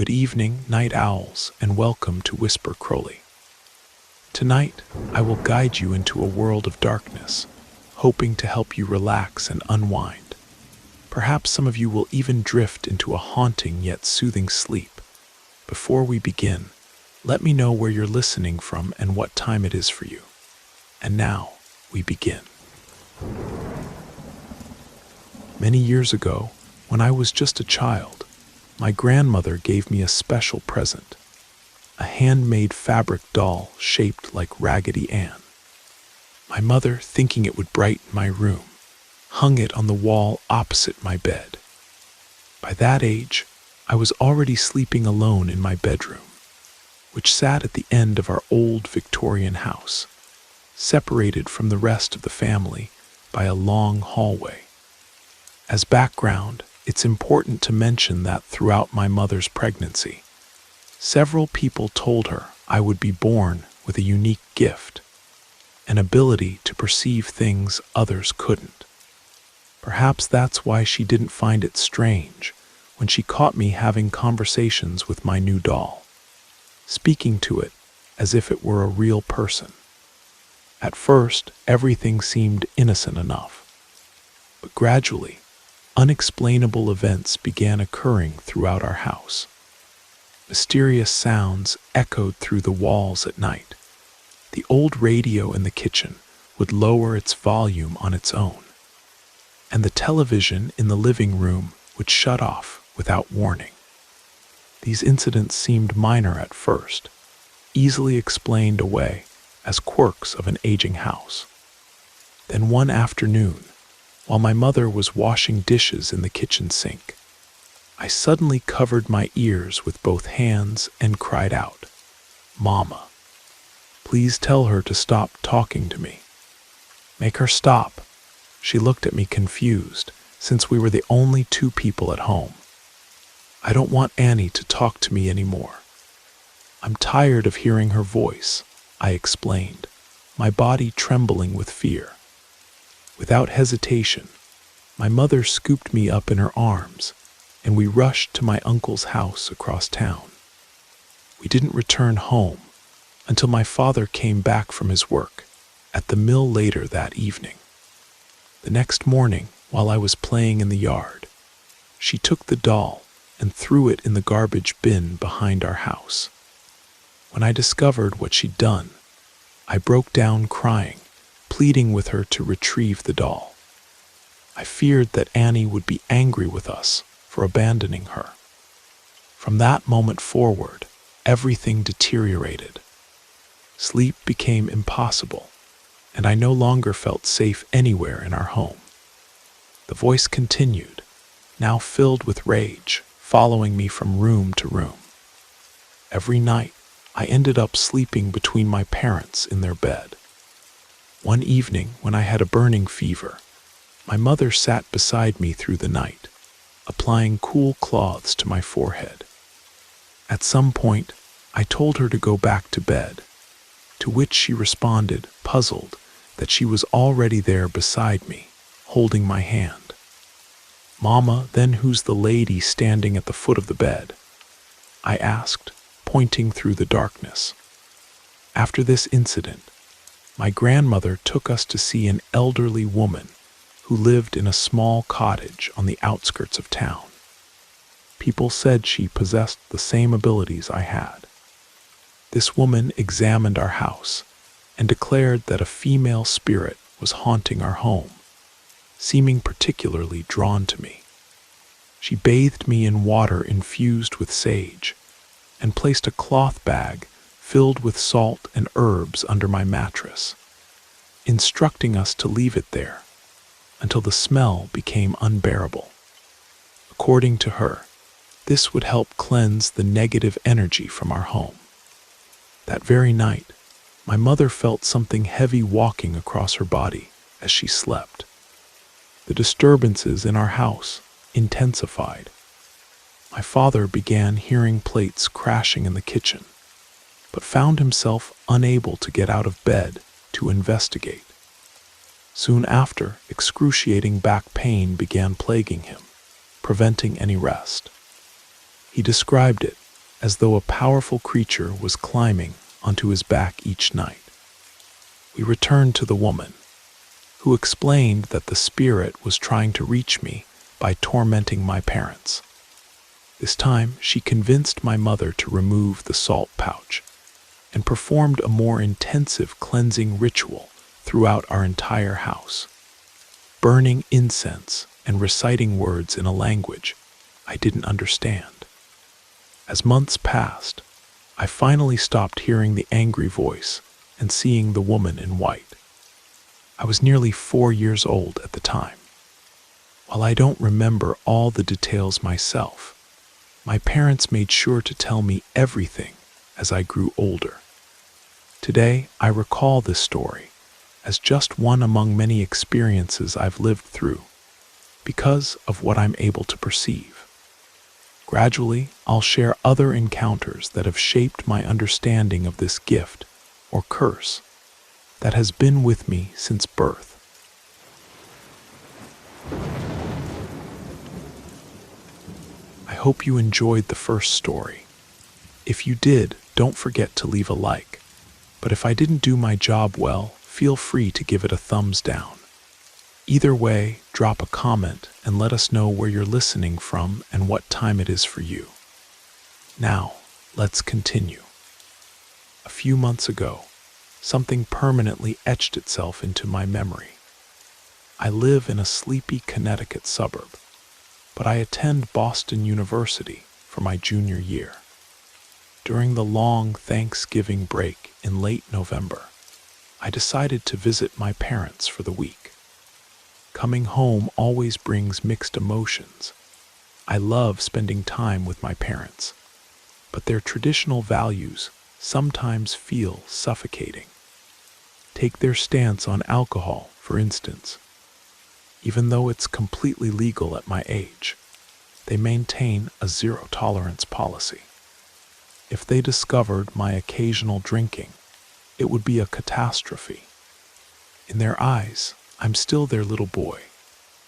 Good evening, night owls, and welcome to Whisper Crowley. Tonight, I will guide you into a world of darkness, hoping to help you relax and unwind. Perhaps some of you will even drift into a haunting yet soothing sleep. Before we begin, let me know where you're listening from and what time it is for you. And now, we begin. Many years ago, when I was just a child, my grandmother gave me a special present, a handmade fabric doll shaped like Raggedy Ann. My mother, thinking it would brighten my room, hung it on the wall opposite my bed. By that age, I was already sleeping alone in my bedroom, which sat at the end of our old Victorian house, separated from the rest of the family by a long hallway. As background, it's important to mention that throughout my mother's pregnancy, several people told her I would be born with a unique gift, an ability to perceive things others couldn't. Perhaps that's why she didn't find it strange when she caught me having conversations with my new doll, speaking to it as if it were a real person. At first, everything seemed innocent enough, but gradually, unexplainable events began occurring throughout our house. Mysterious sounds echoed through the walls at night. The old radio in the kitchen would lower its volume on its own, and the television in the living room would shut off without warning. These incidents seemed minor at first, easily explained away as quirks of an aging house. Then one afternoon, while my mother was washing dishes in the kitchen sink, I suddenly covered my ears with both hands and cried out, "Mama, please tell her to stop talking to me. Make her stop." She looked at me confused, since we were the only two people at home. "I don't want Annie to talk to me anymore. I'm tired of hearing her voice," I explained, my body trembling with fear. Without hesitation, my mother scooped me up in her arms, and we rushed to my uncle's house across town. We didn't return home until my father came back from his work at the mill later that evening. The next morning, while I was playing in the yard, she took the doll and threw it in the garbage bin behind our house. When I discovered what she'd done, I broke down crying, pleading with her to retrieve the doll. I feared that Annie would be angry with us for abandoning her. From that moment forward, everything deteriorated. Sleep became impossible, and I no longer felt safe anywhere in our home. The voice continued, now filled with rage, following me from room to room. Every night, I ended up sleeping between my parents in their bed. One evening, when I had a burning fever, my mother sat beside me through the night, applying cool cloths to my forehead. At some point, I told her to go back to bed, to which she responded, puzzled, that she was already there beside me, holding my hand. "Mama, then who's the lady standing at the foot of the bed?" I asked, pointing through the darkness. After this incident, my grandmother took us to see an elderly woman who lived in a small cottage on the outskirts of town. People said she possessed the same abilities I had. This woman examined our house and declared that a female spirit was haunting our home, seeming particularly drawn to me. She bathed me in water infused with sage and placed a cloth bag filled with salt and herbs under my mattress, instructing us to leave it there until the smell became unbearable. According to her, this would help cleanse the negative energy from our home. That very night, my mother felt something heavy walking across her body as she slept. The disturbances in our house intensified. My father began hearing plates crashing in the kitchen, but found himself unable to get out of bed to investigate. Soon after, excruciating back pain began plaguing him, preventing any rest. He described it as though a powerful creature was climbing onto his back each night. We returned to the woman, who explained that the spirit was trying to reach me by tormenting my parents. This time, she convinced my mother to remove the salt pouch and performed a more intensive cleansing ritual throughout our entire house, burning incense and reciting words in a language I didn't understand. As months passed, I finally stopped hearing the angry voice and seeing the woman in white. I was nearly 4 years old at the time. While I don't remember all the details myself, my parents made sure to tell me everything as I grew older. Today, I recall this story as just one among many experiences I've lived through because of what I'm able to perceive. Gradually, I'll share other encounters that have shaped my understanding of this gift or curse that has been with me since birth. I hope you enjoyed the first story. If you did, don't forget to leave a like. But if I didn't do my job well, feel free to give it a thumbs down. Either way, drop a comment and let us know where you're listening from and what time it is for you. Now, let's continue. A few months ago, something permanently etched itself into my memory. I live in a sleepy Connecticut suburb, but I attend Boston University for my junior year. During the long Thanksgiving break in late November, I decided to visit my parents for the week. Coming home always brings mixed emotions. I love spending time with my parents, but their traditional values sometimes feel suffocating. Take their stance on alcohol, for instance. Even though it's completely legal at my age, they maintain a zero-tolerance policy. If they discovered my occasional drinking, it would be a catastrophe. In their eyes, I'm still their little boy,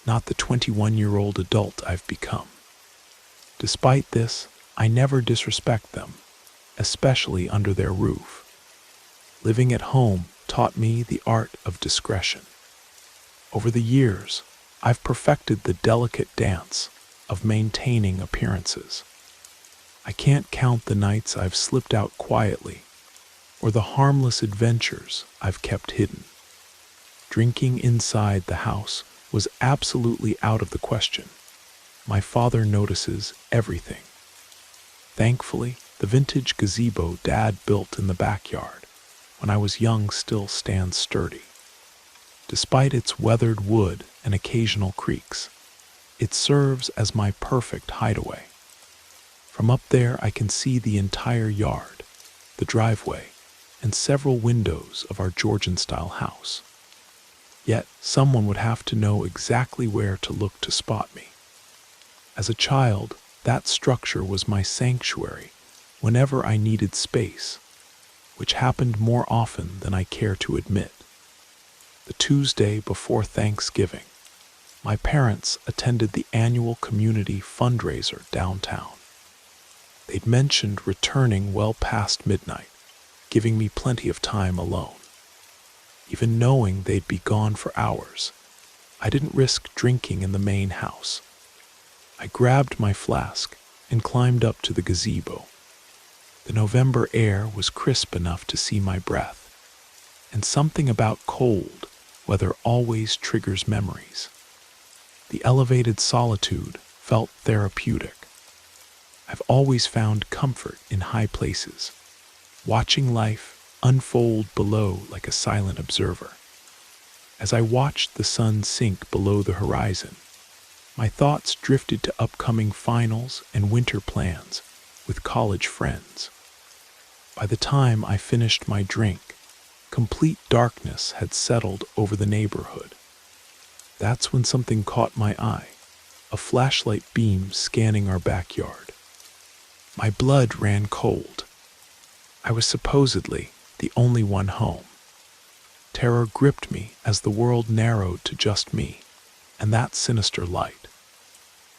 not the 21-year-old adult I've become. Despite this, I never disrespect them, especially under their roof. Living at home taught me the art of discretion. Over the years, I've perfected the delicate dance of maintaining appearances. I can't count the nights I've slipped out quietly, or the harmless adventures I've kept hidden. Drinking inside the house was absolutely out of the question. My father notices everything. Thankfully, the vintage gazebo Dad built in the backyard when I was young still stands sturdy. Despite its weathered wood and occasional creaks, it serves as my perfect hideaway. From up there, I can see the entire yard, the driveway, and several windows of our Georgian-style house. Yet, someone would have to know exactly where to look to spot me. As a child, that structure was my sanctuary whenever I needed space, which happened more often than I care to admit. The Tuesday before Thanksgiving, my parents attended the annual community fundraiser downtown. They'd mentioned returning well past midnight, giving me plenty of time alone. Even knowing they'd be gone for hours, I didn't risk drinking in the main house. I grabbed my flask and climbed up to the gazebo. The November air was crisp enough to see my breath, and something about cold weather always triggers memories. The elevated solitude felt therapeutic. I've always found comfort in high places, watching life unfold below like a silent observer. As I watched the sun sink below the horizon, my thoughts drifted to upcoming finals and winter plans with college friends. By the time I finished my drink, complete darkness had settled over the neighborhood. That's when something caught my eye, a flashlight beam scanning our backyard. My blood ran cold. I was supposedly the only one home. Terror gripped me as the world narrowed to just me and that sinister light.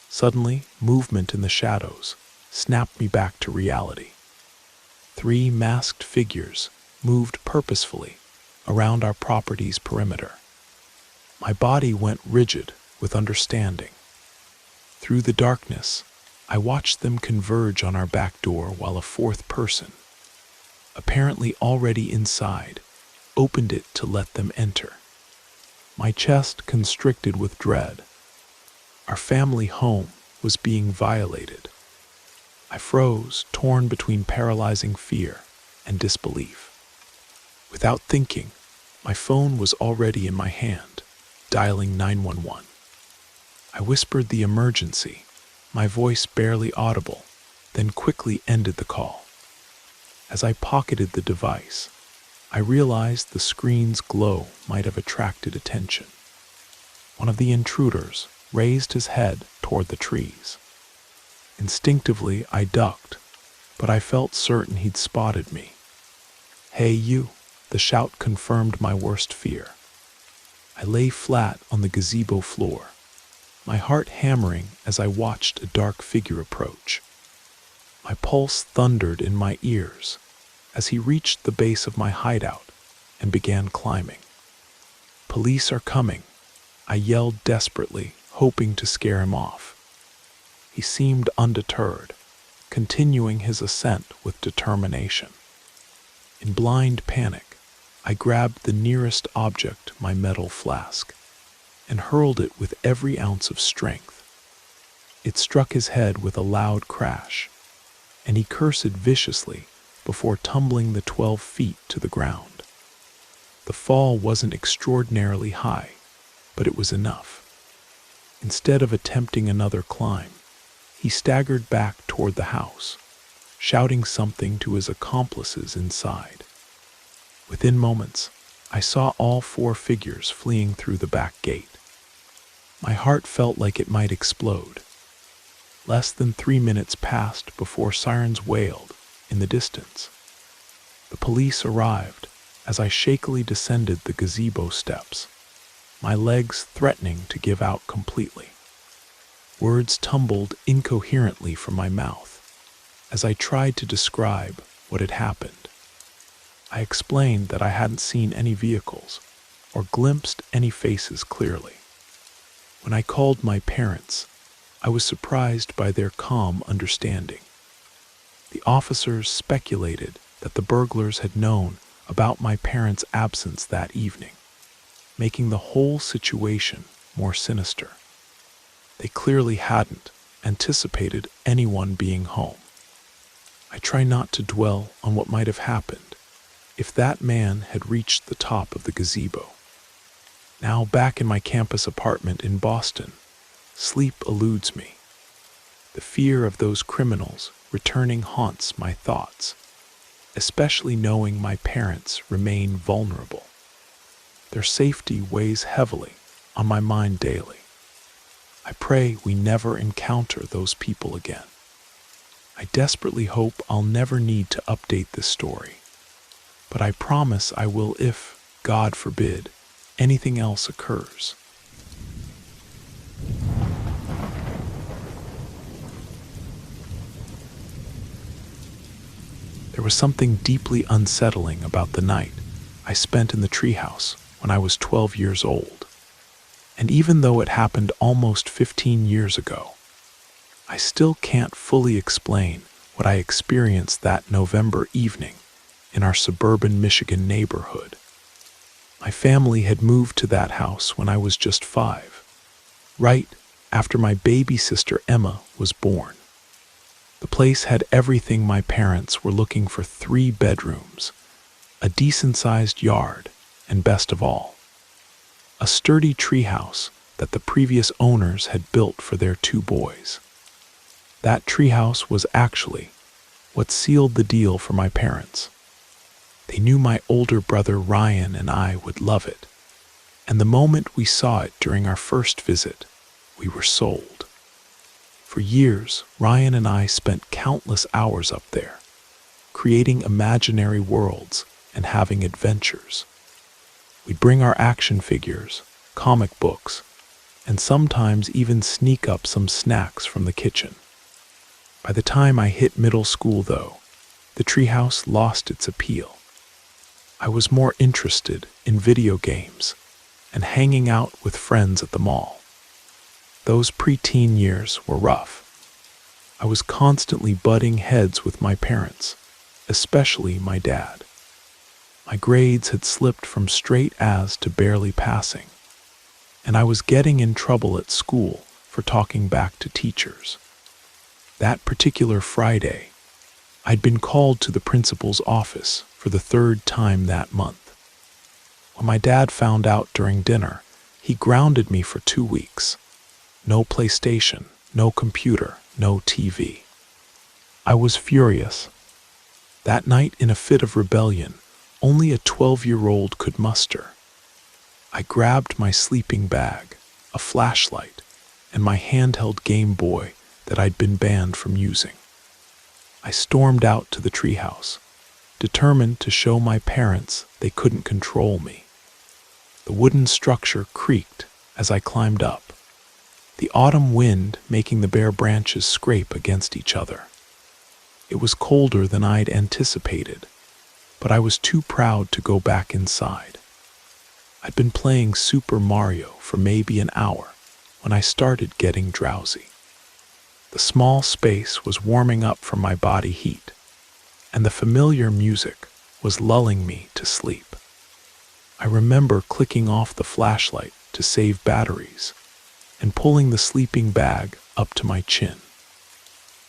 Suddenly, movement in the shadows, snapped me back to reality. 3 masked figures moved purposefully around our property's perimeter. My body went rigid with understanding. Through the darkness, I watched them converge on our back door while a 4th person, apparently already inside, opened it to let them enter. My chest constricted with dread. Our family home was being violated. I froze, torn between paralyzing fear and disbelief. Without thinking, my phone was already in my hand, dialing 911. I whispered the emergency, my voice barely audible, then quickly ended the call. As I pocketed the device, I realized the screen's glow might have attracted attention. One of the intruders raised his head toward the trees. Instinctively, I ducked, but I felt certain he'd spotted me. "Hey, you!" The shout confirmed my worst fear. I lay flat on the gazebo floor, my heart hammering as I watched a dark figure approach. My pulse thundered in my ears as he reached the base of my hideout and began climbing. "Police are coming," I yelled desperately, hoping to scare him off. He seemed undeterred, continuing his ascent with determination. In blind panic, I grabbed the nearest object, my metal flask, and hurled it with every ounce of strength. It struck his head with a loud crash, and he cursed viciously before tumbling the 12 feet to the ground. The fall wasn't extraordinarily high, but it was enough. Instead of attempting another climb, he staggered back toward the house, shouting something to his accomplices inside. Within moments, I saw all 4 figures fleeing through the back gate. My heart felt like it might explode. Less than 3 minutes passed before sirens wailed in the distance. The police arrived as I shakily descended the gazebo steps, my legs threatening to give out completely. Words tumbled incoherently from my mouth as I tried to describe what had happened. I explained that I hadn't seen any vehicles or glimpsed any faces clearly. When I called my parents, I was surprised by their calm understanding. The officers speculated that the burglars had known about my parents' absence that evening, making the whole situation more sinister. They clearly hadn't anticipated anyone being home. I try not to dwell on what might have happened if that man had reached the top of the gazebo. Now back in my campus apartment in Boston, sleep eludes me. The fear of those criminals returning haunts my thoughts, especially knowing my parents remain vulnerable. Their safety weighs heavily on my mind daily. I pray we never encounter those people again. I desperately hope I'll never need to update this story, but I promise I will if, God forbid, anything else occurs. There was something deeply unsettling about the night I spent in the treehouse when I was 12 years old. And even though it happened almost 15 years ago, I still can't fully explain what I experienced that November evening in our suburban Michigan neighborhood. My family had moved to that house when I was just 5, right after my baby sister Emma was born. The place had everything my parents were looking for: 3 bedrooms, a decent-sized yard, and best of all, a sturdy treehouse that the previous owners had built for their 2 boys. That treehouse was actually what sealed the deal for my parents. They knew my older brother Ryan and I would love it, and the moment we saw it during our first visit, we were sold. For years, Ryan and I spent countless hours up there, creating imaginary worlds and having adventures. We'd bring our action figures, comic books, and sometimes even sneak up some snacks from the kitchen. By the time I hit middle school, though, the treehouse lost its appeal. I was more interested in video games and hanging out with friends at the mall. Those preteen years were rough. I was constantly butting heads with my parents, especially my dad. My grades had slipped from straight A's to barely passing, and I was getting in trouble at school for talking back to teachers. That particular Friday, I'd been called to the principal's office for the third time that month. When my dad found out during dinner, he grounded me for 2 weeks. No PlayStation, no computer, no TV. I was furious. That night, in a fit of rebellion only a 12-year-old could muster, I grabbed my sleeping bag, a flashlight, and my handheld Game Boy that I'd been banned from using. I stormed out to the treehouse, determined to show my parents they couldn't control me. The wooden structure creaked as I climbed up, the autumn wind making the bare branches scrape against each other. It was colder than I'd anticipated, but I was too proud to go back inside. I'd been playing Super Mario for maybe an hour when I started getting drowsy. The small space was warming up from my body heat, and the familiar music was lulling me to sleep. I remember clicking off the flashlight to save batteries and pulling the sleeping bag up to my chin.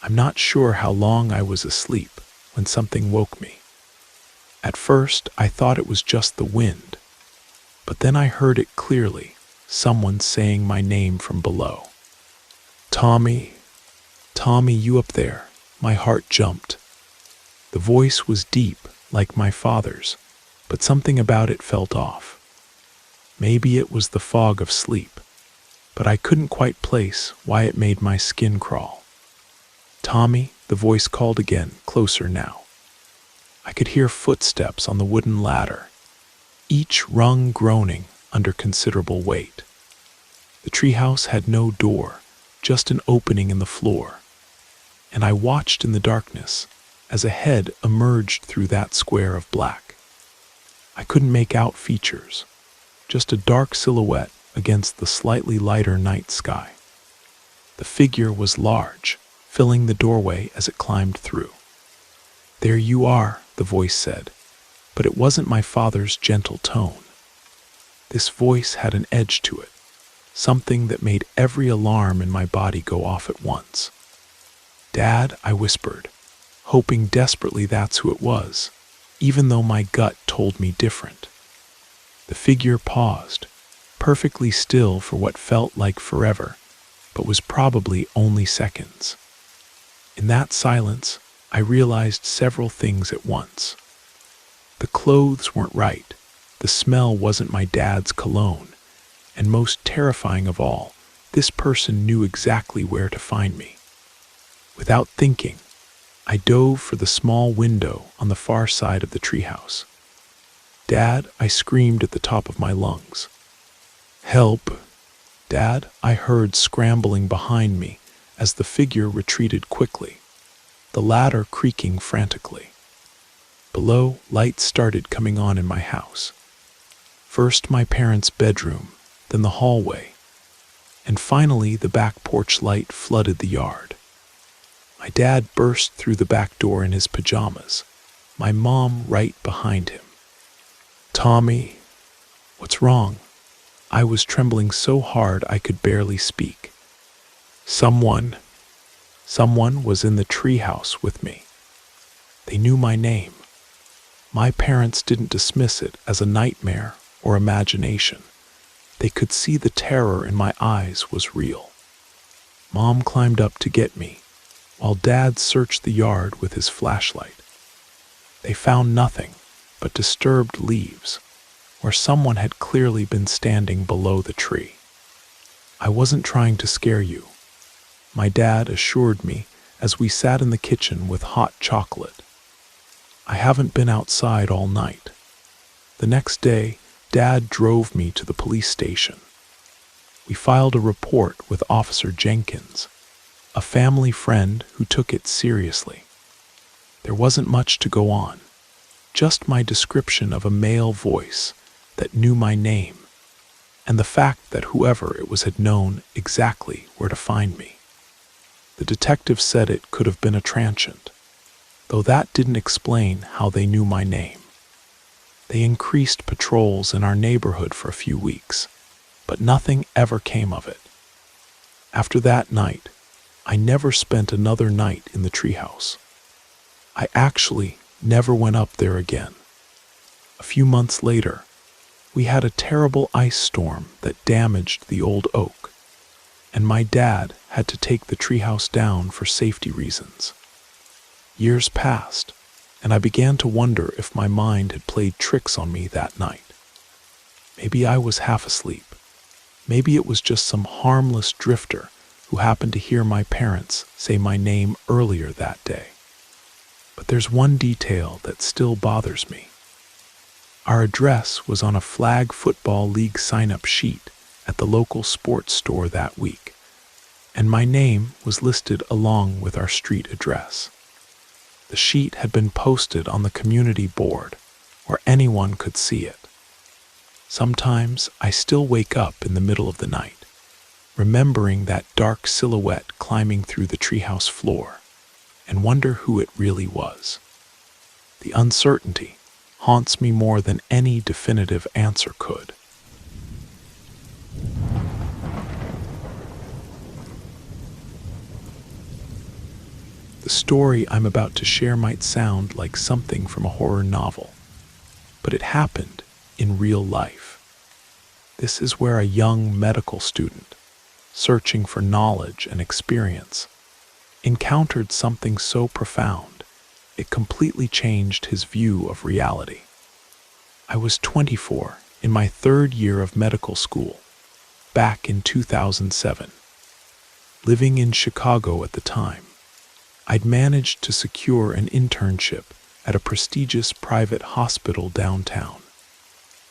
I'm not sure how long I was asleep when something woke me. At first, I thought it was just the wind, but then I heard it clearly, someone saying my name from below. "Tommy, Tommy, you up there?" My heart jumped. The voice was deep, like my father's, but something about it felt off. Maybe it was the fog of sleep, but I couldn't quite place why it made my skin crawl. "Tommy," the voice called again, closer now. I could hear footsteps on the wooden ladder, each rung groaning under considerable weight. The treehouse had no door, just an opening in the floor, and I watched in the darkness as a head emerged through that square of black. I couldn't make out features, just a dark silhouette against the slightly lighter night sky. The figure was large, filling the doorway as it climbed through. "There you are," the voice said, but it wasn't my father's gentle tone. This voice had an edge to it, something that made every alarm in my body go off at once. "Dad," I whispered, hoping desperately that's who it was, even though my gut told me different. The figure paused, perfectly still for what felt like forever, but was probably only seconds. In that silence, I realized several things at once. The clothes weren't right, the smell wasn't my dad's cologne, and most terrifying of all, this person knew exactly where to find me. Without thinking, I dove for the small window on the far side of the treehouse. "Dad," I screamed at the top of my lungs. "Help! Dad," I heard scrambling behind me as the figure retreated quickly, the ladder creaking frantically. Below, lights started coming on in my house. First my parents' bedroom, then the hallway, and finally the back porch light flooded the yard. My dad burst through the back door in his pajamas, my mom right behind him. "Tommy, what's wrong?" I was trembling so hard I could barely speak. Someone was in the treehouse with me. They knew my name. My parents didn't dismiss it as a nightmare or imagination. They could see the terror in my eyes was real. Mom climbed up to get me, while Dad searched the yard with his flashlight. They found nothing but disturbed leaves, where someone had clearly been standing below the tree. "I wasn't trying to scare you," my dad assured me as we sat in the kitchen with hot chocolate. "I haven't been outside all night." The next day, Dad drove me to the police station. We filed a report with Officer Jenkins. a family friend who took it seriously. There wasn't much to go on, just my description of a male voice that knew my name, and the fact that whoever it was had known exactly where to find me. The detective said it could have been a transient, though that didn't explain how they knew my name. They increased patrols in our neighborhood for a few weeks, but nothing ever came of it. After that night, I never spent another night in the treehouse. I actually never went up there again. A few months later, we had a terrible ice storm that damaged the old oak, and my dad had to take the treehouse down for safety reasons. Years passed, and I began to wonder if my mind had played tricks on me that night. Maybe I was half asleep. Maybe it was just some harmless drifter who happened to hear my parents say my name earlier that day. But there's one detail that still bothers me. Our address was on a flag football league sign-up sheet at the local sports store that week, and my name was listed along with our street address. The sheet had been posted on the community board where anyone could see it. Sometimes I still wake up in the middle of the night, remembering that dark silhouette climbing through the treehouse floor, and wonder who it really was. The uncertainty haunts me more than any definitive answer could. The story I'm about to share might sound like something from a horror novel, but it happened in real life. This is where a young medical student, searching for knowledge and experience, encountered something so profound it completely changed his view of reality. I was 24 in my third year of medical school, back in 2007. Living in Chicago at the time, I'd managed to secure an internship at a prestigious private hospital downtown,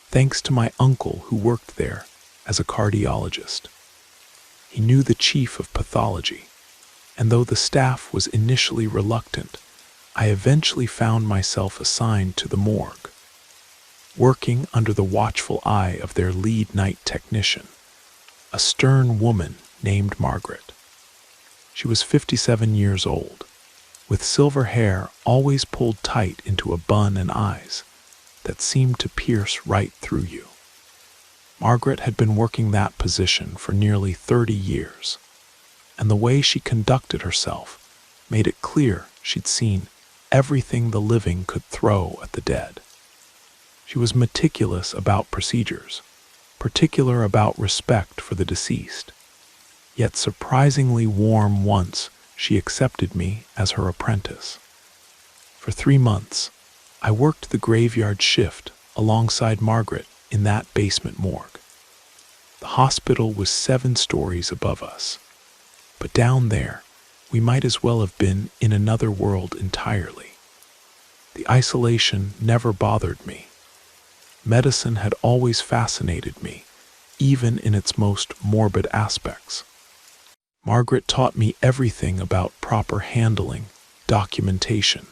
thanks to my uncle who worked there as a cardiologist. He knew the chief of pathology, and though the staff was initially reluctant, I eventually found myself assigned to the morgue, working under the watchful eye of their lead night technician, a stern woman named Margaret. She was 57 years old, with silver hair always pulled tight into a bun and eyes that seemed to pierce right through you. Margaret had been working that position for nearly 30 years, and the way she conducted herself made it clear she'd seen everything the living could throw at the dead. She was meticulous about procedures, particular about respect for the deceased, yet surprisingly warm once she accepted me as her apprentice. For 3 months, I worked the graveyard shift alongside Margaret in that basement morgue. The hospital was 7 stories above us, but down there, we might as well have been in another world entirely. The isolation never bothered me. Medicine had always fascinated me, even in its most morbid aspects. Margaret taught me everything about proper handling, documentation,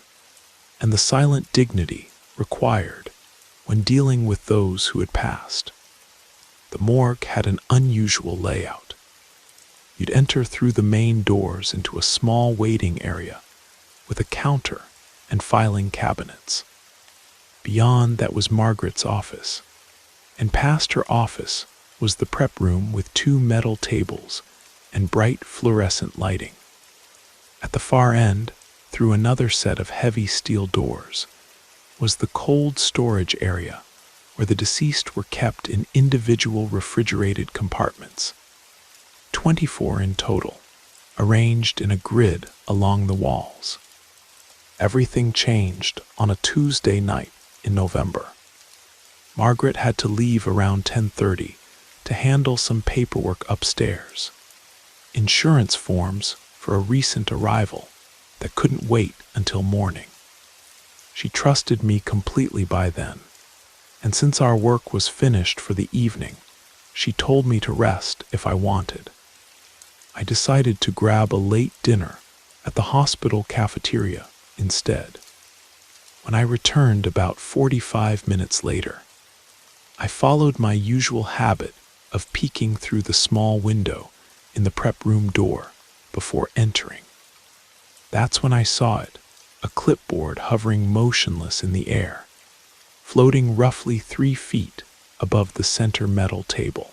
and the silent dignity required when dealing with those who had passed. The morgue had an unusual layout. You'd enter through the main doors into a small waiting area with a counter and filing cabinets. Beyond that was Margaret's office, and past her office was the prep room with 2 metal tables and bright fluorescent lighting. At the far end, through another set of heavy steel doors, was the cold storage area where the deceased were kept in individual refrigerated compartments, 24 in total, arranged in a grid along the walls. Everything changed on a Tuesday night in November. Margaret had to leave around 10:30 to handle some paperwork upstairs, insurance forms for a recent arrival that couldn't wait until morning. She trusted me completely by then, and since our work was finished for the evening, she told me to rest if I wanted. I decided to grab a late dinner at the hospital cafeteria instead. When I returned about 45 minutes later, I followed my usual habit of peeking through the small window in the prep room door before entering. That's when I saw it, a clipboard hovering motionless in the air, floating roughly 3 feet above the center metal table.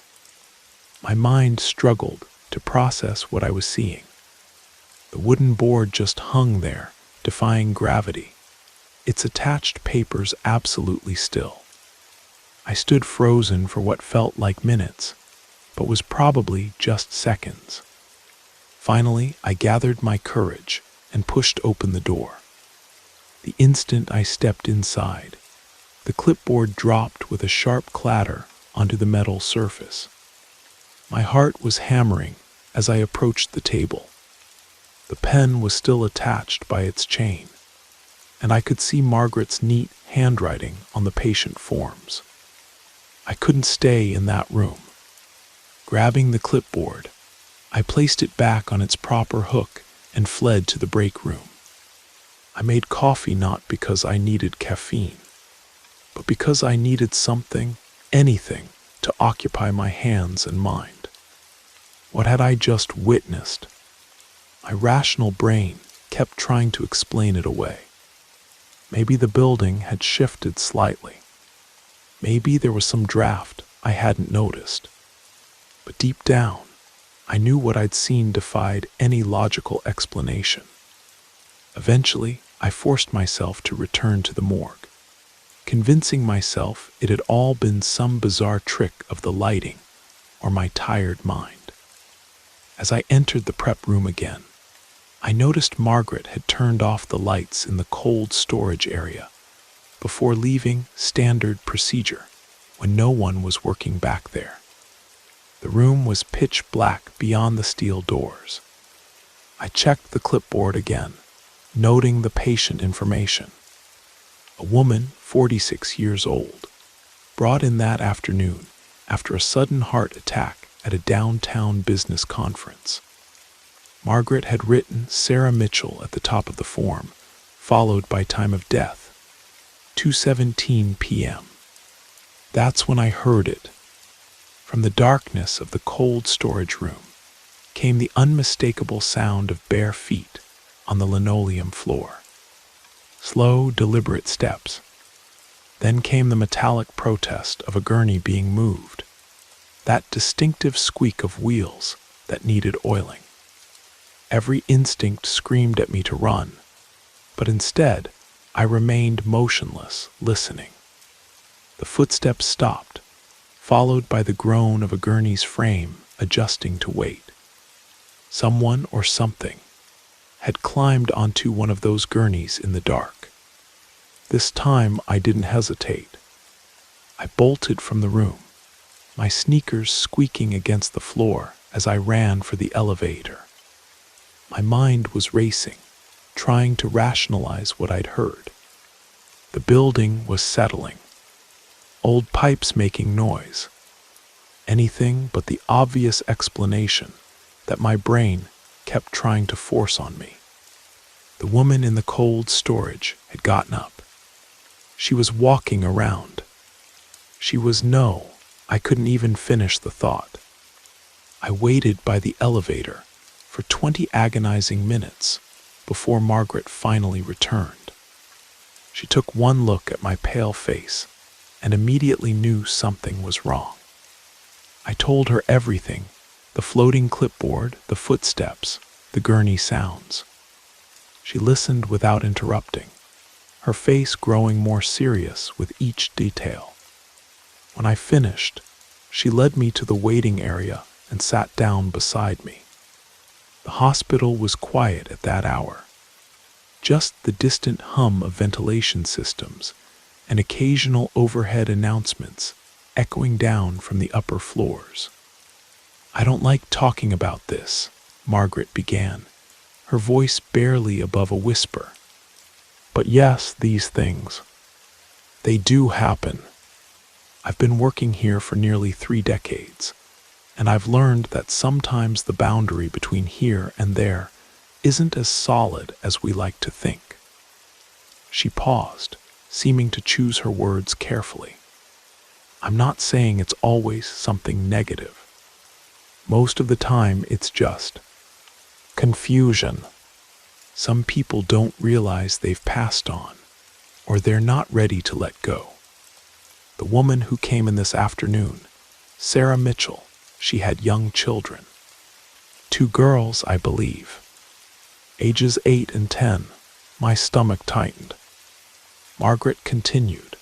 My mind struggled to process what I was seeing. The wooden board just hung there, defying gravity, its attached papers absolutely still. I stood frozen for what felt like minutes, but was probably just seconds. Finally, I gathered my courage and pushed open the door. The instant I stepped inside, the clipboard dropped with a sharp clatter onto the metal surface. My heart was hammering as I approached the table. The pen was still attached by its chain, and I could see Margaret's neat handwriting on the patient forms. I couldn't stay in that room. Grabbing the clipboard, I placed it back on its proper hook and fled to the break room. I made coffee not because I needed caffeine, but because I needed something, anything, to occupy my hands and mind. What had I just witnessed? My rational brain kept trying to explain it away. Maybe the building had shifted slightly. Maybe there was some draft I hadn't noticed. But deep down, I knew what I'd seen defied any logical explanation. Eventually, I forced myself to return to the morgue, convincing myself it had all been some bizarre trick of the lighting or my tired mind. As I entered the prep room again, I noticed Margaret had turned off the lights in the cold storage area before leaving standard procedure when no one was working back there. The room was pitch black beyond the steel doors. I checked the clipboard again, noting the patient information. A woman, 46 years old, brought in that afternoon after a sudden heart attack at a downtown business conference. Margaret had written Sarah Mitchell at the top of the form, followed by time of death, 2:17 p.m. That's when I heard it. From the darkness of the cold storage room came the unmistakable sound of bare feet on the linoleum floor. Slow, deliberate steps. Then came the metallic protest of a gurney being moved, that distinctive squeak of wheels that needed oiling. Every instinct screamed at me to run, but instead, I remained motionless, listening. The footsteps stopped, followed by the groan of a gurney's frame adjusting to weight. Someone or something had climbed onto one of those gurneys in the dark. This time I didn't hesitate. I bolted from the room, my sneakers squeaking against the floor as I ran for the elevator. My mind was racing, trying to rationalize what I'd heard. The building was settling. Old pipes making noise. Anything but the obvious explanation that my brain kept trying to force on me. The woman in the cold storage had gotten up. She was walking around. I couldn't even finish the thought. I waited by the elevator for 20 agonizing minutes before Margaret finally returned. She took one look at my pale face and immediately knew something was wrong. I told her everything, the floating clipboard, the footsteps, the gurney sounds. She listened without interrupting, her face growing more serious with each detail. When I finished, she led me to the waiting area and sat down beside me. The hospital was quiet at that hour. Just the distant hum of ventilation systems and occasional overhead announcements echoing down from the upper floors. "I don't like talking about this," Margaret began, her voice barely above a whisper. "But yes, these things. They do happen. I've been working here for nearly 3 decades, And I've learned that sometimes the boundary between here and there isn't as solid as we like to think. She paused, seeming to choose her words carefully. I'm not saying it's always something negative. Most of the time it's just confusion. Some people don't realize they've passed on, or they're not ready to let go. The woman who came in this afternoon, Sarah Mitchell, she had young children. 2 girls, I believe. Ages 8 and 10. My stomach tightened. Margaret continued.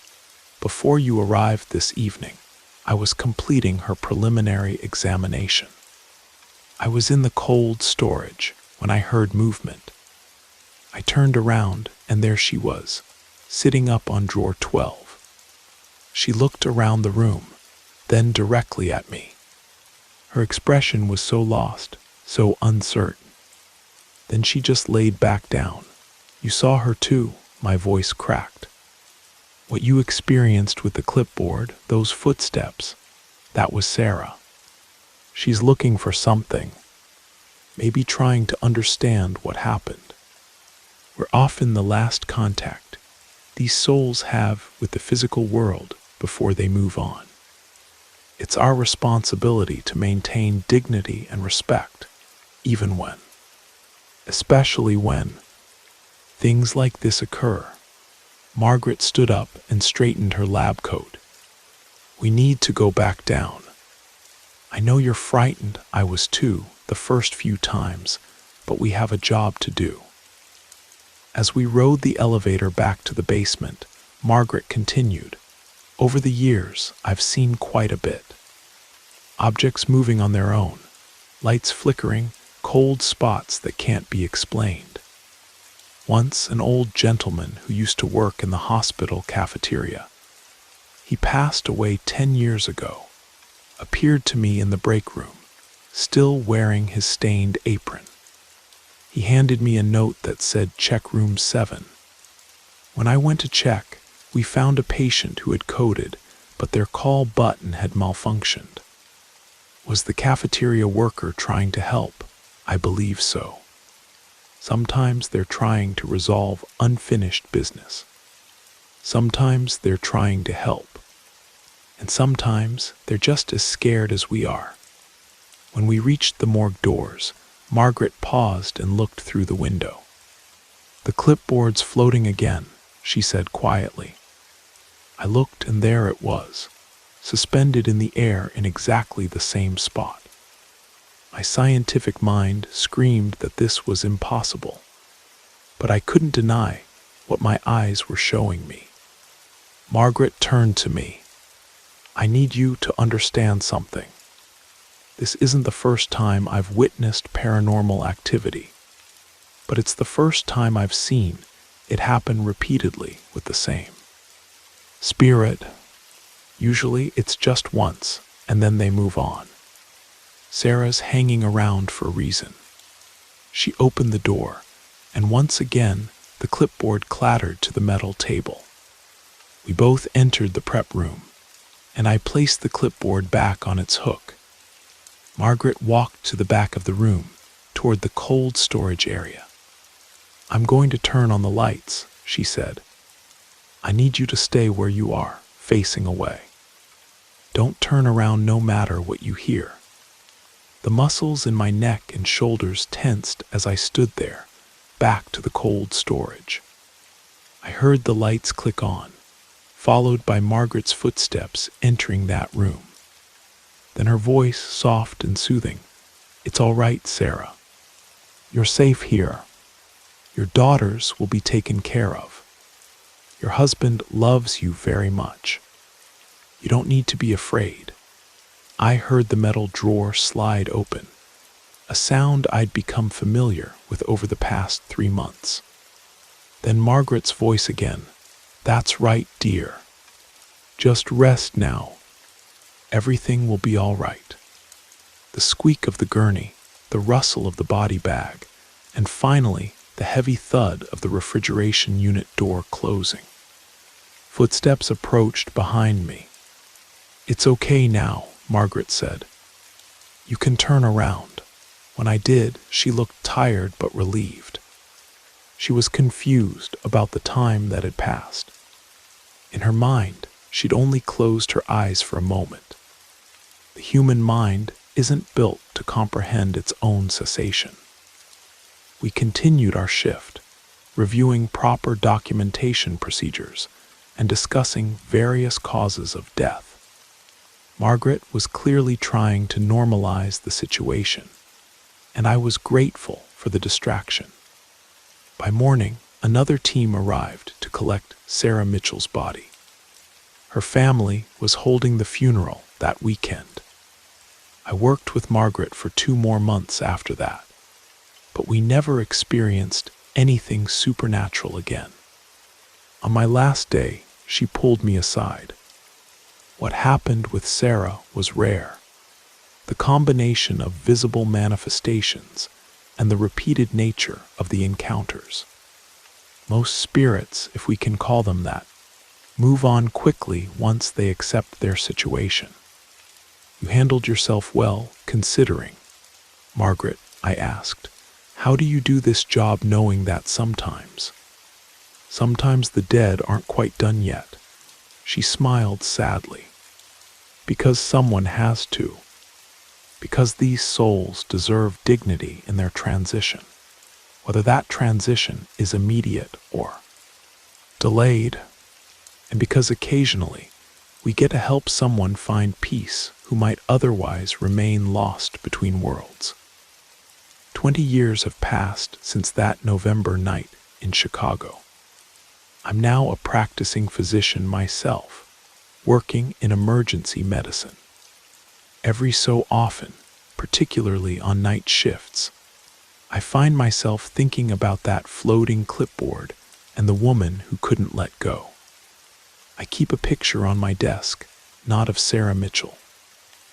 Before you arrived this evening, I was completing her preliminary examination. I was in the cold storage when I heard movement. I turned around and there she was, sitting up on drawer 12. She looked around the room, then directly at me. Her expression was so lost, so uncertain. Then she just laid back down. You saw her too, my voice cracked. What you experienced with the clipboard, those footsteps, that was Sarah. She's looking for something, maybe trying to understand what happened. We're often the last contact these souls have with the physical world before they move on. It's our responsibility to maintain dignity and respect, especially when things like this occur. Margaret stood up and straightened her lab coat. We need to go back down. I know you're frightened, I was too, the first few times, but we have a job to do. As we rode the elevator back to the basement, Margaret continued. Over the years, I've seen quite a bit. Objects moving on their own, lights flickering, cold spots that can't be explained. Once, an old gentleman who used to work in the hospital cafeteria. He passed away 10 years ago, appeared to me in the break room, still wearing his stained apron. He handed me a note that said check room 7. When I went to check, we found a patient who had coded, but their call button had malfunctioned. Was the cafeteria worker trying to help? I believe so. Sometimes they're trying to resolve unfinished business. Sometimes they're trying to help. And sometimes they're just as scared as we are. When we reached the morgue doors, Margaret paused and looked through the window. The clipboard's floating again, she said quietly. I looked and there it was, suspended in the air in exactly the same spot. My scientific mind screamed that this was impossible, but I couldn't deny what my eyes were showing me. Margaret turned to me. I need you to understand something. This isn't the first time I've witnessed paranormal activity, but it's the first time I've seen it happen repeatedly with the same spirit. Usually it's just once, and then they move on. Sarah's hanging around for a reason. She opened the door, and once again the clipboard clattered to the metal table. We both entered the prep room, and I placed the clipboard back on its hook. Margaret walked to the back of the room, toward the cold storage area. I'm going to turn on the lights, she said. I need you to stay where you are, facing away. Don't turn around no matter what you hear. The muscles in my neck and shoulders tensed as I stood there, back to the cold storage. I heard the lights click on, followed by Margaret's footsteps entering that room. Then her voice, soft and soothing. It's all right, Sarah. You're safe here. Your daughters will be taken care of. Your husband loves you very much. You don't need to be afraid. I heard the metal drawer slide open, a sound I'd become familiar with over the past 3 months. Then Margaret's voice again. That's right, dear. Just rest now. Everything will be all right. The squeak of the gurney, the rustle of the body bag, and finally the heavy thud of the refrigeration unit door closing. Footsteps approached behind me. It's okay now, Margaret said. You can turn around." When I did, she looked tired but relieved. She was confused about the time that had passed. In her mind, she'd only closed her eyes for a moment. The human mind isn't built to comprehend its own cessation. We continued our shift, reviewing proper documentation procedures and discussing various causes of death. Margaret was clearly trying to normalize the situation, and I was grateful for the distraction. By morning, another team arrived to collect Sarah Mitchell's body. Her family was holding the funeral that weekend. I worked with Margaret for 2 more months after that, but we never experienced anything supernatural again. On my last day, she pulled me aside. What happened with Sarah was rare. The combination of visible manifestations and the repeated nature of the encounters. Most spirits, if we can call them that, move on quickly once they accept their situation. You handled yourself well, considering. Margaret, I asked, how do you do this job knowing that sometimes the dead aren't quite done yet? She smiled sadly. Because someone has to. Because these souls deserve dignity in their transition, whether that transition is immediate or delayed. And because occasionally we get to help someone find peace who might otherwise remain lost between worlds. 20 years have passed since that November night in Chicago. I'm now a practicing physician myself, working in emergency medicine. Every so often, particularly on night shifts, I find myself thinking about that floating clipboard and the woman who couldn't let go. I keep a picture on my desk, not of Sarah Mitchell,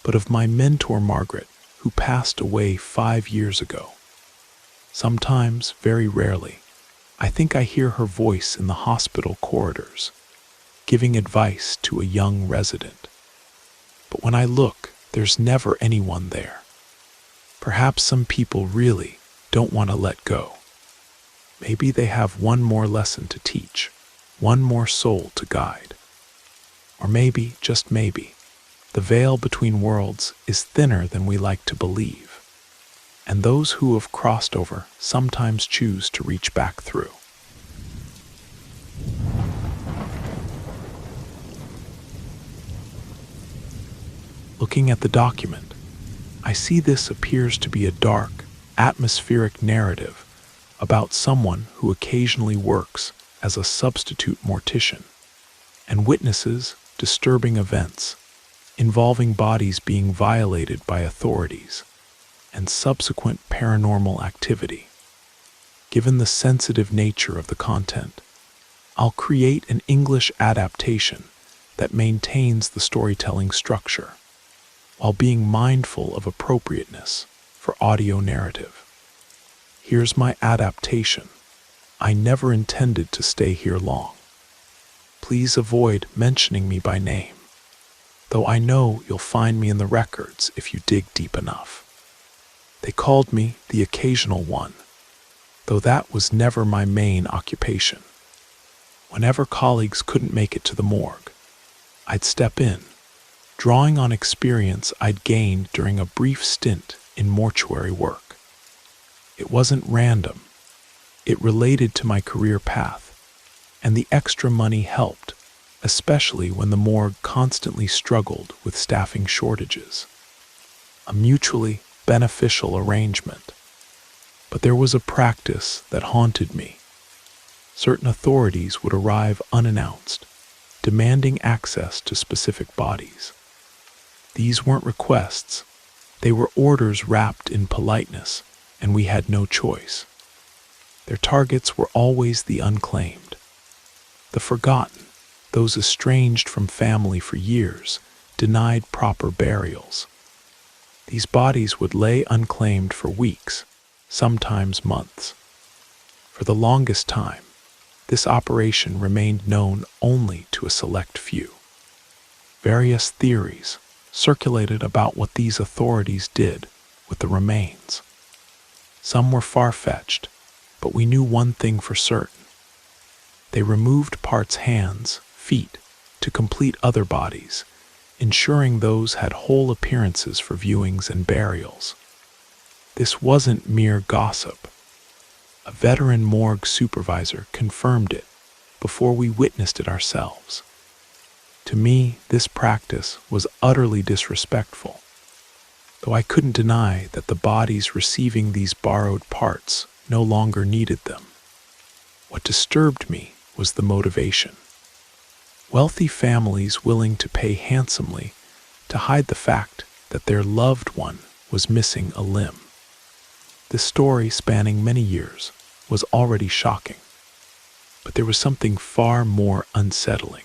but of my mentor Margaret, who passed away 5 years ago. Sometimes, very rarely, I think I hear her voice in the hospital corridors, giving advice to a young resident. But when I look, there's never anyone there. Perhaps some people really don't want to let go. Maybe they have one more lesson to teach, one more soul to guide. Or maybe, just maybe, the veil between worlds is thinner than we like to believe, and those who have crossed over sometimes choose to reach back through. Looking at the document, I see this appears to be a dark, atmospheric narrative about someone who occasionally works as a substitute mortician and witnesses disturbing events involving bodies being violated by authorities and subsequent paranormal activity. Given the sensitive nature of the content, I'll create an English adaptation that maintains the storytelling structure, while being mindful of appropriateness for audio narrative. Here's my adaptation. I never intended to stay here long. Please avoid mentioning me by name, though I know you'll find me in the records if you dig deep enough. They called me the occasional one, though that was never my main occupation. Whenever colleagues couldn't make it to the morgue, I'd step in, drawing on experience I'd gained during a brief stint in mortuary work. It wasn't random. It related to my career path, and the extra money helped, especially when the morgue constantly struggled with staffing shortages. A mutually beneficial arrangement. But there was a practice that haunted me. Certain authorities would arrive unannounced, demanding access to specific bodies. These weren't requests. They were orders wrapped in politeness, and we had no choice. Their targets were always the unclaimed, the forgotten, those estranged from family for years, denied proper burials. These bodies would lay unclaimed for weeks, sometimes months. For the longest time, this operation remained known only to a select few. Various theories circulated about what these authorities did with the remains. Some were far-fetched, but we knew one thing for certain. They removed parts, hands, feet, to complete other bodies, ensuring those had whole appearances for viewings and burials. This wasn't mere gossip. A veteran morgue supervisor confirmed it before we witnessed it ourselves. To me, this practice was utterly disrespectful, though I couldn't deny that the bodies receiving these borrowed parts no longer needed them. What disturbed me was the motivation. Wealthy families willing to pay handsomely to hide the fact that their loved one was missing a limb. This story, spanning many years, was already shocking, but there was something far more unsettling.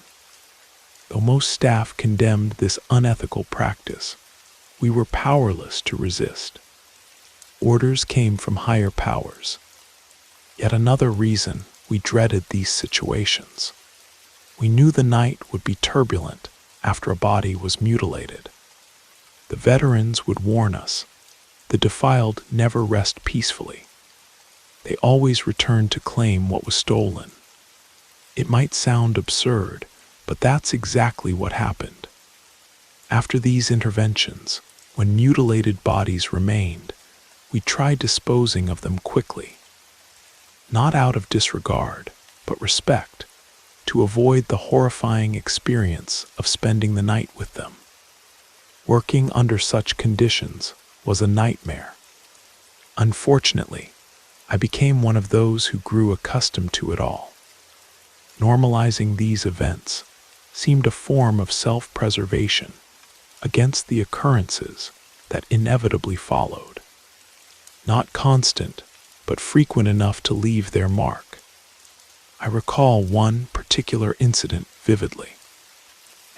Though most staff condemned this unethical practice, we were powerless to resist. Orders came from higher powers. Yet another reason we dreaded these situations. We knew the night would be turbulent after a body was mutilated. The veterans would warn us. The defiled never rest peacefully. They always returned to claim what was stolen. It might sound absurd, but that's exactly what happened. After these interventions, when mutilated bodies remained, we tried disposing of them quickly. Not out of disregard, but respect, to avoid the horrifying experience of spending the night with them. Working under such conditions was a nightmare. Unfortunately, I became one of those who grew accustomed to it all. Normalizing these events seemed a form of self-preservation against the occurrences that inevitably followed. Not constant, but frequent enough to leave their mark. I recall one particular incident vividly.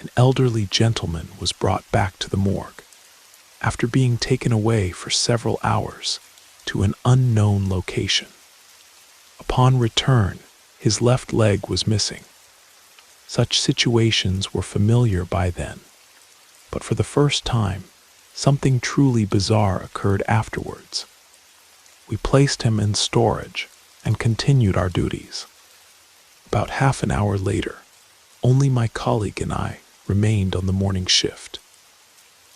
An elderly gentleman was brought back to the morgue after being taken away for several hours to an unknown location. Upon return, his left leg was missing. Such situations were familiar by then, but for the first time, something truly bizarre occurred afterwards. We placed him in storage and continued our duties. About half an hour later, only my colleague and I remained on the morning shift.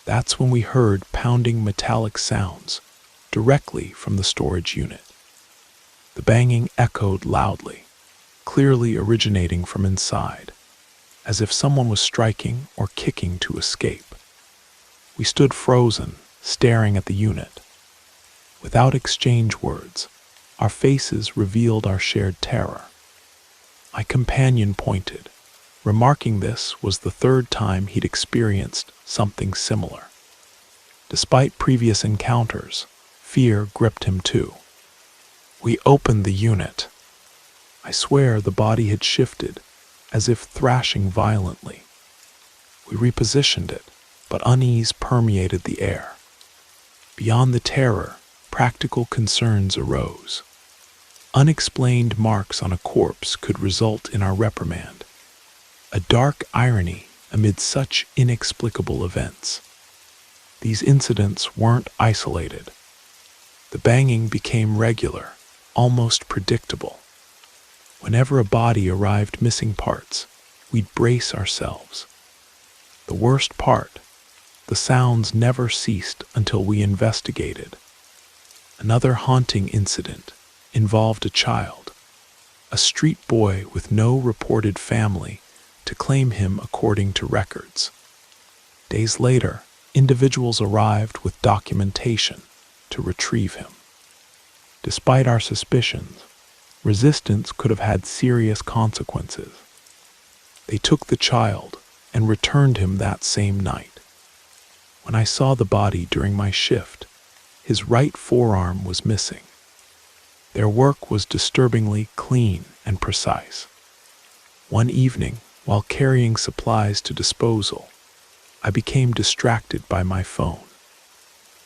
That's when we heard pounding metallic sounds directly from the storage unit. The banging echoed loudly, clearly originating from inside, as if someone was striking or kicking to escape. We stood frozen, staring at the unit. Without exchange words, our faces revealed our shared terror. My companion pointed, remarking this was the third time he'd experienced something similar. Despite previous encounters, fear gripped him too. We opened the unit. I swear the body had shifted, as if thrashing violently. We repositioned it, but unease permeated the air. Beyond the terror, practical concerns arose. Unexplained marks on a corpse could result in our reprimand. A dark irony amid such inexplicable events. These incidents weren't isolated. The banging became regular, almost predictable. Whenever a body arrived missing parts, we'd brace ourselves. The worst part, the sounds never ceased until we investigated. Another haunting incident involved a child, a street boy with no reported family to claim him according to records. Days later, individuals arrived with documentation to retrieve him. Despite our suspicions, resistance could have had serious consequences. They took the child and returned him that same night. When I saw the body during my shift, his right forearm was missing. Their work was disturbingly clean and precise. One evening, while carrying supplies to disposal, I became distracted by my phone.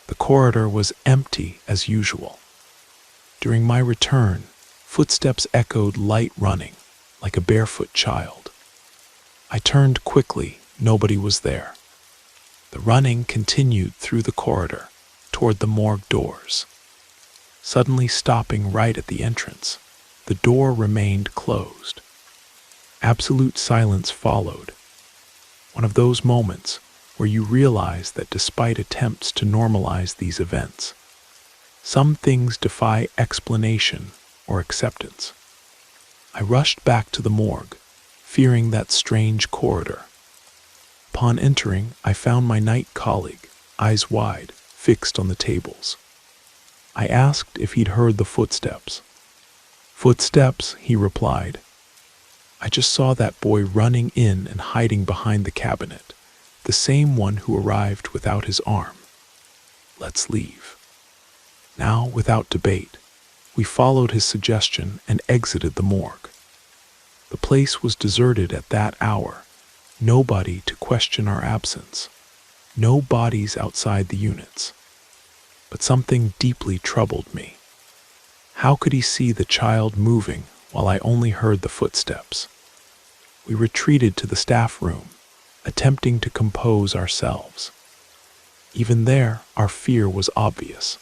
The corridor was empty as usual. During my return, footsteps echoed light running, like a barefoot child. I turned quickly, nobody was there. The running continued through the corridor, toward the morgue doors. Suddenly stopping right at the entrance, the door remained closed. Absolute silence followed. One of those moments where you realize that despite attempts to normalize these events, some things defy explanation or acceptance. I rushed back to the morgue, fearing that strange corridor. Upon entering, I found my night colleague, eyes wide, fixed on the tables. I asked if he'd heard the footsteps. "Footsteps," he replied. "I just saw that boy running in and hiding behind the cabinet, the same one who arrived without his arm. Let's leave." Now, without debate, we followed his suggestion and exited the morgue. The place was deserted at that hour, nobody to question our absence, no bodies outside the units. But something deeply troubled me. How could he see the child moving while I only heard the footsteps? We retreated to the staff room, attempting to compose ourselves. Even there, our fear was obvious.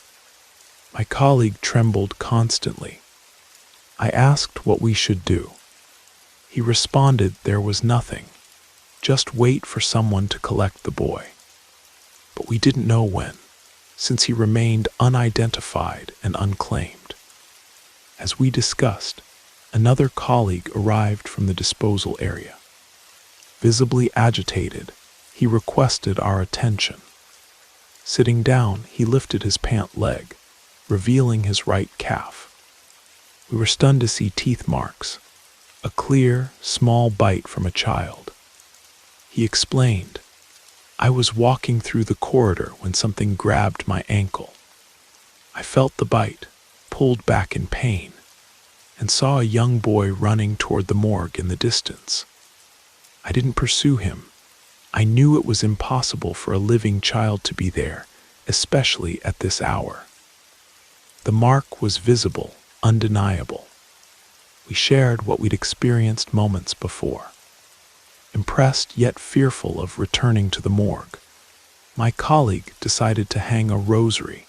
My colleague trembled constantly. I asked what we should do. He responded there was nothing, just wait for someone to collect the boy. But we didn't know when, since he remained unidentified and unclaimed. As we discussed, another colleague arrived from the disposal area. Visibly agitated, he requested our attention. Sitting down, he lifted his pant leg, revealing his right calf. We were stunned to see teeth marks, a clear, small bite from a child. He explained, "I was walking through the corridor when something grabbed my ankle. I felt the bite, pulled back in pain, and saw a young boy running toward the morgue in the distance. I didn't pursue him. I knew it was impossible for a living child to be there, especially at this hour." The mark was visible, undeniable. We shared what we'd experienced moments before. Impressed yet fearful of returning to the morgue, my colleague decided to hang a rosary,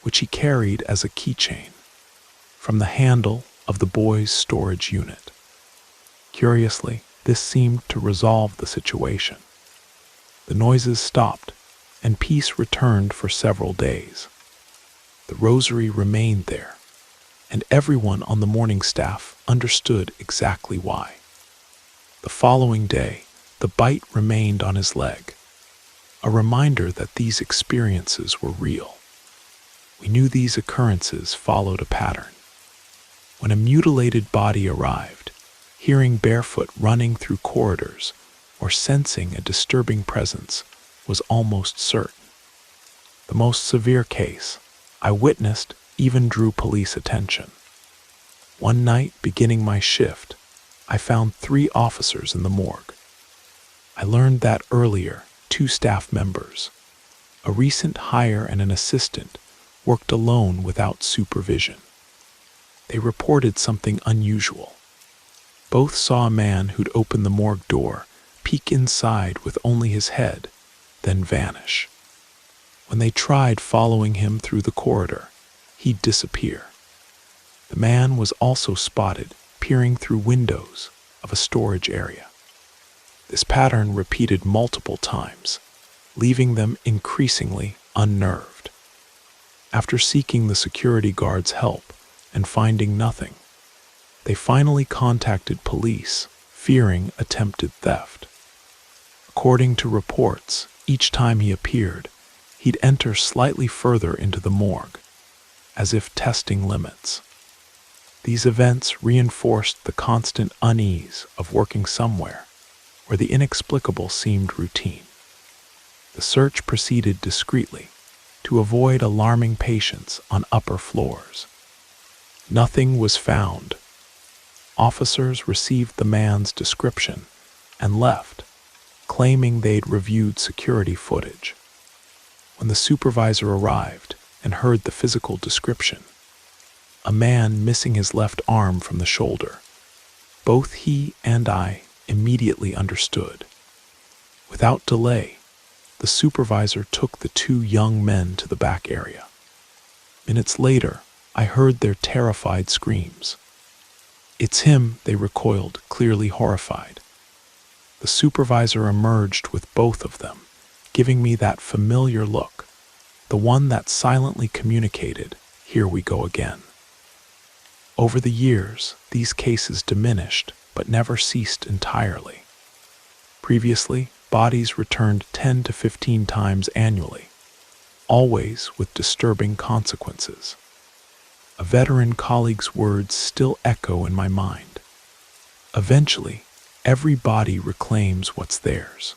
which he carried as a keychain, from the handle of the boy's storage unit. Curiously, this seemed to resolve the situation. The noises stopped, and peace returned for several days. The rosary remained there, and everyone on the morning staff understood exactly why. The following day, the bite remained on his leg, a reminder that these experiences were real. We knew these occurrences followed a pattern. When a mutilated body arrived, hearing barefoot running through corridors or sensing a disturbing presence was almost certain. The most severe case I witnessed even drew police attention. One night, beginning my shift, I found 3 officers in the morgue. I learned that earlier, 2 staff members, a recent hire and an assistant, worked alone without supervision. They reported something unusual. Both saw a man who'd open the morgue door, peek inside with only his head, then vanish. When they tried following him through the corridor, he'd disappear. The man was also spotted peering through windows of a storage area. This pattern repeated multiple times, leaving them increasingly unnerved. After seeking the security guard's help and finding nothing, they finally contacted police, fearing attempted theft. According to reports, each time he appeared, he'd enter slightly further into the morgue, as if testing limits. These events reinforced the constant unease of working somewhere where the inexplicable seemed routine. The search proceeded discreetly to avoid alarming patients on upper floors. Nothing was found. Officers received the man's description and left, claiming they'd reviewed security footage. When the supervisor arrived and heard the physical description, a man missing his left arm from the shoulder, both he and I immediately understood. Without delay, the supervisor took the two young men to the back area. Minutes later, I heard their terrified screams. "It's him," they recoiled, clearly horrified. The supervisor emerged with both of them, giving me that familiar look, the one that silently communicated, "Here we go again." Over the years, these cases diminished but never ceased entirely. Previously, bodies returned 10 to 15 times annually, always with disturbing consequences. A veteran colleague's words still echo in my mind. Eventually, every body reclaims what's theirs.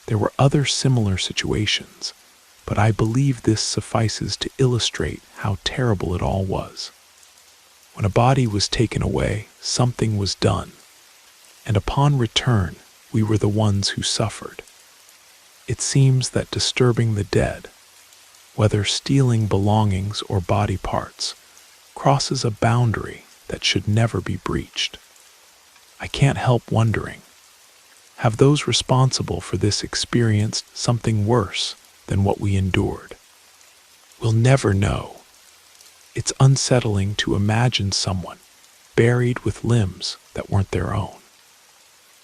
There were other similar situations, but I believe this suffices to illustrate how terrible it all was. When a body was taken away, something was done, and upon return, we were the ones who suffered. It seems that disturbing the dead, whether stealing belongings or body parts, crosses a boundary that should never be breached. I can't help wondering, have those responsible for this experienced something worse than what we endured? We'll never know. It's unsettling to imagine someone buried with limbs that weren't their own.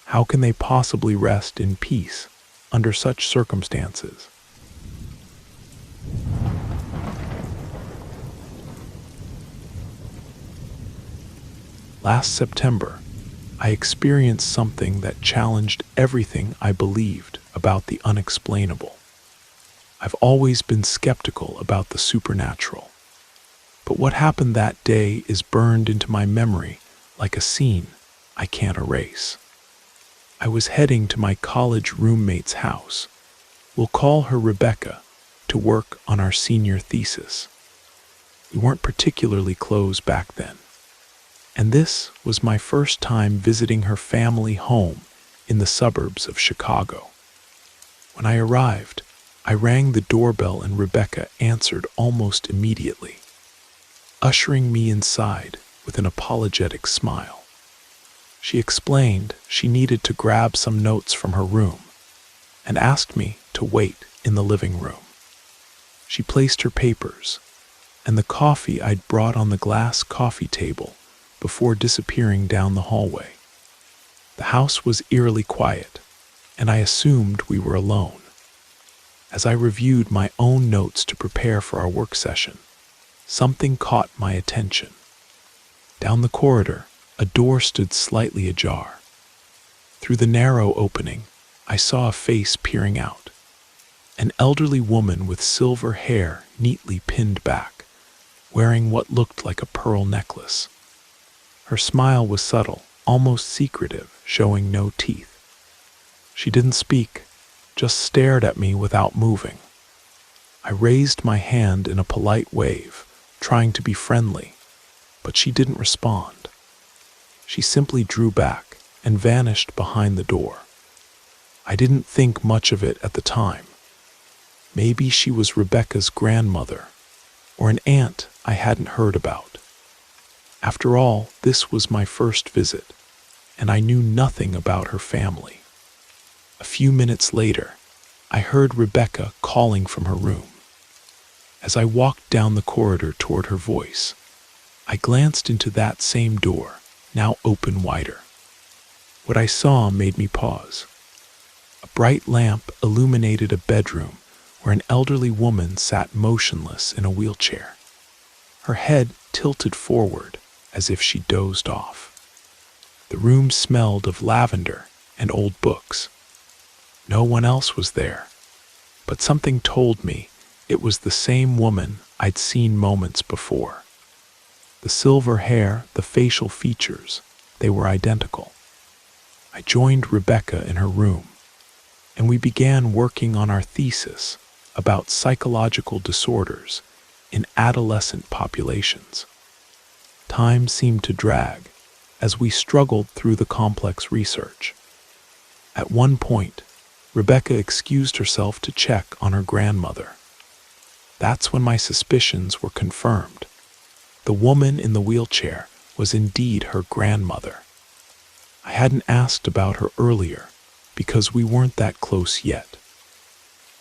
How can they possibly rest in peace under such circumstances? Last September, I experienced something that challenged everything I believed about the unexplainable. I've always been skeptical about the supernatural, but what happened that day is burned into my memory like a scene I can't erase. I was heading to my college roommate's house, we'll call her Rebecca, to work on our senior thesis. We weren't particularly close back then, and this was my first time visiting her family home in the suburbs of Chicago. When I arrived, I rang the doorbell and Rebecca answered almost immediately, ushering me inside with an apologetic smile. She explained she needed to grab some notes from her room and asked me to wait in the living room. She placed her papers and the coffee I'd brought on the glass coffee table before disappearing down the hallway. The house was eerily quiet, and I assumed we were alone. As I reviewed my own notes to prepare for our work session, something caught my attention. Down the corridor, a door stood slightly ajar. Through the narrow opening, I saw a face peering out. An elderly woman with silver hair neatly pinned back, wearing what looked like a pearl necklace. Her smile was subtle, almost secretive, showing no teeth. She didn't speak, just stared at me without moving. I raised my hand in a polite wave, trying to be friendly, but she didn't respond. She simply drew back and vanished behind the door. I didn't think much of it at the time. Maybe she was Rebecca's grandmother, or an aunt I hadn't heard about. After all, this was my first visit, and I knew nothing about her family. A few minutes later, I heard Rebecca calling from her room. As I walked down the corridor toward her voice, I glanced into that same door, now open wider. What I saw made me pause. A bright lamp illuminated a bedroom where an elderly woman sat motionless in a wheelchair, her head tilted forward as if she dozed off. The room smelled of lavender and old books. No one else was there, but something told me it was the same woman I'd seen moments before. The silver hair, the facial features, they were identical. I joined Rebecca in her room, and we began working on our thesis about psychological disorders in adolescent populations. Time seemed to drag as we struggled through the complex research. At one point, Rebecca excused herself to check on her grandmother. That's when my suspicions were confirmed. The woman in the wheelchair was indeed her grandmother. I hadn't asked about her earlier because we weren't that close yet.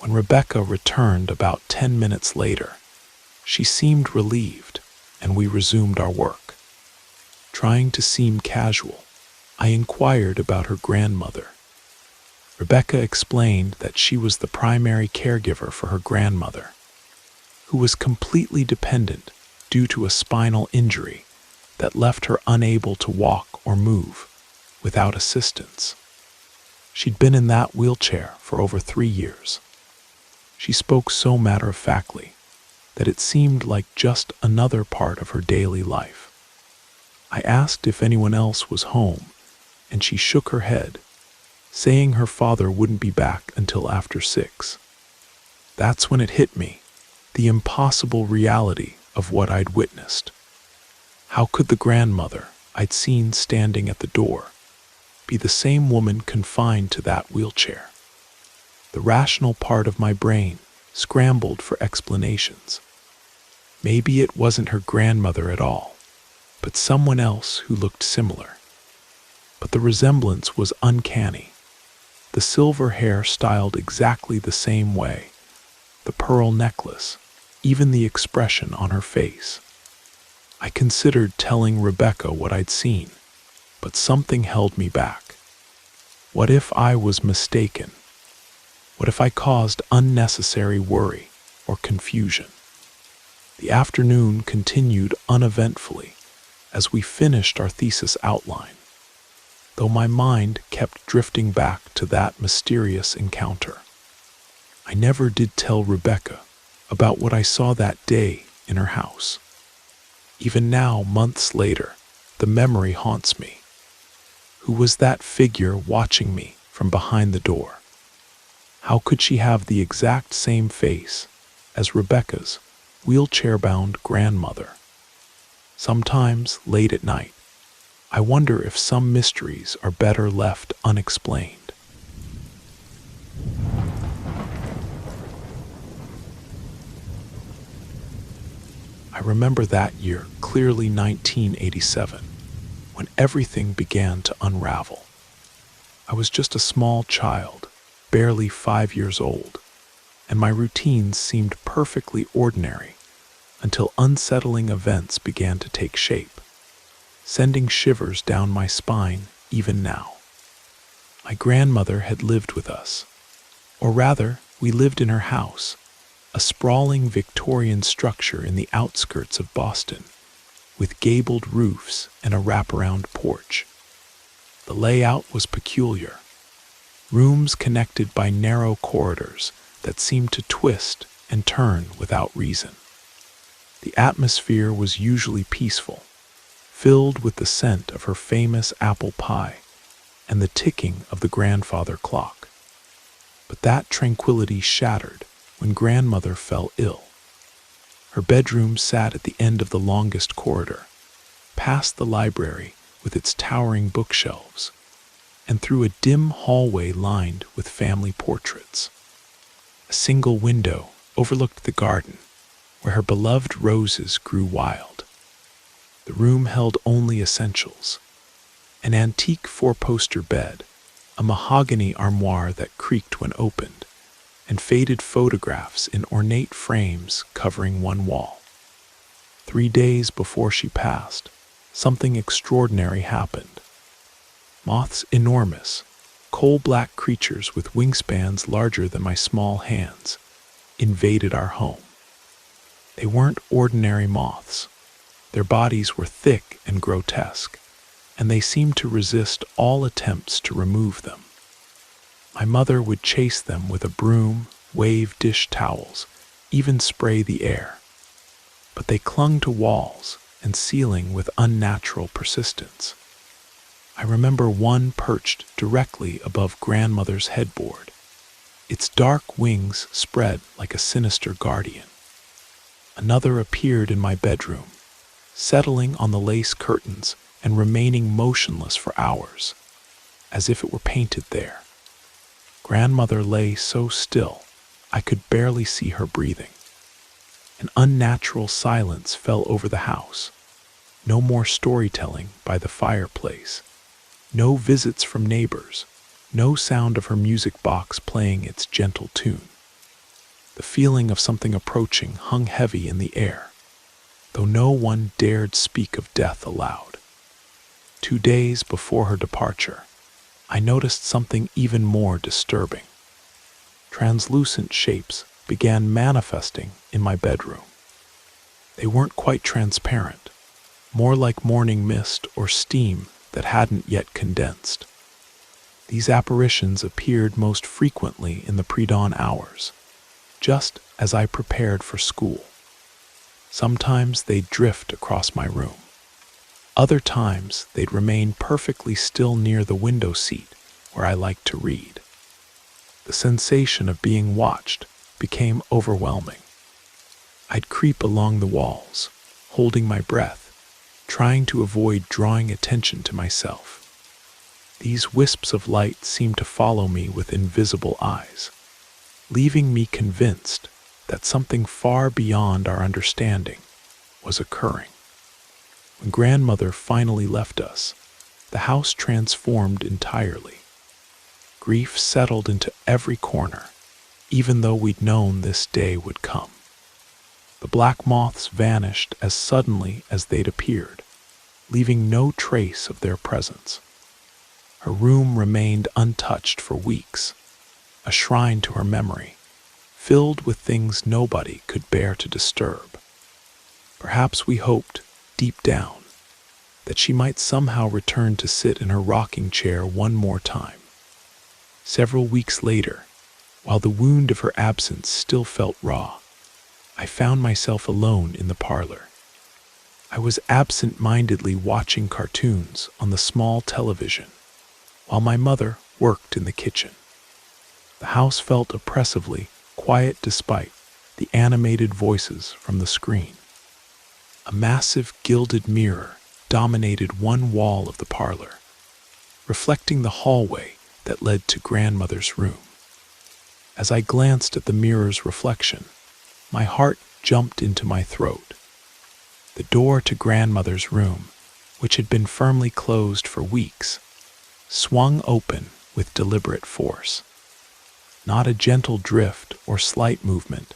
When Rebecca returned about 10 minutes later, she seemed relieved, and we resumed our work. Trying to seem casual, I inquired about her grandmother. Rebecca explained that she was the primary caregiver for her grandmother, who was completely dependent due to a spinal injury that left her unable to walk or move without assistance. She'd been in that wheelchair for over 3 years. She spoke so matter-of-factly that it seemed like just another part of her daily life. I asked if anyone else was home, and she shook her head, saying her father wouldn't be back until after 6. That's when it hit me, the impossible reality of what I'd witnessed. How could the grandmother I'd seen standing at the door be the same woman confined to that wheelchair? The rational part of my brain scrambled for explanations. Maybe it wasn't her grandmother at all, but someone else who looked similar. But the resemblance was uncanny. The silver hair styled exactly the same way, the pearl necklace, even the expression on her face. I considered telling Rebecca what I'd seen, but something held me back. What if I was mistaken? What if I caused unnecessary worry or confusion? The afternoon continued uneventfully as we finished our thesis outline, though my mind kept drifting back to that mysterious encounter. I never did tell Rebecca about what I saw that day in her house. Even now, months later, the memory haunts me. Who was that figure watching me from behind the door? How could she have the exact same face as Rebecca's wheelchair-bound grandmother? Sometimes, late at night, I wonder if some mysteries are better left unexplained. I remember that year, clearly 1987, when everything began to unravel. I was just a small child, barely 5 years old, and my routines seemed perfectly ordinary until unsettling events began to take shape, sending shivers down my spine even now. My grandmother had lived with us, or rather, we lived in her house, a sprawling Victorian structure in the outskirts of Boston, with gabled roofs and a wraparound porch. The layout was peculiar. Rooms connected by narrow corridors that seemed to twist and turn without reason. The atmosphere was usually peaceful, filled with the scent of her famous apple pie and the ticking of the grandfather clock. But that tranquility shattered when grandmother fell ill. Her bedroom sat at the end of the longest corridor, past the library with its towering bookshelves, and through a dim hallway lined with family portraits. A single window overlooked the garden, where her beloved roses grew wild. The room held only essentials: an antique four-poster bed, a mahogany armoire that creaked when opened, and faded photographs in ornate frames covering one wall. 3 days before she passed, something extraordinary happened. Moths, enormous, coal-black creatures with wingspans larger than my small hands, invaded our home. They weren't ordinary moths. Their bodies were thick and grotesque, and they seemed to resist all attempts to remove them. My mother would chase them with a broom, wave dish towels, even spray the air. But they clung to walls and ceiling with unnatural persistence. I remember one perched directly above grandmother's headboard, its dark wings spread like a sinister guardian. Another appeared in my bedroom, settling on the lace curtains and remaining motionless for hours, as if it were painted there. Grandmother lay so still, I could barely see her breathing. An unnatural silence fell over the house. No more storytelling by the fireplace. No visits from neighbors. No sound of her music box playing its gentle tune. The feeling of something approaching hung heavy in the air, though no one dared speak of death aloud. 2 days before her departure, I noticed something even more disturbing. Translucent shapes began manifesting in my bedroom. They weren't quite transparent, more like morning mist or steam that hadn't yet condensed. These apparitions appeared most frequently in the pre-dawn hours, just as I prepared for school. Sometimes they'd drift across my room. Other times they'd remain perfectly still near the window seat where I liked to read. The sensation of being watched became overwhelming. I'd creep along the walls, holding my breath, trying to avoid drawing attention to myself. These wisps of light seemed to follow me with invisible eyes, leaving me convinced that something far beyond our understanding was occurring. When grandmother finally left us, the house transformed entirely. Grief settled into every corner, even though we'd known this day would come. The black moths vanished as suddenly as they'd appeared, leaving no trace of their presence. Her room remained untouched for weeks, a shrine to her memory, filled with things nobody could bear to disturb. Perhaps we hoped, deep down, that she might somehow return to sit in her rocking chair one more time. Several weeks later, while the wound of her absence still felt raw, I found myself alone in the parlor. I was absent-mindedly watching cartoons on the small television, while my mother worked in the kitchen. The house felt oppressively quiet despite the animated voices from the screen. A massive gilded mirror dominated one wall of the parlor, reflecting the hallway that led to grandmother's room. As I glanced at the mirror's reflection, my heart jumped into my throat. The door to grandmother's room, which had been firmly closed for weeks, swung open with deliberate force. Not a gentle drift or slight movement,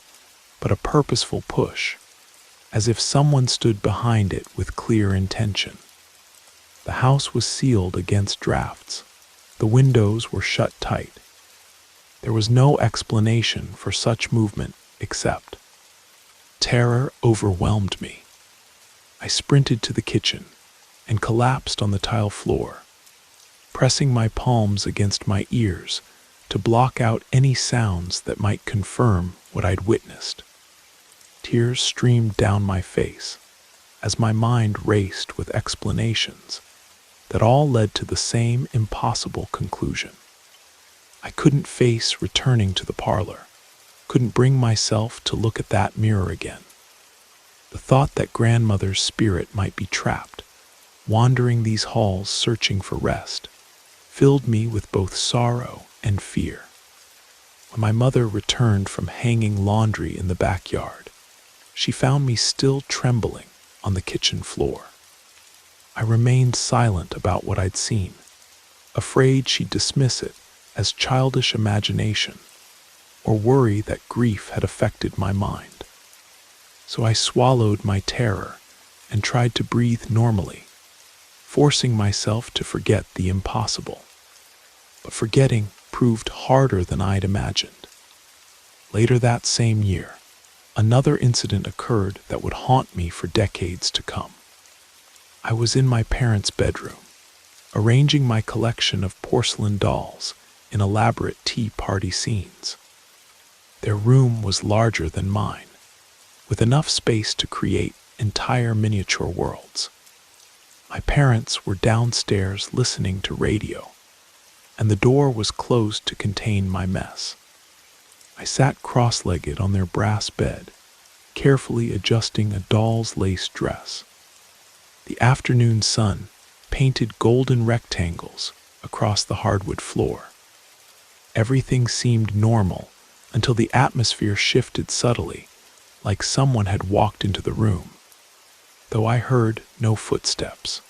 but a purposeful push, as if someone stood behind it with clear intention. The house was sealed against drafts. The windows were shut tight. There was no explanation for such movement except terror overwhelmed me. I sprinted to the kitchen and collapsed on the tile floor, pressing my palms against my ears to block out any sounds that might confirm what I'd witnessed. Tears streamed down my face as my mind raced with explanations that all led to the same impossible conclusion. I couldn't face returning to the parlor, couldn't bring myself to look at that mirror again. The thought that grandmother's spirit might be trapped, wandering these halls searching for rest, filled me with both sorrow and fear. When my mother returned from hanging laundry in the backyard, she found me still trembling on the kitchen floor. I remained silent about what I'd seen, afraid she'd dismiss it as childish imagination, or worry that grief had affected my mind. So I swallowed my terror and tried to breathe normally, forcing myself to forget the impossible. But forgetting proved harder than I'd imagined. Later that same year, another incident occurred that would haunt me for decades to come. I was in my parents' bedroom, arranging my collection of porcelain dolls in elaborate tea party scenes. Their room was larger than mine, with enough space to create entire miniature worlds. My parents were downstairs listening to radio, and the door was closed to contain my mess. I sat cross-legged on their brass bed, carefully adjusting a doll's lace dress. The afternoon sun painted golden rectangles across the hardwood floor. Everything seemed normal until the atmosphere shifted subtly, like someone had walked into the room, though I heard no footsteps.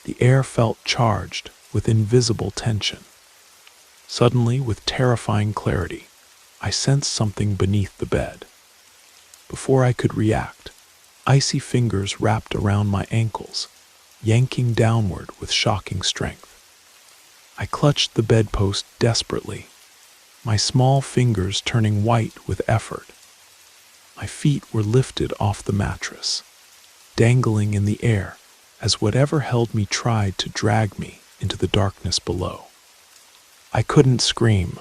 The air felt charged with invisible tension. Suddenly, with terrifying clarity, I sensed something beneath the bed. Before I could react, icy fingers wrapped around my ankles, yanking downward with shocking strength. I clutched the bedpost desperately, my small fingers turning white with effort. My feet were lifted off the mattress, dangling in the air as whatever held me tried to drag me into the darkness below. I couldn't scream.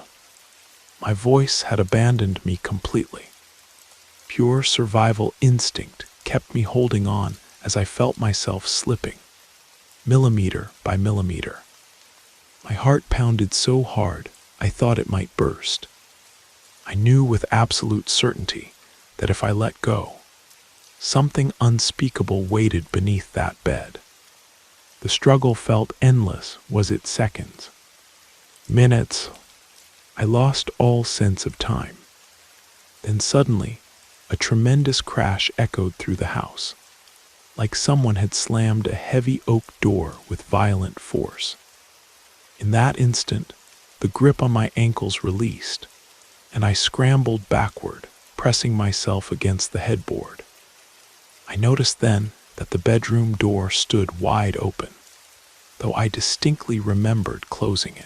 My voice had abandoned me completely. Pure survival instinct kept me holding on as I felt myself slipping, millimeter by millimeter. My heart pounded so hard I thought it might burst. I knew with absolute certainty that if I let go, something unspeakable waited beneath that bed. The struggle felt endless. Was it seconds? Minutes? I lost all sense of time. Then suddenly, a tremendous crash echoed through the house, like someone had slammed a heavy oak door with violent force. In that instant, the grip on my ankles released, and I scrambled backward, pressing myself against the headboard. I noticed then that the bedroom door stood wide open, though I distinctly remembered closing it.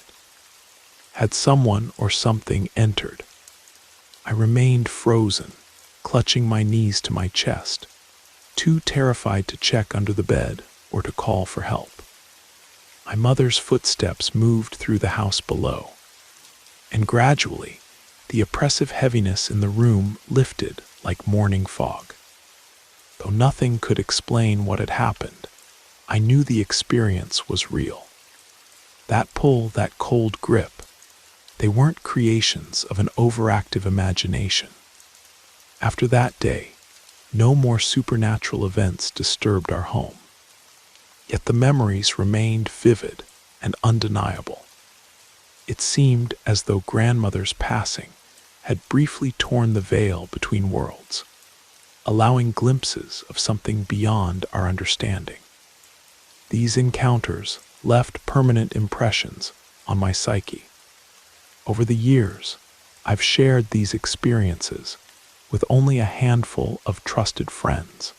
Had someone or something entered? I remained frozen, clutching my knees to my chest, too terrified to check under the bed or to call for help. My mother's footsteps moved through the house below, and gradually, the oppressive heaviness in the room lifted like morning fog. Though nothing could explain what had happened, I knew the experience was real. That pull, that cold grip, they weren't creations of an overactive imagination. After that day, no more supernatural events disturbed our home. Yet the memories remained vivid and undeniable. It seemed as though grandmother's passing had briefly torn the veil between worlds, allowing glimpses of something beyond our understanding. These encounters left permanent impressions on my psyche. Over the years, I've shared these experiences with only a handful of trusted friends.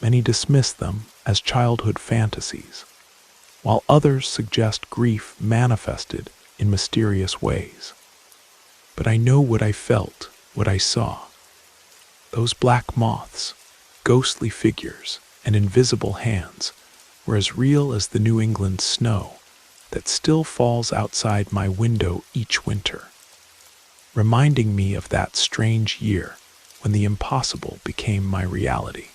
Many dismiss them as childhood fantasies, while others suggest grief manifested in mysterious ways. But I know what I felt, what I saw. Those black moths, ghostly figures, and invisible hands were as real as the New England snow that still falls outside my window each winter, reminding me of that strange year when the impossible became my reality.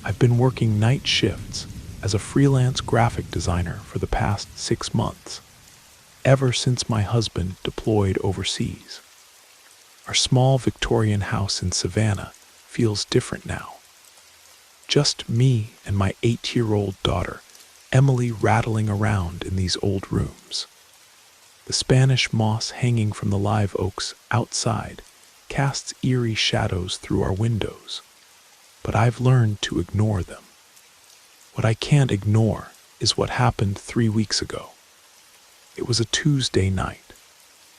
I've been working night shifts as a freelance graphic designer for the past 6 months, ever since my husband deployed overseas. Our small Victorian house in Savannah feels different now. Just me and my 8-year-old daughter, Emily, rattling around in these old rooms. The Spanish moss hanging from the live oaks outside casts eerie shadows through our windows, but I've learned to ignore them. What I can't ignore is what happened 3 weeks ago. It was a Tuesday night,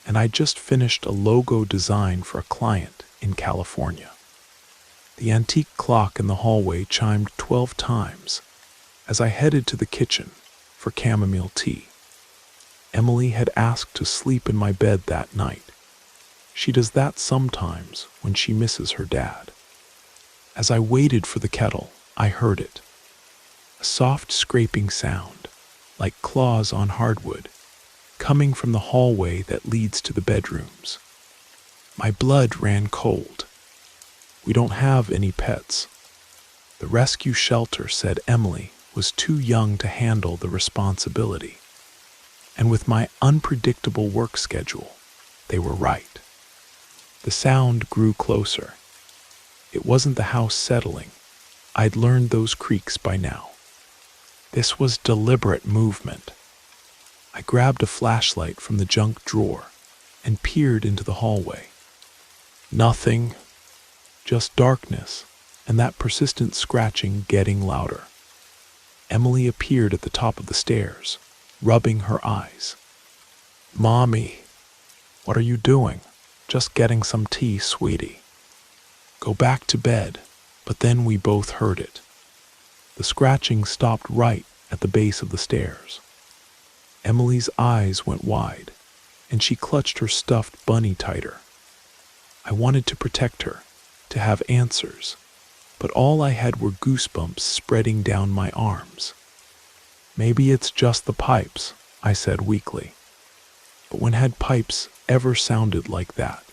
and I just finished a logo design for a client in California. The antique clock in the hallway chimed 12 times as I headed to the kitchen for chamomile tea. Emily had asked to sleep in my bed that night. She does that sometimes when she misses her dad. As I waited for the kettle, I heard it. A soft scraping sound, like claws on hardwood, coming from the hallway that leads to the bedrooms. My blood ran cold. We don't have any pets. The rescue shelter said Emily was too young to handle the responsibility. And with my unpredictable work schedule, they were right. The sound grew closer. It wasn't the house settling. I'd learned those creaks by now. This was deliberate movement. I grabbed a flashlight from the junk drawer and peered into the hallway. Nothing, just darkness and that persistent scratching getting louder. Emily appeared at the top of the stairs, rubbing her eyes. "Mommy, what are you doing?" "Just getting some tea, sweetie." "Go back to bed." But then we both heard it. The scratching stopped right at the base of the stairs. Emily's eyes went wide, and she clutched her stuffed bunny tighter. I wanted to protect her, to have answers, but all I had were goosebumps spreading down my arms. "Maybe it's just the pipes," I said weakly. But when had pipes ever sounded like that?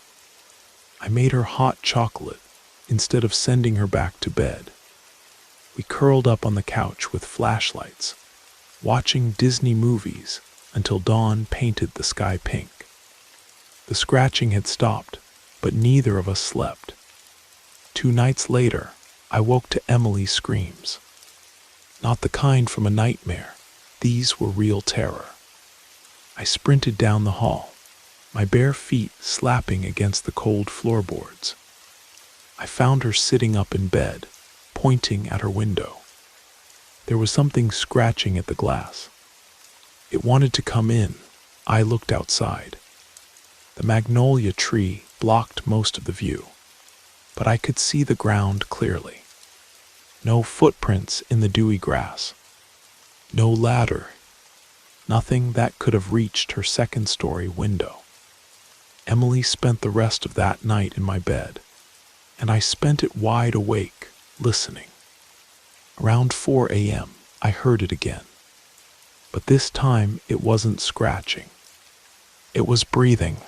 I made her hot chocolate instead of sending her back to bed. We curled up on the couch with flashlights, watching Disney movies until dawn painted the sky pink. The scratching had stopped, but neither of us slept. 2 nights later, I woke to Emily's screams. Not the kind from a nightmare. These were real terror. I sprinted down the hall, my bare feet slapping against the cold floorboards. I found her sitting up in bed, pointing at her window. There was something scratching at the glass. It wanted to come in. I looked outside. The magnolia tree blocked most of the view, but I could see the ground clearly. No footprints in the dewy grass. No ladder. Nothing that could have reached her second-story window. Emily spent the rest of that night in my bed, and I spent it wide awake, listening. Around 4 a.m., I heard it again. But this time it wasn't scratching. It was breathing.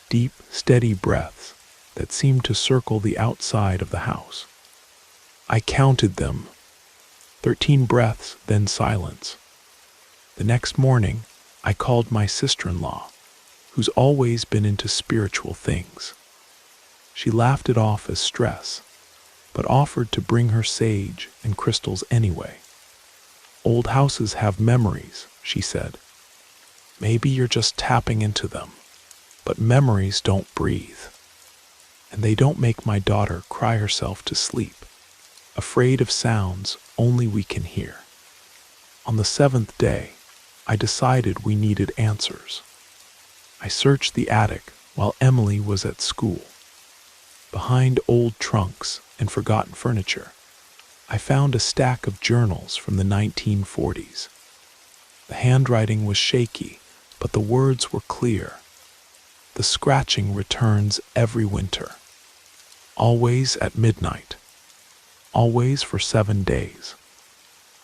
Deep, steady breaths that seemed to circle the outside of the house. I counted them. 13 breaths, then silence. The next morning, I called my sister-in-law, who's always been into spiritual things. She laughed it off as stress, but offered to bring her sage and crystals anyway. "Old houses have memories," she said. "Maybe you're just tapping into them, but memories don't breathe. And they don't make my daughter cry herself to sleep, afraid of sounds only we can hear." On the 7th day, I decided we needed answers. I searched the attic while Emily was at school. Behind old trunks and forgotten furniture, I found a stack of journals from the 1940s. The handwriting was shaky, but the words were clear. The scratching returns every winter. Always at midnight. Always for 7 days.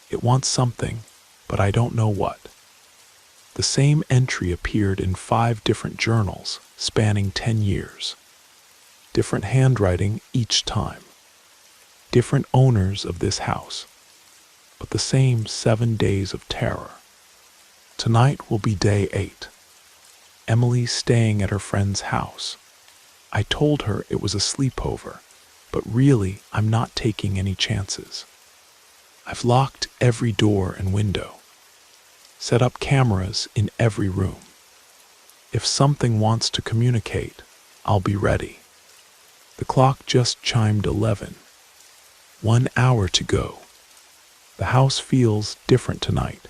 It wants something, but I don't know what. The same entry appeared in 5 different journals spanning 10 years. Different handwriting each time. Different owners of this house, but the same 7 days of terror. Tonight will be day 8. Emily's staying at her friend's house. I told her it was a sleepover, but really I'm not taking any chances. I've locked every door and window. Set up cameras in every room. If something wants to communicate, I'll be ready. The clock just chimed 11. 1 hour to go. The house feels different tonight.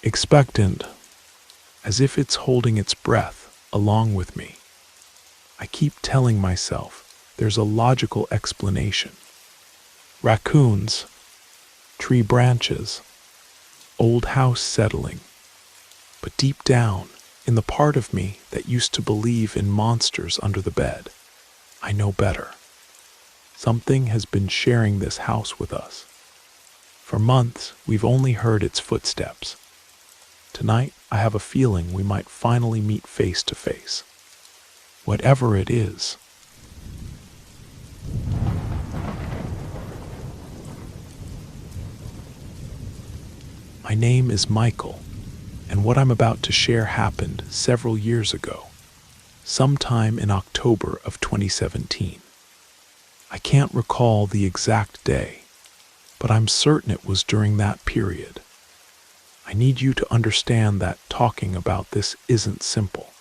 Expectant, as if it's holding its breath along with me. I keep telling myself there's a logical explanation. Raccoons, tree branches, old house settling. But deep down, in the part of me that used to believe in monsters under the bed, I know better. Something has been sharing this house with us. For months, we've only heard its footsteps. Tonight, I have a feeling we might finally meet face to face. Whatever it is. My name is Michael, and what I'm about to share happened several years ago, sometime in October of 2017. I can't recall the exact day, but I'm certain it was during that period. I need you to understand that talking about this isn't simple.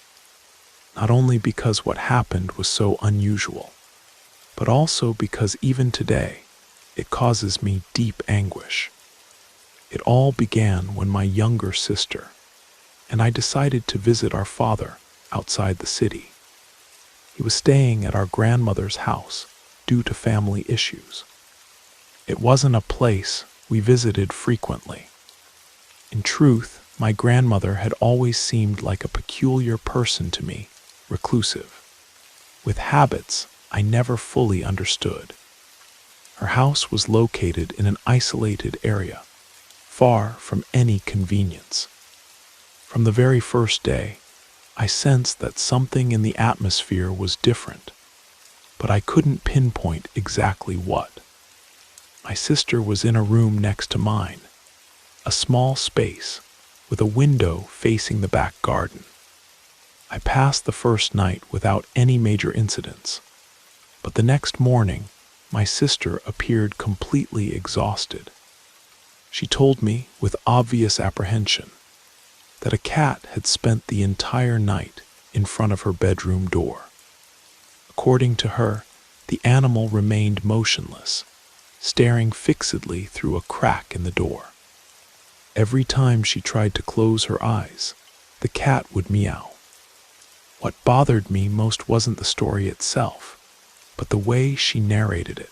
Not only because what happened was so unusual, but also because even today, it causes me deep anguish. It all began when my younger sister and I decided to visit our father outside the city. He was staying at our grandmother's house due to family issues. It wasn't a place we visited frequently. In truth, my grandmother had always seemed like a peculiar person to me, reclusive, with habits I never fully understood. Her house was located in an isolated area, far from any convenience. From the very first day, I sensed that something in the atmosphere was different, but I couldn't pinpoint exactly what. My sister was in a room next to mine, a small space with a window facing the back garden. I passed the first night without any major incidents, but the next morning, my sister appeared completely exhausted. She told me with obvious apprehension that a cat had spent the entire night in front of her bedroom door. According to her, the animal remained motionless, staring fixedly through a crack in the door. Every time she tried to close her eyes, the cat would meow. What bothered me most wasn't the story itself, but the way she narrated it.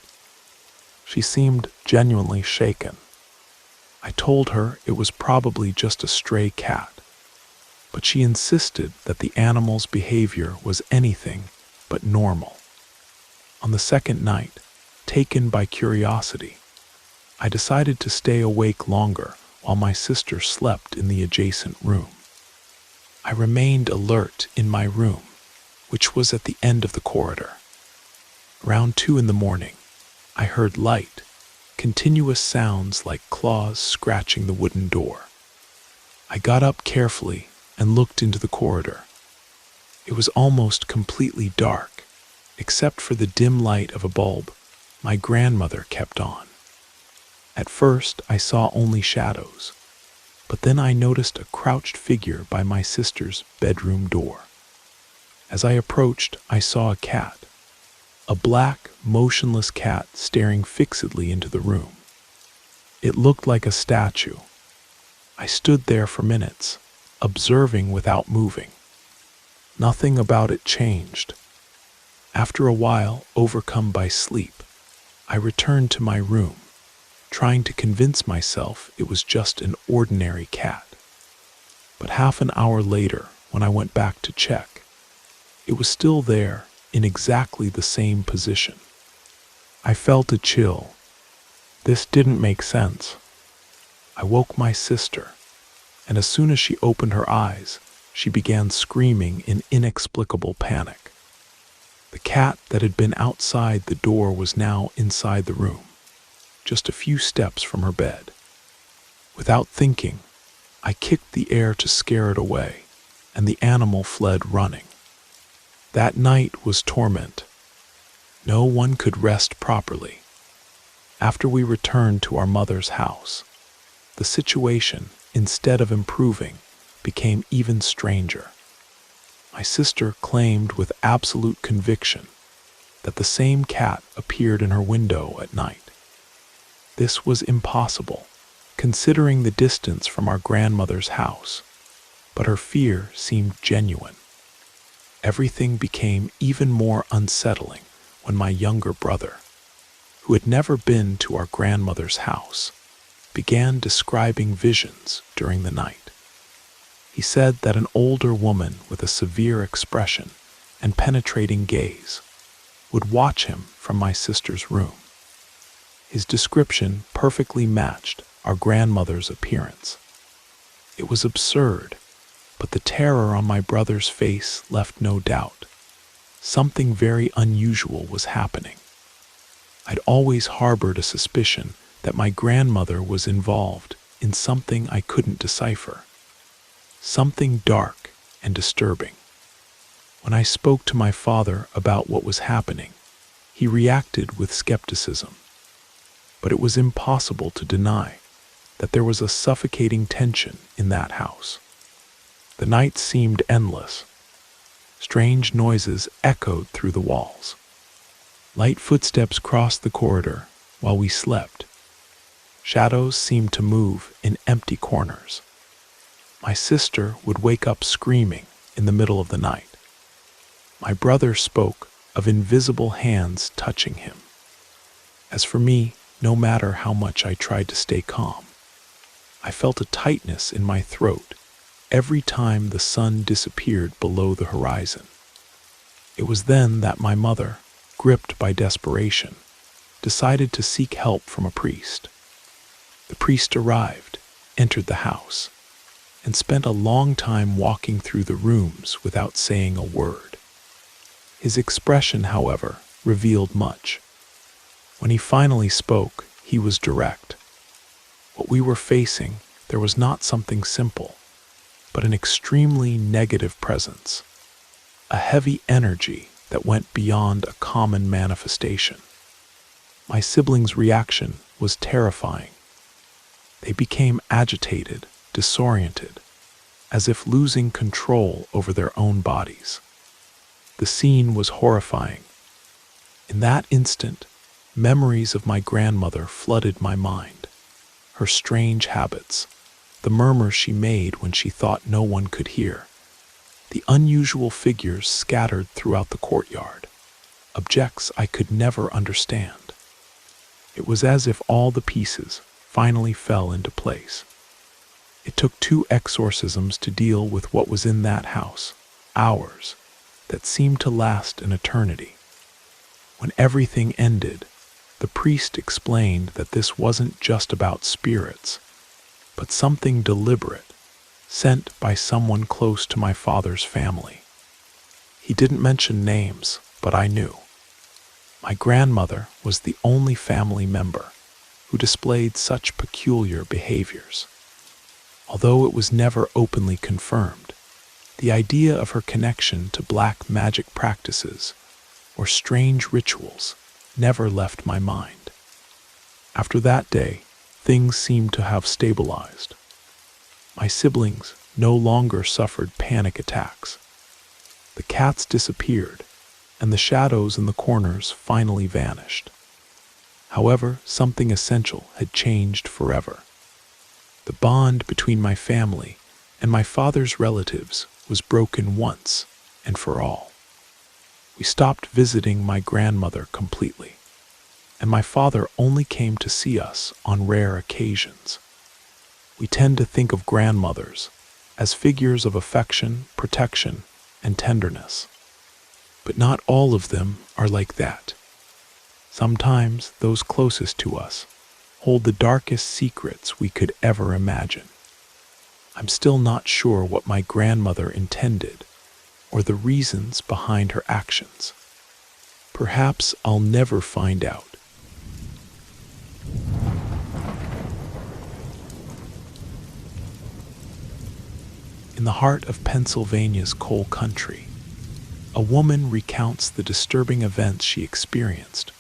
She seemed genuinely shaken. I told her it was probably just a stray cat, but she insisted that the animal's behavior was anything but normal. On the second night, taken by curiosity, I decided to stay awake longer while my sister slept in the adjacent room. I remained alert in my room, which was at the end of the corridor. Around 2 a.m, I heard light, continuous sounds like claws scratching the wooden door. I got up carefully and looked into the corridor. It was almost completely dark, except for the dim light of a bulb my grandmother kept on. At first, I saw only shadows, but then I noticed a crouched figure by my sister's bedroom door. As I approached, I saw a cat, a black, motionless cat staring fixedly into the room. It looked like a statue. I stood there for minutes, observing without moving. Nothing about it changed. After a while, overcome by sleep, I returned to my room, trying to convince myself it was just an ordinary cat. But half an hour later, when I went back to check, it was still there in exactly the same position. I felt a chill. This didn't make sense. I woke my sister, and as soon as she opened her eyes, she began screaming in inexplicable panic. The cat that had been outside the door was now inside the room, just a few steps from her bed. Without thinking, I kicked the air to scare it away, and the animal fled running. That night was torment. No one could rest properly. After we returned to our mother's house, the situation, instead of improving, became even stranger. My sister claimed with absolute conviction that the same cat appeared in her window at night. This was impossible, considering the distance from our grandmother's house, but her fear seemed genuine. Everything became even more unsettling when my younger brother, who had never been to our grandmother's house, began describing visions during the night. He said that an older woman with a severe expression and penetrating gaze would watch him from my sister's room. His description perfectly matched our grandmother's appearance. It was absurd, but the terror on my brother's face left no doubt. Something very unusual was happening. I'd always harbored a suspicion that my grandmother was involved in something I couldn't decipher. Something dark and disturbing. When I spoke to my father about what was happening, he reacted with skepticism. But it was impossible to deny that there was a suffocating tension in that house. The night seemed endless. Strange noises echoed through the walls. Light footsteps crossed the corridor while we slept. Shadows seemed to move in empty corners. My sister would wake up screaming in the middle of the night. My brother spoke of invisible hands touching him. As for me, no matter how much I tried to stay calm, I felt a tightness in my throat every time the sun disappeared below the horizon. It was then that my mother, gripped by desperation, decided to seek help from a priest. The priest arrived, entered the house, and spent a long time walking through the rooms without saying a word. His expression, however, revealed much. When he finally spoke, he was direct. What we were facing, there was not something simple, but an extremely negative presence, a heavy energy that went beyond a common manifestation. My siblings' reaction was terrifying. They became agitated, disoriented, as if losing control over their own bodies. The scene was horrifying. In that instant, memories of my grandmother flooded my mind. Her strange habits, the murmurs she made when she thought no one could hear, the unusual figures scattered throughout the courtyard, objects I could never understand. It was as if all the pieces finally fell into place. It took 2 exorcisms to deal with what was in that house, hours that seemed to last an eternity. When everything ended, the priest explained that this wasn't just about spirits, but something deliberate, sent by someone close to my father's family. He didn't mention names, but I knew. My grandmother was the only family member who displayed such peculiar behaviors. Although it was never openly confirmed, the idea of her connection to black magic practices or strange rituals never left my mind. After that day, things seemed to have stabilized. My siblings no longer suffered panic attacks. The cats disappeared, and the shadows in the corners finally vanished. However, something essential had changed forever. The bond between my family and my father's relatives was broken once and for all. We stopped visiting my grandmother completely, and my father only came to see us on rare occasions. We tend to think of grandmothers as figures of affection, protection, and tenderness. But not all of them are like that. Sometimes those closest to us hold the darkest secrets we could ever imagine. I'm still not sure what my grandmother intended or the reasons behind her actions. Perhaps I'll never find out. In the heart of Pennsylvania's coal country, a woman recounts the disturbing events she experienced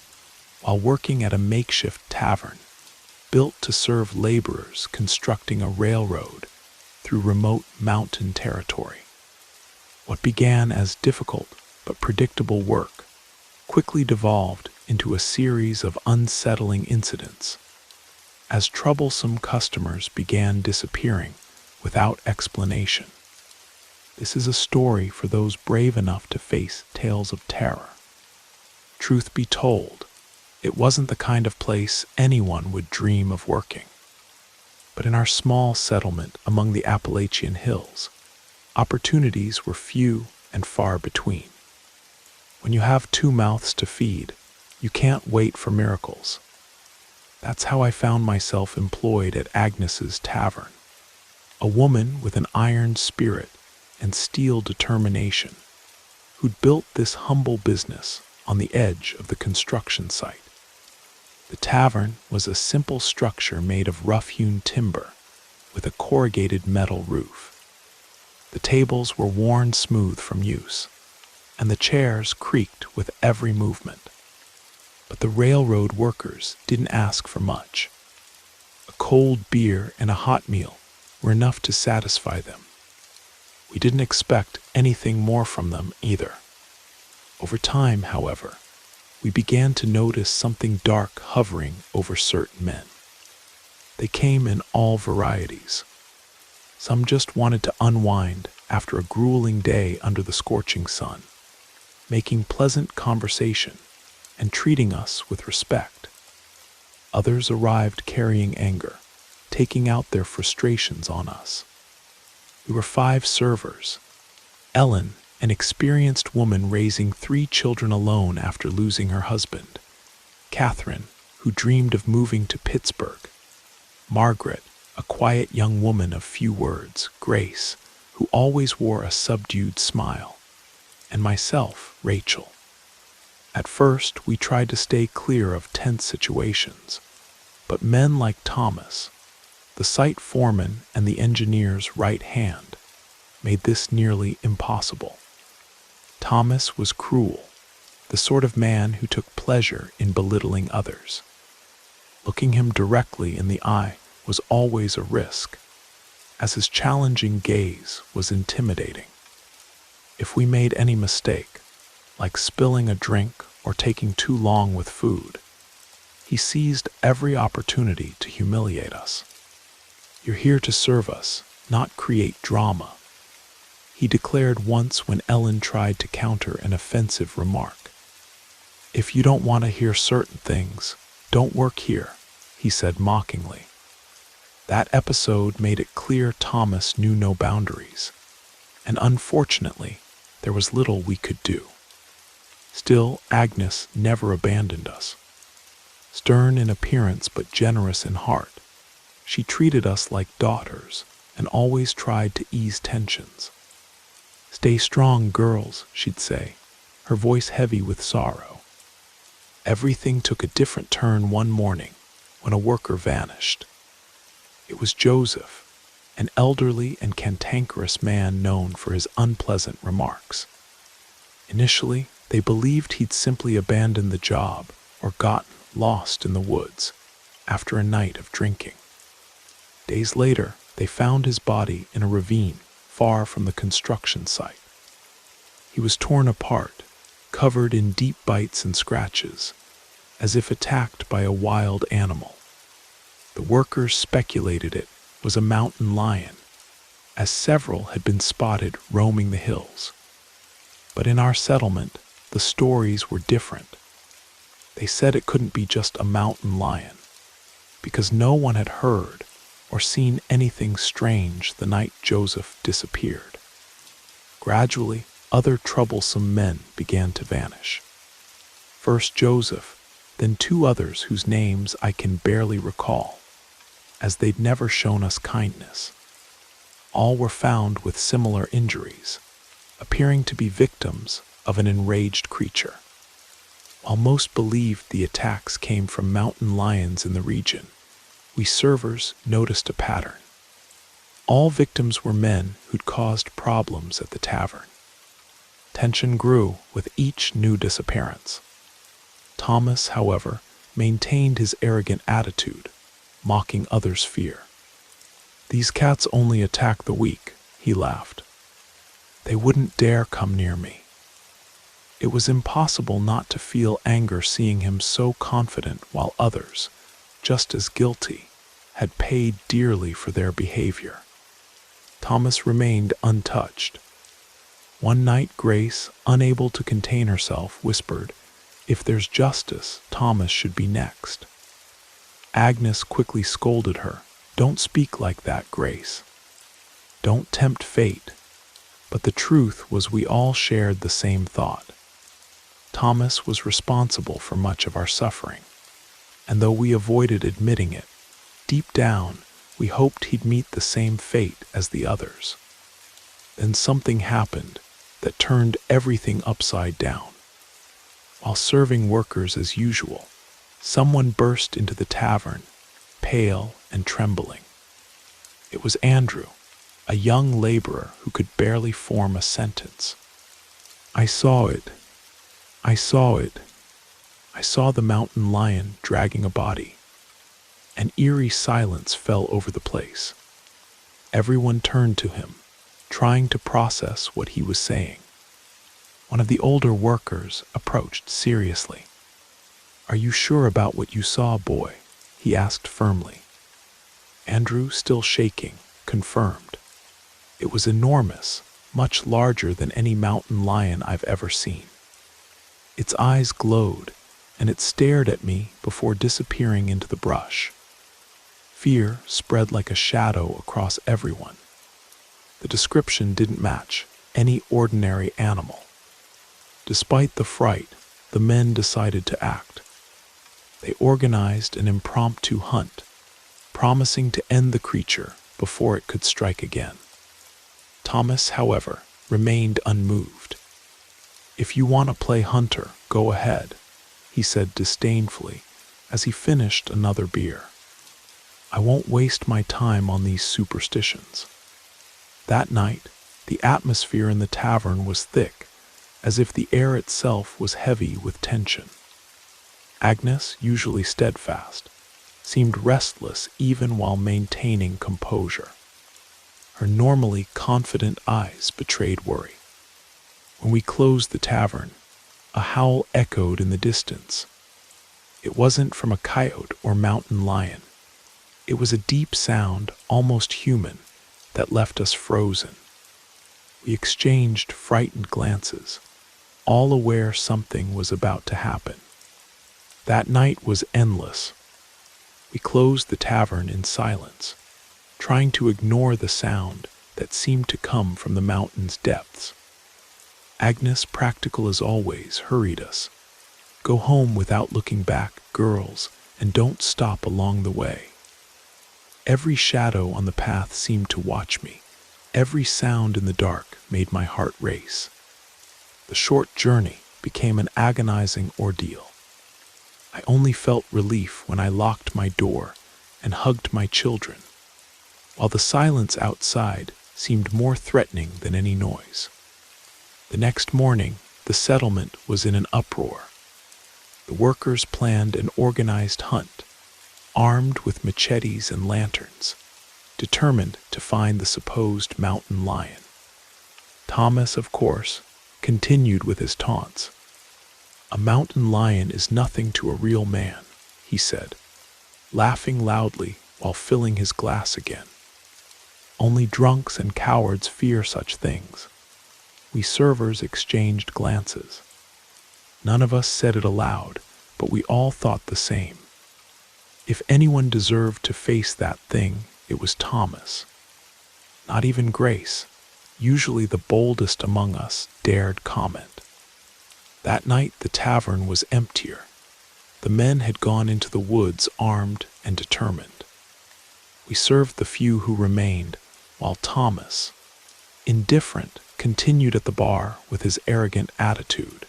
while working at a makeshift tavern built to serve laborers constructing a railroad through remote mountain territory. What began as difficult but predictable work quickly devolved into a series of unsettling incidents as troublesome customers began disappearing without explanation. This is a story for those brave enough to face tales of terror. Truth be told, it wasn't the kind of place anyone would dream of working. But in our small settlement among the Appalachian Hills, opportunities were few and far between. When you have 2 mouths to feed, you can't wait for miracles. That's how I found myself employed at Agnes's Tavern, a woman with an iron spirit and steel determination, who'd built this humble business on the edge of the construction site. The tavern was a simple structure made of rough-hewn timber with a corrugated metal roof. The tables were worn smooth from use, and the chairs creaked with every movement. But the railroad workers didn't ask for much. A cold beer and a hot meal were enough to satisfy them. We didn't expect anything more from them either. Over time, however, we began to notice something dark hovering over certain men. They came in all varieties. Some just wanted to unwind after a grueling day under the scorching sun, making pleasant conversation and treating us with respect. Others arrived carrying anger, taking out their frustrations on us. We were 5 servers. Ellen, an experienced woman raising 3 children alone after losing her husband. Catherine, who dreamed of moving to Pittsburgh. Margaret, a quiet young woman of few words. Grace, who always wore a subdued smile. And myself, Rachel. At first, we tried to stay clear of tense situations, but men like Thomas, the site foreman and the engineer's right hand, made this nearly impossible. Thomas was cruel, the sort of man who took pleasure in belittling others. Looking him directly in the eye was always a risk, as his challenging gaze was intimidating. If we made any mistake, like spilling a drink or taking too long with food, he seized every opportunity to humiliate us. "You're here to serve us, not create drama," he declared once when Ellen tried to counter an offensive remark. "If you don't want to hear certain things, don't work here," he said mockingly. That episode made it clear Thomas knew no boundaries, and unfortunately, there was little we could do. Still, Agnes never abandoned us. Stern in appearance but generous in heart, she treated us like daughters and always tried to ease tensions. "Stay strong, girls," she'd say, her voice heavy with sorrow. Everything took a different turn one morning when a worker vanished. It was Joseph, an elderly and cantankerous man known for his unpleasant remarks. Initially, they believed he'd simply abandoned the job or gotten lost in the woods after a night of drinking. Days later, they found his body in a ravine far from the construction site. He was torn apart, covered in deep bites and scratches, as if attacked by a wild animal. The workers speculated it was a mountain lion, as several had been spotted roaming the hills. But in our settlement, the stories were different. They said it couldn't be just a mountain lion, because no one had heard or seen anything strange the night Joseph disappeared. Gradually, other troublesome men began to vanish. First Joseph, then 2 others whose names I can barely recall, as they'd never shown us kindness. All were found with similar injuries, appearing to be victims of an enraged creature. While most believed the attacks came from mountain lions in the region, we servers noticed a pattern. All victims were men who'd caused problems at the tavern. Tension grew with each new disappearance. Thomas, however, maintained his arrogant attitude, mocking others' fear. "These cats only attack the weak," he laughed. "They wouldn't dare come near me." It was impossible not to feel anger seeing him so confident while others, just as guilty, had paid dearly for their behavior. Thomas remained untouched. One night Grace, unable to contain herself, whispered, "If there's justice, Thomas should be next." Agnes quickly scolded her, "Don't speak like that, Grace. Don't tempt fate." But the truth was we all shared the same thought. Thomas was responsible for much of our suffering, and though we avoided admitting it, deep down we hoped he'd meet the same fate as the others. Then something happened that turned everything upside down. While serving workers as usual, someone burst into the tavern, pale and trembling. It was Andrew, a young laborer who could barely form a sentence. "I saw it. I saw it. I saw the mountain lion dragging a body." An eerie silence fell over the place. Everyone turned to him, trying to process what he was saying. One of the older workers approached seriously. "Are you sure about what you saw, boy?" he asked firmly. Andrew, still shaking, confirmed. It was enormous, much larger than any mountain lion I've ever seen. Its eyes glowed, and it stared at me before disappearing into the brush. Fear spread like a shadow across everyone. The description didn't match any ordinary animal. Despite the fright, the men decided to act. They organized an impromptu hunt, promising to end the creature before it could strike again. Thomas, however, remained unmoved. "If you want to play hunter, go ahead," he said disdainfully as he finished another beer. "I won't waste my time on these superstitions." That night, the atmosphere in the tavern was thick, as if the air itself was heavy with tension. Agnes, usually steadfast, seemed restless even while maintaining composure. Her normally confident eyes betrayed worry. When we closed the tavern, a howl echoed in the distance. It wasn't from a coyote or mountain lion. It was a deep sound, almost human, that left us frozen. We exchanged frightened glances, all aware something was about to happen. That night was endless. We closed the tavern in silence, trying to ignore the sound that seemed to come from the mountain's depths. Agnes, practical as always, hurried us. "Go home without looking back, girls, and don't stop along the way." Every shadow on the path seemed to watch me. Every sound in the dark made my heart race. The short journey became an agonizing ordeal. I only felt relief when I locked my door and hugged my children, while the silence outside seemed more threatening than any noise. The next morning, the settlement was in an uproar. The workers planned an organized hunt, armed with machetes and lanterns, determined to find the supposed mountain lion. Thomas, of course, continued with his taunts. "A mountain lion is nothing to a real man," he said, laughing loudly while filling his glass again. "Only drunks and cowards fear such things." We servers exchanged glances. None of us said it aloud, but we all thought the same. If anyone deserved to face that thing, it was Thomas. Not even Grace, usually the boldest among us, dared comment. That night the tavern was emptier. The men had gone into the woods armed and determined. We served the few who remained, while Thomas, indifferent, continued at the bar with his arrogant attitude.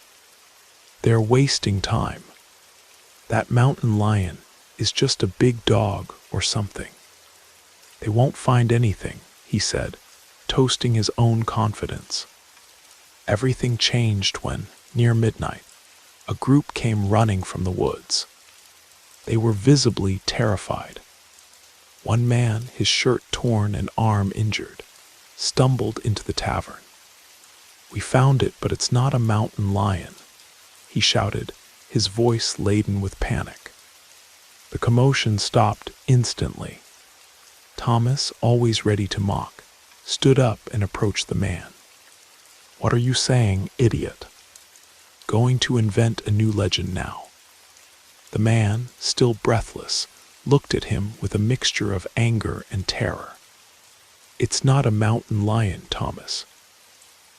"They're wasting time. That mountain lion is just a big dog or something. They won't find anything," he said, toasting his own confidence. Everything changed when, near midnight, a group came running from the woods. They were visibly terrified. One man, his shirt torn and arm injured, stumbled into the tavern. "We found it, but it's not a mountain lion," he shouted, his voice laden with panic. The commotion stopped instantly. Thomas, always ready to mock, stood up and approached the man. "What are you saying, idiot? Going to invent a new legend now?" The man, still breathless, looked at him with a mixture of anger and terror. "It's not a mountain lion, Thomas.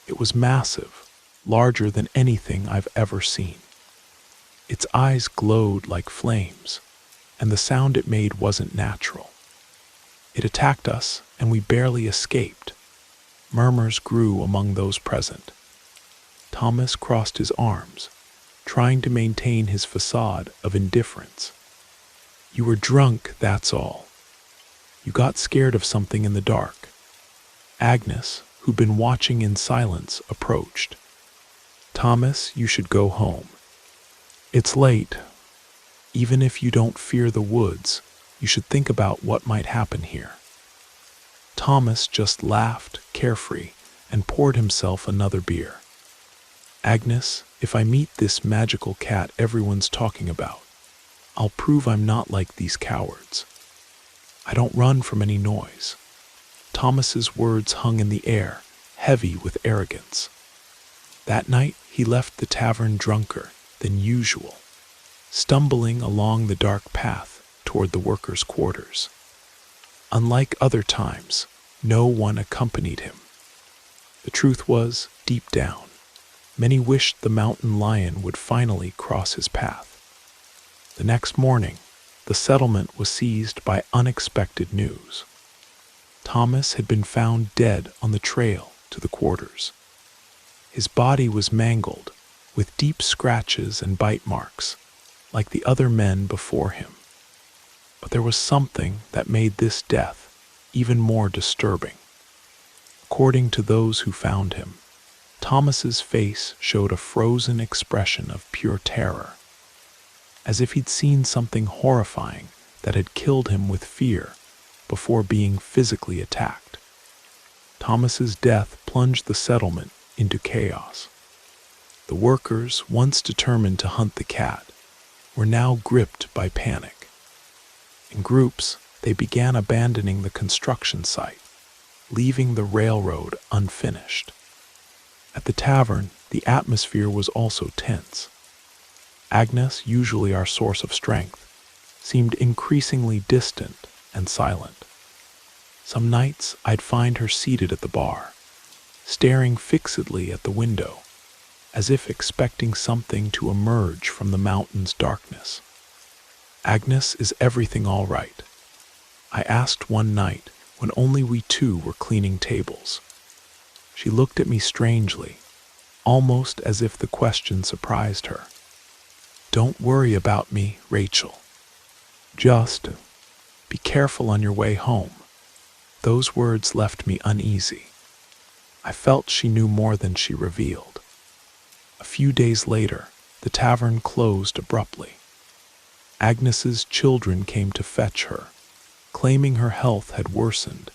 It was massive, larger than anything I've ever seen. Its eyes glowed like flames, and the sound it made wasn't natural. It attacked us, and we barely escaped." Murmurs grew among those present. Thomas crossed his arms, trying to maintain his facade of indifference. "You were drunk, that's all. You got scared of something in the dark." Agnes, who'd been watching in silence, approached. "Thomas, you should go home. It's late. Even if you don't fear the woods, you should think about what might happen here." Thomas just laughed, carefree, and poured himself another beer. "Agnes, if I meet this magical cat everyone's talking about, I'll prove I'm not like these cowards." I don't run from any noise." Thomas's words hung in the air, heavy with arrogance. That night he left the tavern drunker than usual, stumbling along the dark path toward the workers' quarters. Unlike other times, no one accompanied him. The truth was, deep down, many wished the mountain lion would finally cross his path. The next morning, the settlement was seized by unexpected news. Thomas had been found dead on the trail to the quarters. His body was mangled, with deep scratches and bite marks, like the other men before him. But there was something that made this death even more disturbing. According to those who found him, Thomas's face showed a frozen expression of pure terror, as if he'd seen something horrifying that had killed him with fear before being physically attacked. Thomas's death plunged the settlement into chaos. The workers, once determined to hunt the cat, were now gripped by panic. In groups, they began abandoning the construction site, leaving the railroad unfinished. At the tavern, the atmosphere was also tense. Agnes, usually our source of strength, seemed increasingly distant and silent. Some nights I'd find her seated at the bar, staring fixedly at the window, as if expecting something to emerge from the mountain's darkness. "Agnes, is everything all right?" I asked one night when only we two were cleaning tables. She looked at me strangely, almost as if the question surprised her. "Don't worry about me, Rachel. Just be careful on your way home." Those words left me uneasy. I felt she knew more than she revealed. A few days later, the tavern closed abruptly. Agnes's children came to fetch her, claiming her health had worsened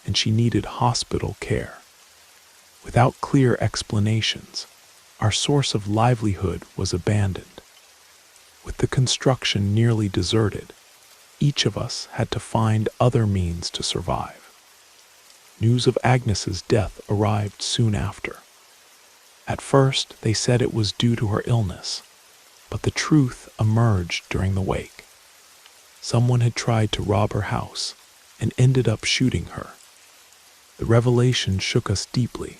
and she needed hospital care. Without clear explanations, our source of livelihood was abandoned. With the construction nearly deserted, each of us had to find other means to survive. News of Agnes's death arrived soon after. At first, they said it was due to her illness, but the truth emerged during the wake. Someone had tried to rob her house and ended up shooting her. The revelation shook us deeply,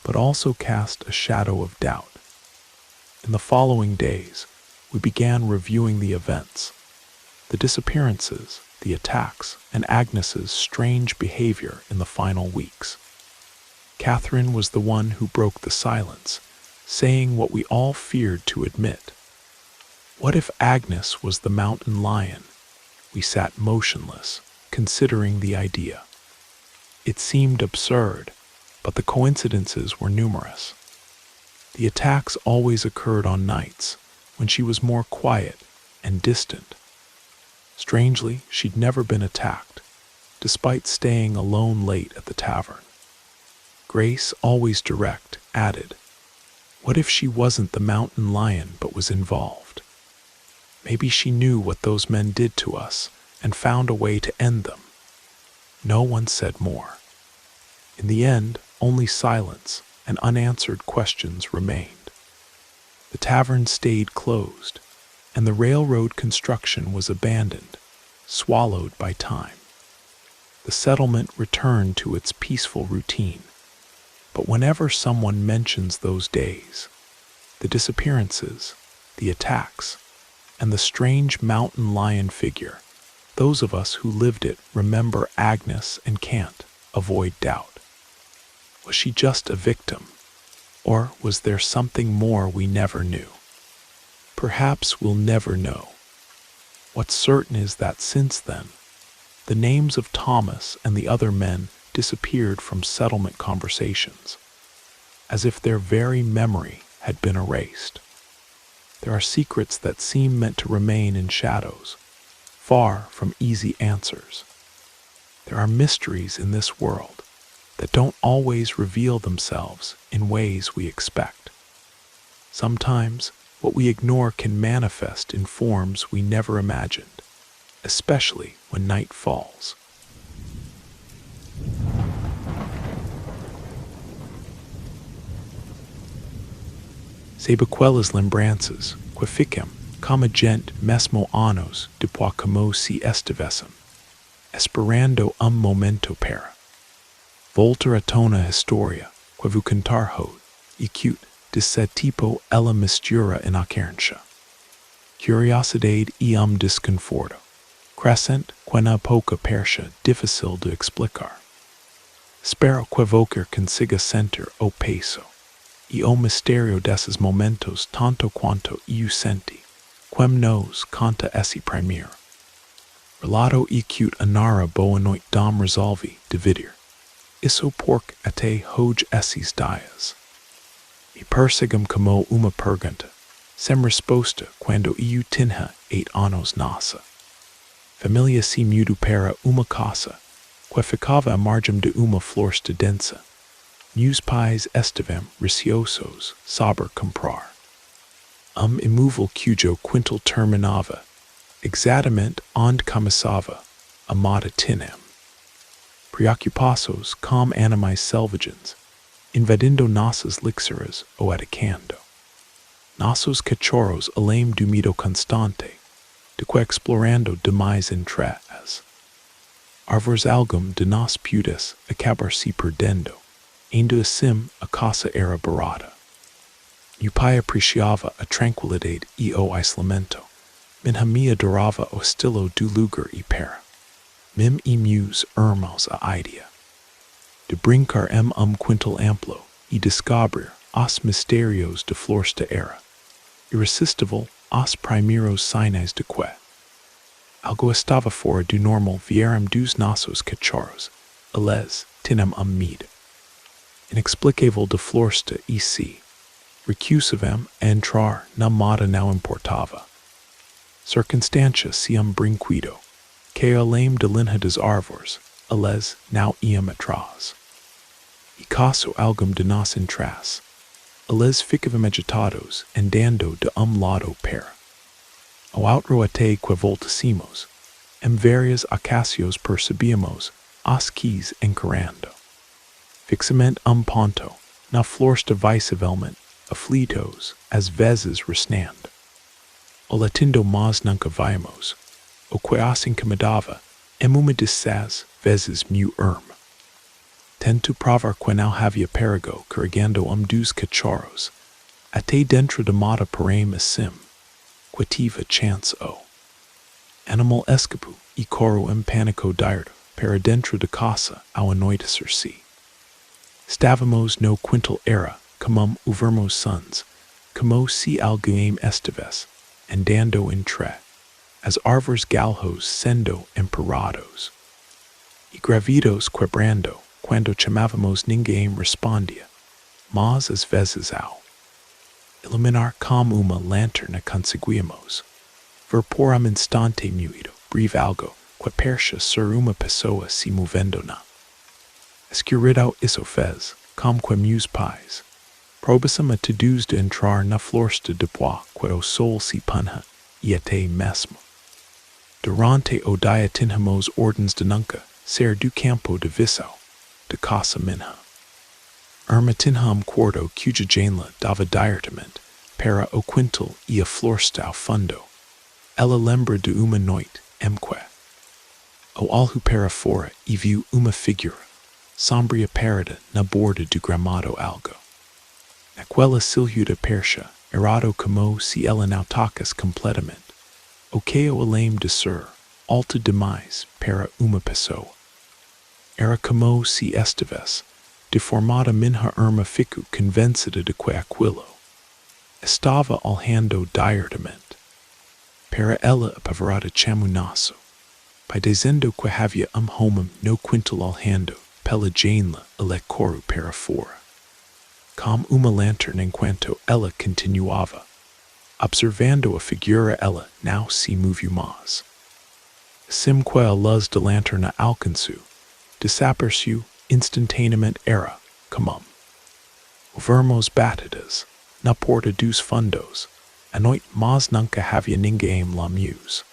but also cast a shadow of doubt. In the following days, we began reviewing the events, the disappearances, the attacks, and Agnes's strange behavior in the final weeks. Catherine was the one who broke the silence, saying what we all feared to admit. What if Agnes was the mountain lion? We sat motionless, considering the idea. It seemed absurd, but the coincidences were numerous. The attacks always occurred on nights, when she was more quiet and distant. Strangely, she'd never been attacked, despite staying alone late at the tavern. Grace, always direct, added, "What if she wasn't the mountain lion but was involved? Maybe she knew what those men did to us and found a way to end them." No one said more. In the end, only silence and unanswered questions remained. The tavern stayed closed, and the railroad construction was abandoned, swallowed by time. The settlement returned to its peaceful routine, but whenever someone mentions those days, the disappearances, the attacks, and the strange mountain lion figure, those of us who lived it remember Agnes and can't avoid doubt. Was she just a victim, or was there something more we never knew? Perhaps we'll never know. What's certain is that since then, the names of Thomas and the other men disappeared from settlement conversations, as if their very memory had been erased. There are secrets that seem meant to remain in shadows, far from easy answers. There are mysteries in this world that don't always reveal themselves in ways we expect. Sometimes, what we ignore can manifest in forms we never imagined. especially when night falls. Sebequelas lembranças, que ficam, como gente mesmo anos depois como se estivessem, esperando momento para voltar à tona história, que vou cantar hod, e cute, de se tipo ela mistura in occurrência. Curiosidade e desconforto, crescent que na pouca percha difícil de explicar. Espero que evocar consiga sentir o peso e o mistério desses momentos tanto quanto eu senti, quem nos canta esse primeiro. Relato e cute anara boa noite dom resolve dividir. Isso porque até hoje esses dias. E persigam como uma pergunta, sem resposta quando eu tinha 8 anos nessa. Família se mudou para uma casa, que ficava à margem de uma floresta densa. Meus pais estivam receosos sobre comprar. Imóvel cujo quintal terminava, exatamente onde começava a mata tinem. Preocupados como animais selvagens, invadindo nossas lixeiras ou atacando. Nossos cachorros além do medo constante, de que explorando demais entradas. Árvores algum de nós pudes acabar se perdendo, indo assim a casa era barata. Meu pai apreciava a tranquilidade e o isolamento. Minha mãe adorava o estilo do lugar e para. Mim e meus irmãos a ideia de brincar quintal amplo e descobrir os mistérios de floresta era. Irresistível os primeiros sinais de que algo estava fora do normal vieram dos nossos cachorros, eles tinham medo. Inexplicável de floresta e se recusavam a entrar na mata não importava. Circunstância se brinquido, que além de linha das árvores, eles não iam atrás. E caso algum de nós entrasse, eles ficavam agitados andando de lado para. Ao outro até que voltassemos, em várias ocasiões percebíamos os quis encarando. Fixamente ponto, na floresta visivelmente, aflitos, às vezes resnando. O latindo mas nunca vimos, o que os incomodava, uma dessas vezes meu irmão. Tento provar que não havia perigo carregando dos cachorros, até dentro da mata porém assim, que tive chance o. Animal escapou e correu pânico direto para dentro da casa ao anoitecer-se. Estávamos no quintal era, como vermos sons, como se alguém estivesse andando entre as árvores galhos sendo empurrados. E gravidos quebrando, quando chamávamos ninguém respondia, mas às vezes ao iluminar como uma lanterna conseguíamos ver por instante mudo, breve algo que parecia ser uma pessoa se movendo na escuridão isso fez, como que meus pais probassem a todos de entrar na floresta depois que o sol se punha e até mesmo. Durante o dia tínhamos ordens de nunca sair do campo de visão, de caça minha. Irmã tinha quarto cuja janela dava diretamente para o quintal e a floresta ao fundo. Ela lembra de uma noite em que olhou para fora e viu uma figura sombria parada na borda do gramado algo. Naquela silhueta percha, errado como se ela não tocasse completamente, o que o além de ser alta demais para uma pessoa. Era como se estivesse deformada minha irmã ficou convencida de que aquilo estava olhando diretamente para ela apavorada chamunaço, pai dizendo que havia homem no quintal olhando pela janela e correu para fora. Como uma lanterna enquanto ela continuava. Observando a figura ela não se moveu mais. Assim que a luz da lanterna alcançou, desapareceu instantaneamente era como vermos batidas na porta dos fundos, a noite mas nunca havia ninguém lá meus.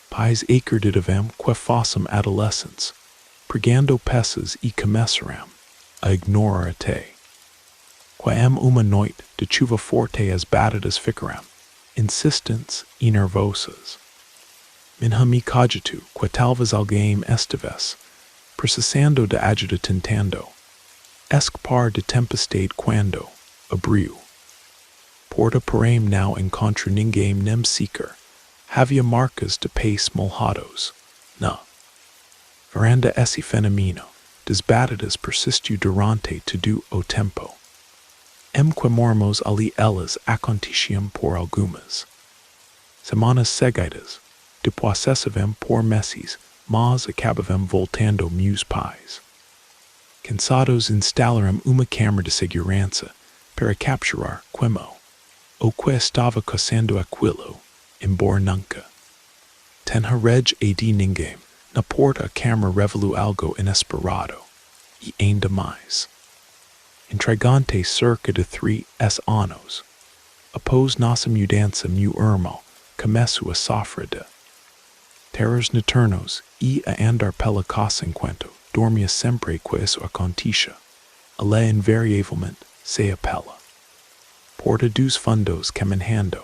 Pais acreditavam que fossem adolescents, pregando peças e começaram a ignorar até. Quam uma noite de chuva forte as batidas ficaram, insistentes e nervosas. Minha me cogitu que talvez alguém estivesse precisando de ajuda tentando escapar de tempestade quando abriu. Porta porém não encontra ninguém nem sequer havia marcas de pés molhados na varanda. Esse fenomeno das batidas persistiu durante todo o tempo. Que mormos ali elas aconteciam por algumas semanas seguidas, depois cessavam por meses, mas acabavam voltando meus pais. Cansados instalaram uma câmara de segurança para capturar quemo o que estava caçando aquilo, embora nunca tenha rede de ninguém. Na porta a câmara revelou algo inesperado e ainda mais intrigante. Cerca de 3 anos após nossa mudança, meu irmão começou a sofrer de terrores noturnos e a andar pela casa enquanto dormia. Sempre que isso acontecia, ela invariavelmente se apela porta dos fundos caminhando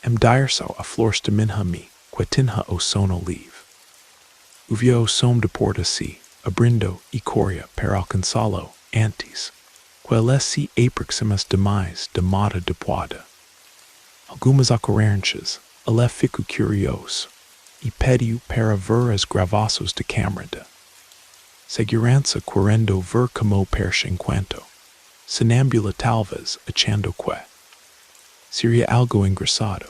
direção a flores de minha me que tinha o sono livre. Uvia o som de porta se abrindo e corria para alcançá-lo antes que ela se aproximasse demais de modo adequado. Algumas ocorrências ela ficou curioso e pediu para ver as gravações de câmara de segurança querendo ver como perche enquanto sonâmbula, talvez achando que seria algo engraçado.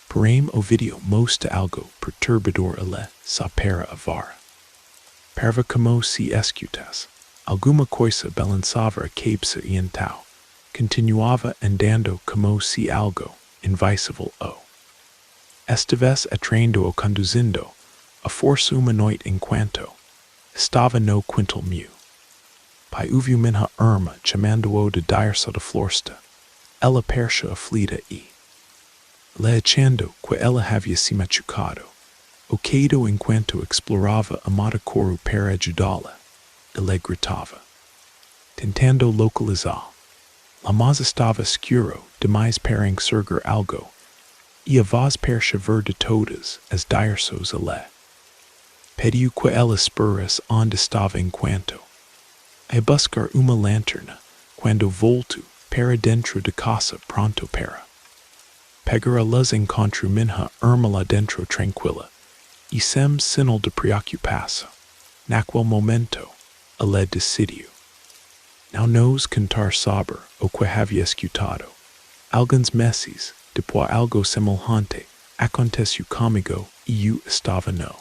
Porém o vídeo mostra algo perturbador. Ela só para a vara para como se escutasse alguma coisa balançava a cabeça e então continuava andando como se algo invisível o estivesse atraindo ou conduzindo a força humanoide enquanto estava no quintal meu. Pai ouviu minha irmã chamando-o de direção da floresta. Ela perche aflita e le achando que ela havia se machucado. O queido enquanto explorava a mata coro para ajudá-la. Ele gritava, tentando localizar. La mas estava escuro demais para enxergar algo, e a voz perche ver de todas as direções. Ele pediu que ela esperasse onde estava enquanto a buscar uma lanterna. Quando voltou para dentro de casa pronto para pegar a luz, encontrou minha irmã lá dentro tranquila e sem sinal de preocupação. Naquele momento, ela decidiu não nos contar sobre o que havia escutado. Alguns meses depois, algo semelhante aconteceu comigo e eu estava no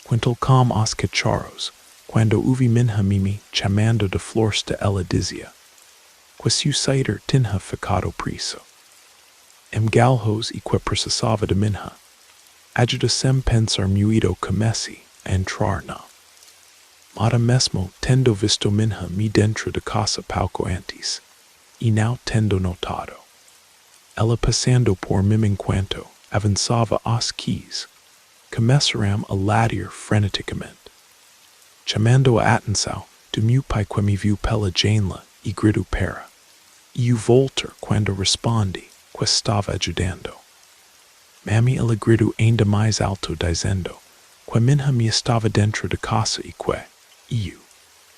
quintal com os cachorros quando ouvi minha mimi chamando de floresta. Ela dizia que seu sair tinha ficado preso. Galhos e que precisava de minha ajuda sem pensar muito. Comecei a entrar na mata mesmo tendo visto minha me dentro de casa pouco antes e não tendo notado ela passando por mim enquanto avançava os quais começaram a latir freneticamente, chamando a atenção do meu pai que me viu pela janela e gritou para eu voltar. Quando respondi que estava ajudando, Mami ela gritou ainda mais alto dizendo que minha me estava dentro de casa e que eu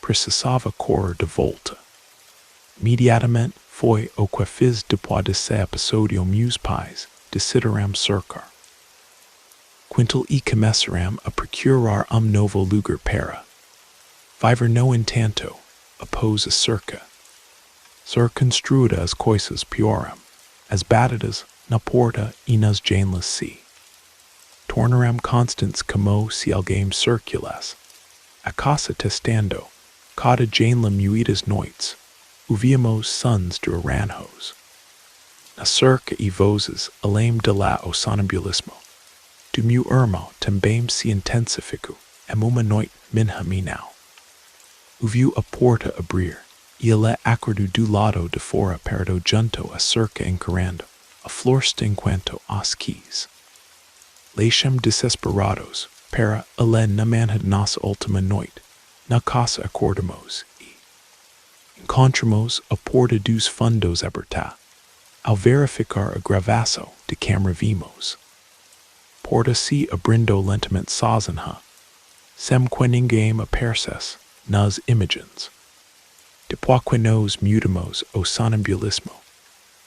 precisava correr de volta. Imediatamente foi o que fiz. Depois desse episódio, meus pais decidiram cercar quintal e começaram a procurar novo lugar para viver. No entanto, após a cerca ser construída, as coisas pioram. As batidas na porta e nas janelas se tornaram constantes como se alguém circulasse a casa testando cada janela. Muitas noites ouvíamos sons de arranjos na cerca e vozes além de lá. O sonambulismo do meu irmão também se intensificou. Uma noite minha mãe não ouviu a porta abrir e ele acordou do lado de fora perto junto a cerca encarando a floresta enquanto os quis Lacem desesperados, para elen na manhad nas ultima noite, na casa acordamos e encontramos a porta dos fundos aberta, ao verificar a gravação de câmera vimos. Porta se abrindo lentamente sozinha, sem que ninguém aparecesse nas imagens. Depois que nos mudamos ao sonambulismo,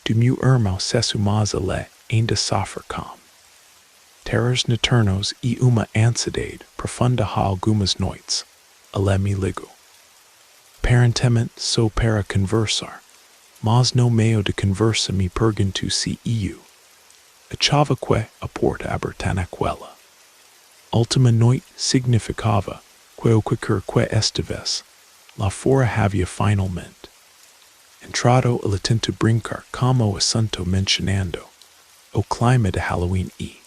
do meu irmão cessu mas ele ainda sofre com terrores noturnos e uma ansiedade profunda há algumas noites, ele me ligou. Aparentemente só para conversar, mas no meio de conversa me perguntou se eu achava que a porta aberta naquela última noite significava que o qualquer que estivesse lá fora havia finalmente entrado ele tentou brincar como assunto mencionando o clima de Halloween e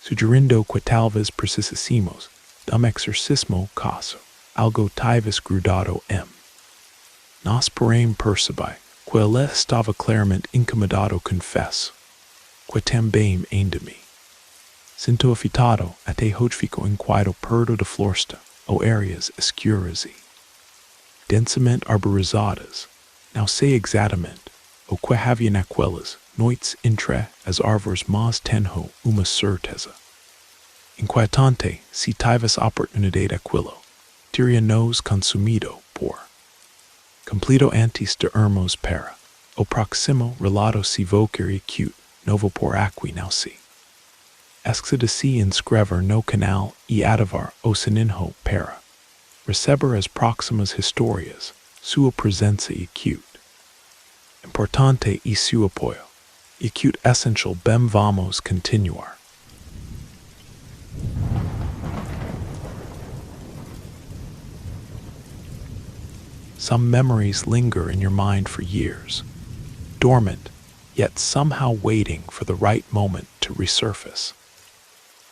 sugerindo que talvez precisíssemos dum exorcismo caso algo talvez grudado nós porém percebi que ele estava claramente incomodado confesso que também ainda me sinto afetado até hoje fico inquieto perto da floresta ou áreas escuras e densamente arborizadas. Não sei exatamente o que havia naquelas noites entre as árvores, mas tenho uma certeza inquietante se tivesse oportunidade aquilo teria nos consumido por completo antes de irmos para o próximo relato se vou querer cute novo por aqui não se esqueça de se inscrever no canal e ativar o sininho para receber as próximas histórias. Sua presença e cute importante e seu apoio e cute essential. Bem, vamos continuar. Some memories linger in your mind for years, dormant, yet somehow waiting for the right moment to resurface.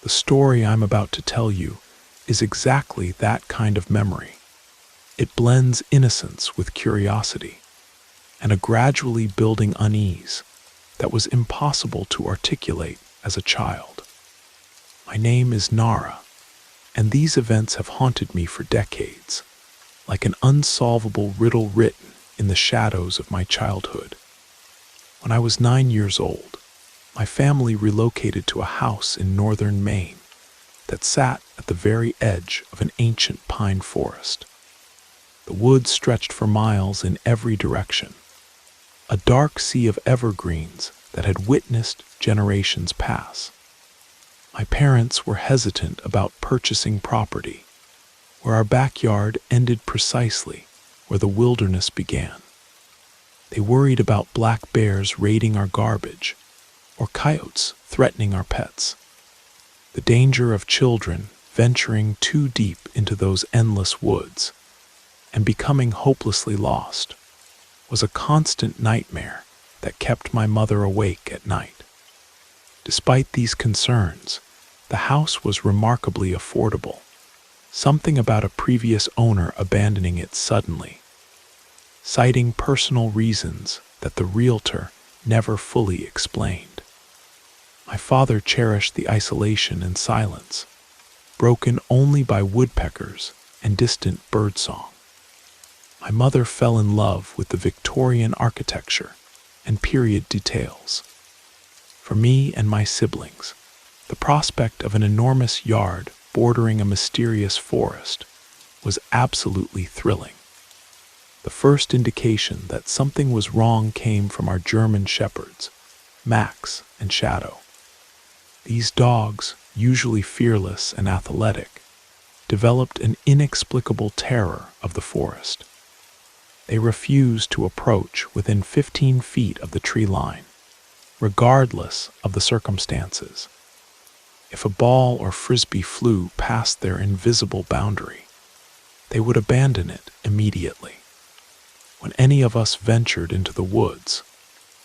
The story I'm about to tell you is exactly that kind of memory. It blends innocence with curiosity and a gradually building unease that was impossible to articulate as a child. My name is Nara, and these events have haunted me for decades, like an unsolvable riddle written in the shadows of my childhood. When I was 9 years old, my family relocated to a house in northern Maine that sat at the very edge of an ancient pine forest. The woods stretched for miles in every direction, a dark sea of evergreens that had witnessed generations pass. My parents were hesitant about purchasing property where our backyard ended precisely where the wilderness began. They worried about black bears raiding our garbage or coyotes threatening our pets. The danger of children venturing too deep into those endless woods and becoming hopelessly lost was a constant nightmare that kept my mother awake at night. Despite these concerns, the house was remarkably affordable, something about a previous owner abandoning it suddenly, citing personal reasons that the realtor never fully explained. My father cherished the isolation and silence, broken only by woodpeckers and distant birdsong. My mother fell in love with the Victorian architecture and period details. For me and my siblings, the prospect of an enormous yard bordering a mysterious forest was absolutely thrilling. The first indication that something was wrong came from our German shepherds, Max and Shadow. These dogs, usually fearless and athletic, developed an inexplicable terror of the forest. They refused to approach within 15 feet of the tree line, regardless of the circumstances. If a ball or frisbee flew past their invisible boundary, they would abandon it immediately. When any of us ventured into the woods,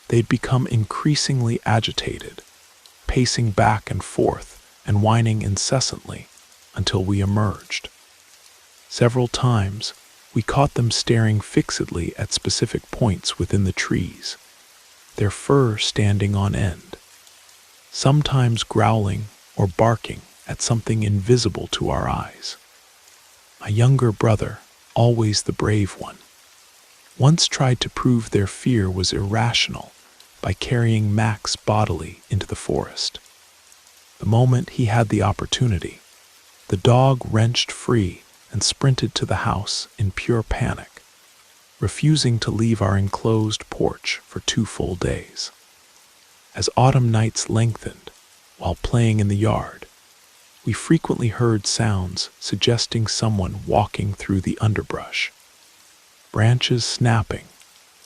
they'd become increasingly agitated, pacing back and forth and whining incessantly until we emerged. Several times, we caught them staring fixedly at specific points within the trees, their fur standing on end, sometimes growling or barking at something invisible to our eyes. My younger brother, always the brave one, once tried to prove their fear was irrational by carrying Max bodily into the forest. The moment he had the opportunity, the dog wrenched free and sprinted to the house in pure panic, refusing to leave our enclosed porch for 2 full days. As autumn nights lengthened, while playing in the yard, we frequently heard sounds suggesting someone walking through the underbrush. Branches snapping,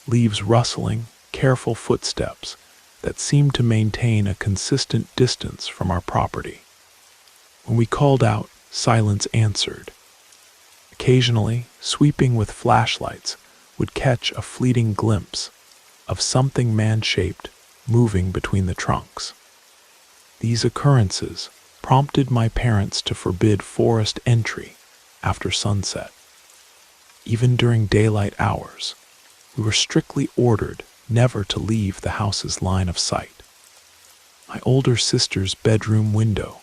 leaves rustling, careful footsteps that seemed to maintain a consistent distance from our property. When we called out, silence answered. Occasionally, sweeping with flashlights, would catch a fleeting glimpse of something man-shaped moving between the trunks. These occurrences prompted my parents to forbid forest entry after sunset. Even during daylight hours, we were strictly ordered never to leave the house's line of sight. My older sister's bedroom window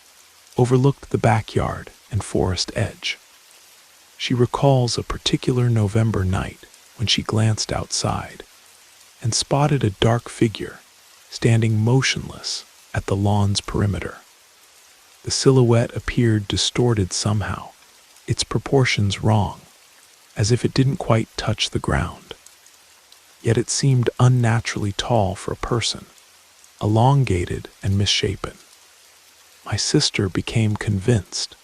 overlooked the backyard and forest edge. She recalls a particular November night when she glanced outside and spotted a dark figure standing motionless at the lawn's perimeter. The silhouette appeared distorted somehow, its proportions wrong, as if it didn't quite touch the ground. Yet it seemed unnaturally tall for a person, elongated and misshapen. My sister became convinced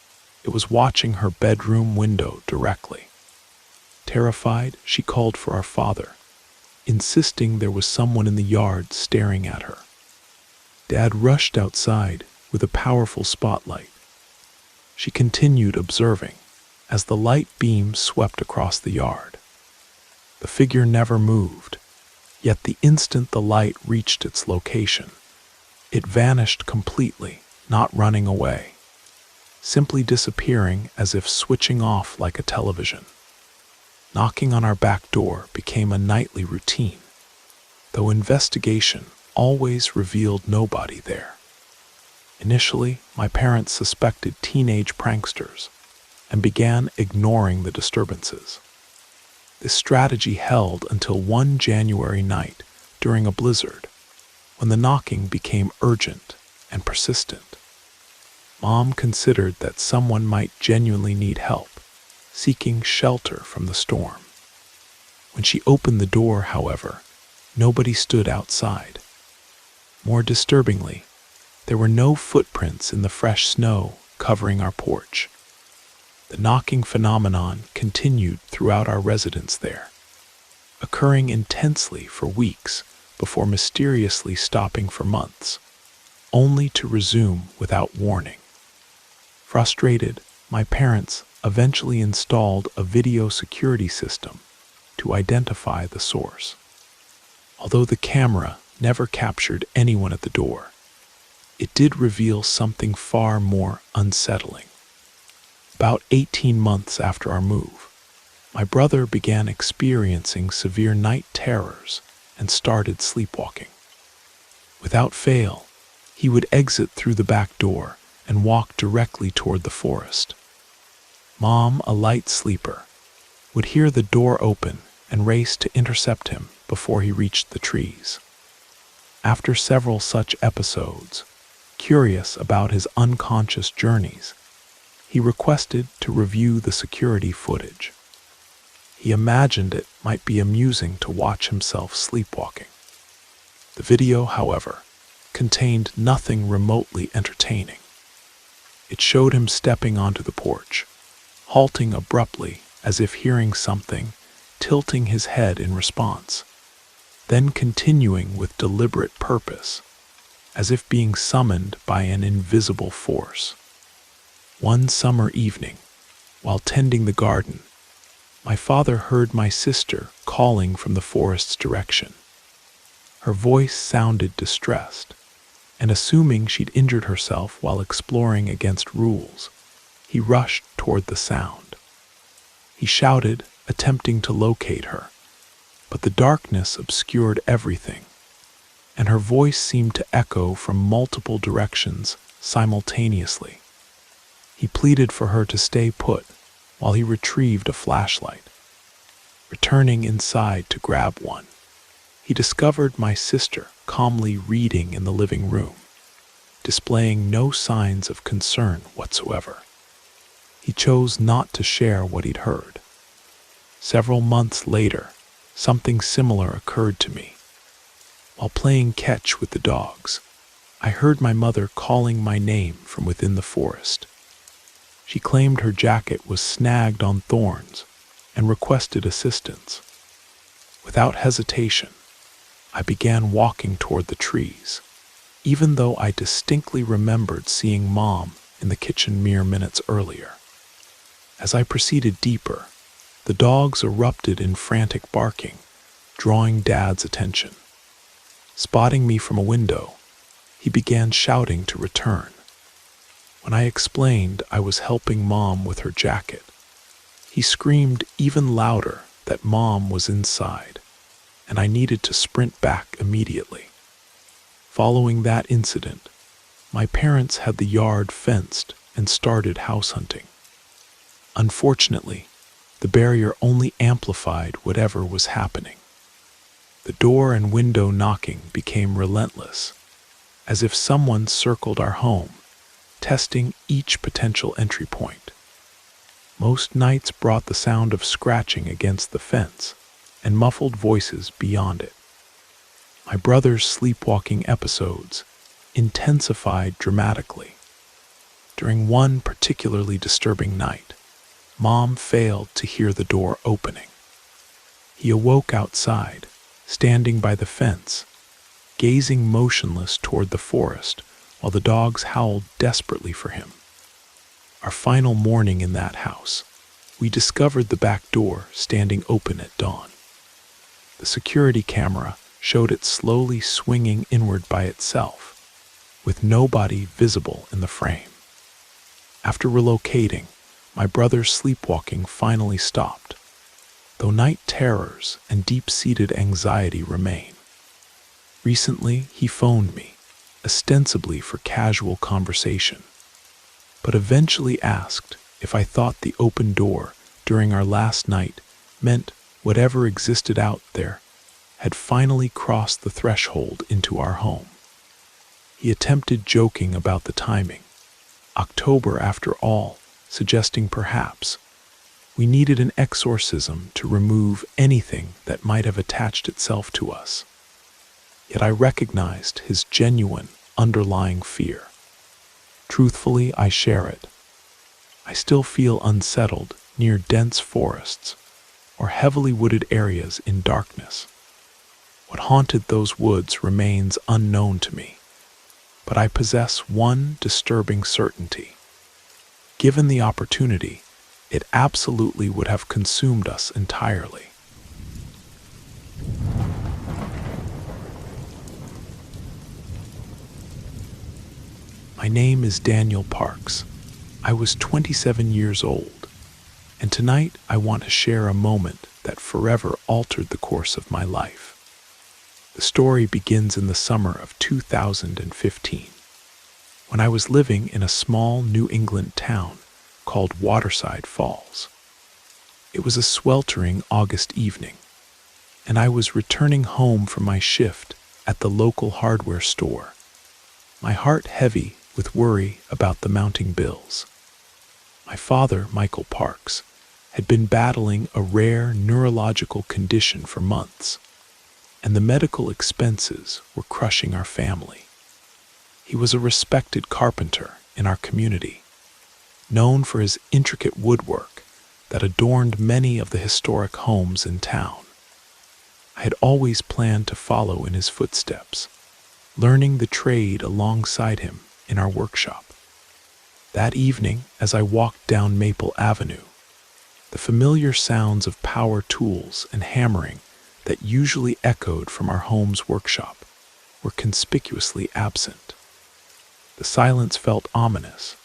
it was watching her bedroom window directly. Terrified, she called for our father, insisting there was someone in the yard staring at her. Dad rushed outside with a powerful spotlight. She continued observing as the light beam swept across the yard. The figure never moved, yet the instant the light reached its location, it vanished completely, not running away, simply disappearing as if switching off like a television. Knocking on our back door became a nightly routine, though investigation always revealed nobody there. Initially, my parents suspected teenage pranksters and began ignoring the disturbances. This strategy held until one January night during a blizzard, when the knocking became urgent and persistent. Mom considered that someone might genuinely need help, seeking shelter from the storm. When she opened the door, however, nobody stood outside. More disturbingly, there were no footprints in the fresh snow covering our porch. The knocking phenomenon continued throughout our residence there, occurring intensely for weeks before mysteriously stopping for months, only to resume without warning. Frustrated, my parents eventually installed a video security system to identify the source. Although the camera never captured anyone at the door, it did reveal something far more unsettling. About 18 months after our move, my brother began experiencing severe night terrors and started sleepwalking. Without fail, he would exit through the back door and walk directly toward the forest. Mom, a light sleeper, would hear the door open and race to intercept him before he reached the trees. After several such episodes, curious about his unconscious journeys, he requested to review the security footage. He imagined it might be amusing to watch himself sleepwalking. The video, however, contained nothing remotely entertaining. It showed him stepping onto the porch, halting abruptly as if hearing something, tilting his head in response, then continuing with deliberate purpose, as if being summoned by an invisible force. One summer evening, while tending the garden, my father heard my sister calling from the forest's direction. Her voice sounded distressed, and assuming she'd injured herself while exploring against rules, he rushed toward the sound. He shouted, attempting to locate her, but the darkness obscured everything, and her voice seemed to echo from multiple directions simultaneously. He pleaded for her to stay put while he retrieved a flashlight. Returning inside to grab one, he discovered my sister calmly reading in the living room, displaying no signs of concern whatsoever. He chose not to share what he'd heard. Several months later, something similar occurred to me. While playing catch with the dogs, I heard my mother calling my name from within the forest. She claimed her jacket was snagged on thorns and requested assistance. Without hesitation, I began walking toward the trees, even though I distinctly remembered seeing Mom in the kitchen mere minutes earlier. As I proceeded deeper, the dogs erupted in frantic barking, drawing Dad's attention. Spotting me from a window, he began shouting to return. When I explained I was helping Mom with her jacket, he screamed even louder that Mom was inside, and I needed to sprint back immediately. Following that incident, my parents had the yard fenced and started house hunting. Unfortunately, the barrier only amplified whatever was happening. The door and window knocking became relentless, as if someone circled our home, testing each potential entry point. Most nights brought the sound of scratching against the fence and muffled voices beyond it. My brother's sleepwalking episodes intensified dramatically. During one particularly disturbing night, Mom failed to hear the door opening. He awoke outside, standing by the fence, gazing motionless toward the forest while the dogs howled desperately for him. Our final morning in that house, we discovered the back door standing open at dawn. The security camera showed it slowly swinging inward by itself, with nobody visible in the frame. After relocating, my brother's sleepwalking finally stopped, though night terrors and deep-seated anxiety remain. Recently, he phoned me, ostensibly for casual conversation, but eventually asked if I thought the open door during our last night meant whatever existed out there had finally crossed the threshold into our home. He attempted joking about the timing, October after all, suggesting perhaps we needed an exorcism to remove anything that might have attached itself to us. Yet I recognized his genuine, underlying fear. Truthfully, I share it. I still feel unsettled near dense forests or heavily wooded areas in darkness. What haunted those woods remains unknown to me, but I possess one disturbing certainty. Given the opportunity, it absolutely would have consumed us entirely. My name is Daniel Parks. I was 27 years old, and tonight I want to share a moment that forever altered the course of my life. The story begins in the summer of 2015, when I was living in a small New England town called Waterside Falls. It was a sweltering August evening, and I was returning home from my shift at the local hardware store, my heart heavy with worry about the mounting bills. My father, Michael Parks, had been battling a rare neurological condition for months, and the medical expenses were crushing our family. He was a respected carpenter in our community, known for his intricate woodwork that adorned many of the historic homes in town. I had always planned to follow in his footsteps, learning the trade alongside him in our workshop. That evening, as I walked down Maple Avenue, the familiar sounds of power tools and hammering that usually echoed from our home's workshop were conspicuously absent. The silence felt ominous,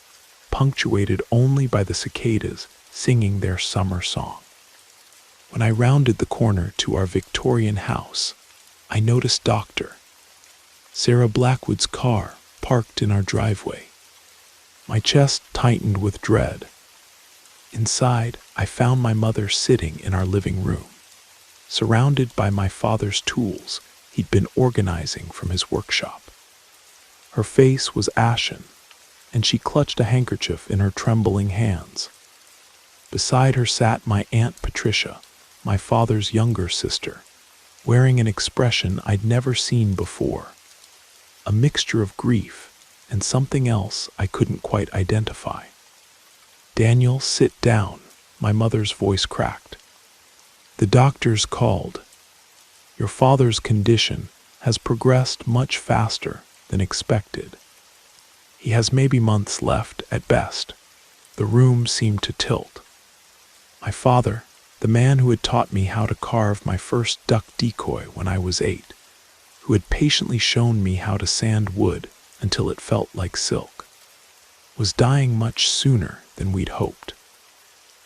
punctuated only by the cicadas singing their summer song. When I rounded the corner to our Victorian house, I noticed Dr. Sarah Blackwood's car parked in our driveway, My chest tightened with dread. Inside, I found my mother sitting in our living room, surrounded by my father's tools he'd been organizing from his workshop. Her face was ashen, and she clutched a handkerchief in her trembling hands. Beside her sat my Aunt Patricia, my father's younger sister, wearing an expression I'd never seen before, a mixture of grief and something else I couldn't quite identify. "Daniel, sit down," my mother's voice cracked. "The doctors called. Your father's condition has progressed much faster than expected. He has maybe months left at best." The room seemed to tilt. My father, the man who had taught me how to carve my first duck decoy when I was 8, who had patiently shown me how to sand wood until it felt like silk, was dying much sooner than we'd hoped.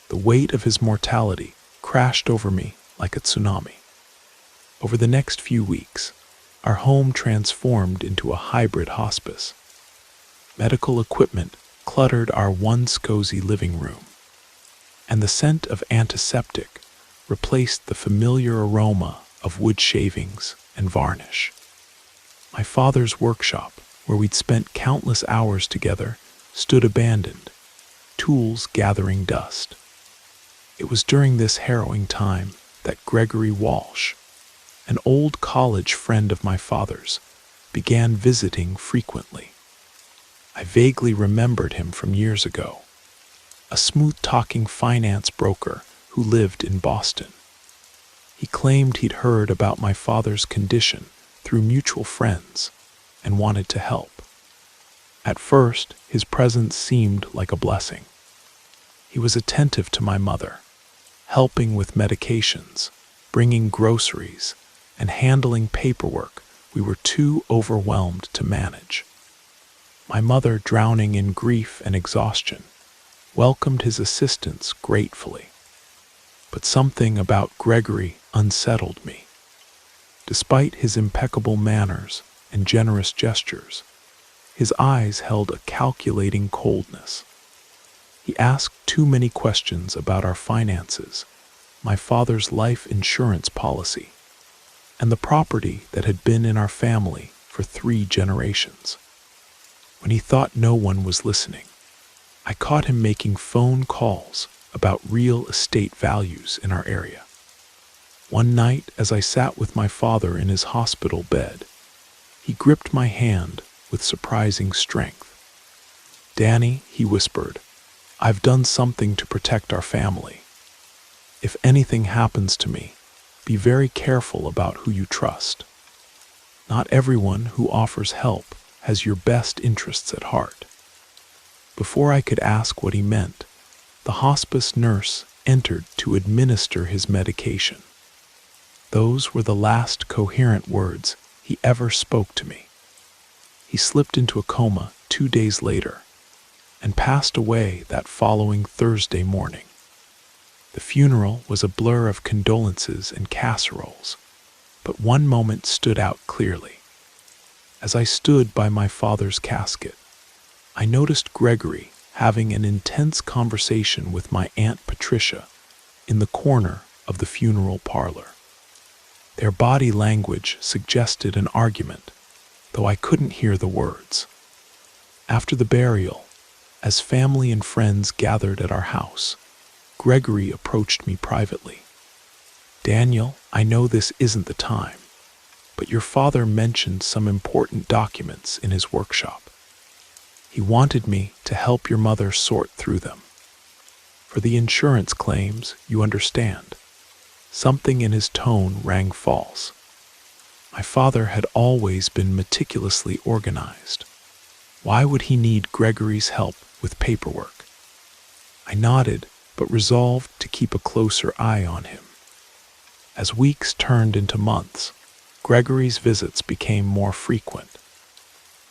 The weight of his mortality crashed over me like a tsunami. Over the next few weeks, our home transformed into a hybrid hospice. Medical equipment cluttered our once cozy living room, and the scent of antiseptic replaced the familiar aroma of wood shavings and varnish. My father's workshop, where we'd spent countless hours together, stood abandoned, tools gathering dust. It was during this harrowing time that Gregory Walsh, an old college friend of my father's, began visiting frequently. I vaguely remembered him from years ago, a smooth-talking finance broker who lived in Boston. He claimed he'd heard about my father's condition through mutual friends and wanted to help. At first, his presence seemed like a blessing. He was attentive to my mother, helping with medications, bringing groceries, and handling paperwork we were too overwhelmed to manage. My mother, drowning in grief and exhaustion, welcomed his assistance gratefully. But something about Gregory unsettled me. Despite his impeccable manners and generous gestures, his eyes held a calculating coldness. He asked too many questions about our finances, my father's life insurance policy, and the property that had been in our family for 3 generations. When he thought no one was listening, I caught him making phone calls about real estate values in our area. One night, as I sat with my father in his hospital bed, he gripped my hand with surprising strength. "Danny," he whispered, "I've done something to protect our family. If anything happens to me, be very careful about who you trust. Not everyone who offers help has your best interests at heart." Before I could ask what he meant, the hospice nurse entered to administer his medication. Those were the last coherent words he ever spoke to me. He slipped into a coma 2 days later and passed away that following Thursday morning. The funeral was a blur of condolences and casseroles, but one moment stood out clearly. As I stood by my father's casket, I noticed Gregory having an intense conversation with my Aunt Patricia in the corner of the funeral parlor. Their body language suggested an argument, though I couldn't hear the words. After the burial, as family and friends gathered at our house, Gregory approached me privately. "Daniel, I know this isn't the time, but your father mentioned some important documents in his workshop. He wanted me to help your mother sort through them. For the insurance claims, you understand." Something in his tone rang false. My father had always been meticulously organized. Why would he need Gregory's help with paperwork? I nodded, but resolved to keep a closer eye on him. As weeks turned into months, Gregory's visits became more frequent.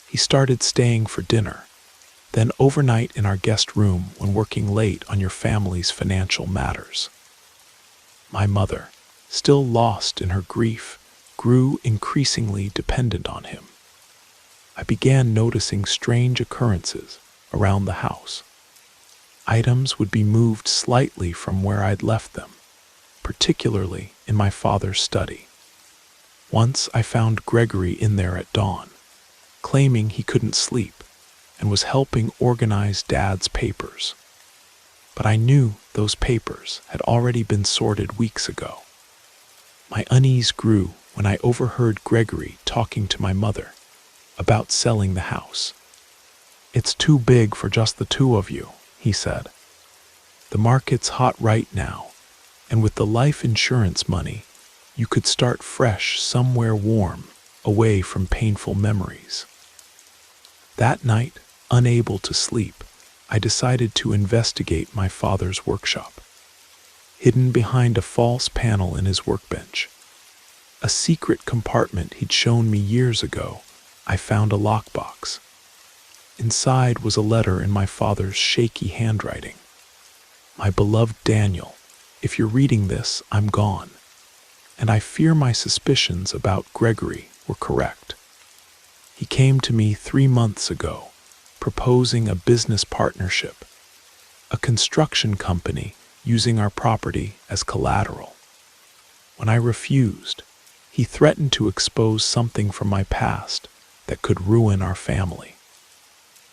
He started staying for dinner, then overnight in our guest room when working late on your family's financial matters. My mother, still lost in her grief, grew increasingly dependent on him. I began noticing strange occurrences around the house. Items would be moved slightly from where I'd left them, particularly in my father's study. Once I found Gregory in there at dawn, claiming he couldn't sleep and was helping organize Dad's papers. But I knew those papers had already been sorted weeks ago. My unease grew when I overheard Gregory talking to my mother about selling the house. "It's too big for just the two of you," he said. "The market's hot right now, and with the life insurance money, you could start fresh somewhere warm, away from painful memories." That night, unable to sleep, I decided to investigate my father's workshop. Hidden behind a false panel in his workbench, a secret compartment he'd shown me years ago, I found a lockbox. Inside was a letter in my father's shaky handwriting. "My beloved Daniel, if you're reading this, I'm gone, and I fear my suspicions about Gregory were correct. He came to me 3 months ago, proposing a business partnership, a construction company using our property as collateral. When I refused, he threatened to expose something from my past that could ruin our family.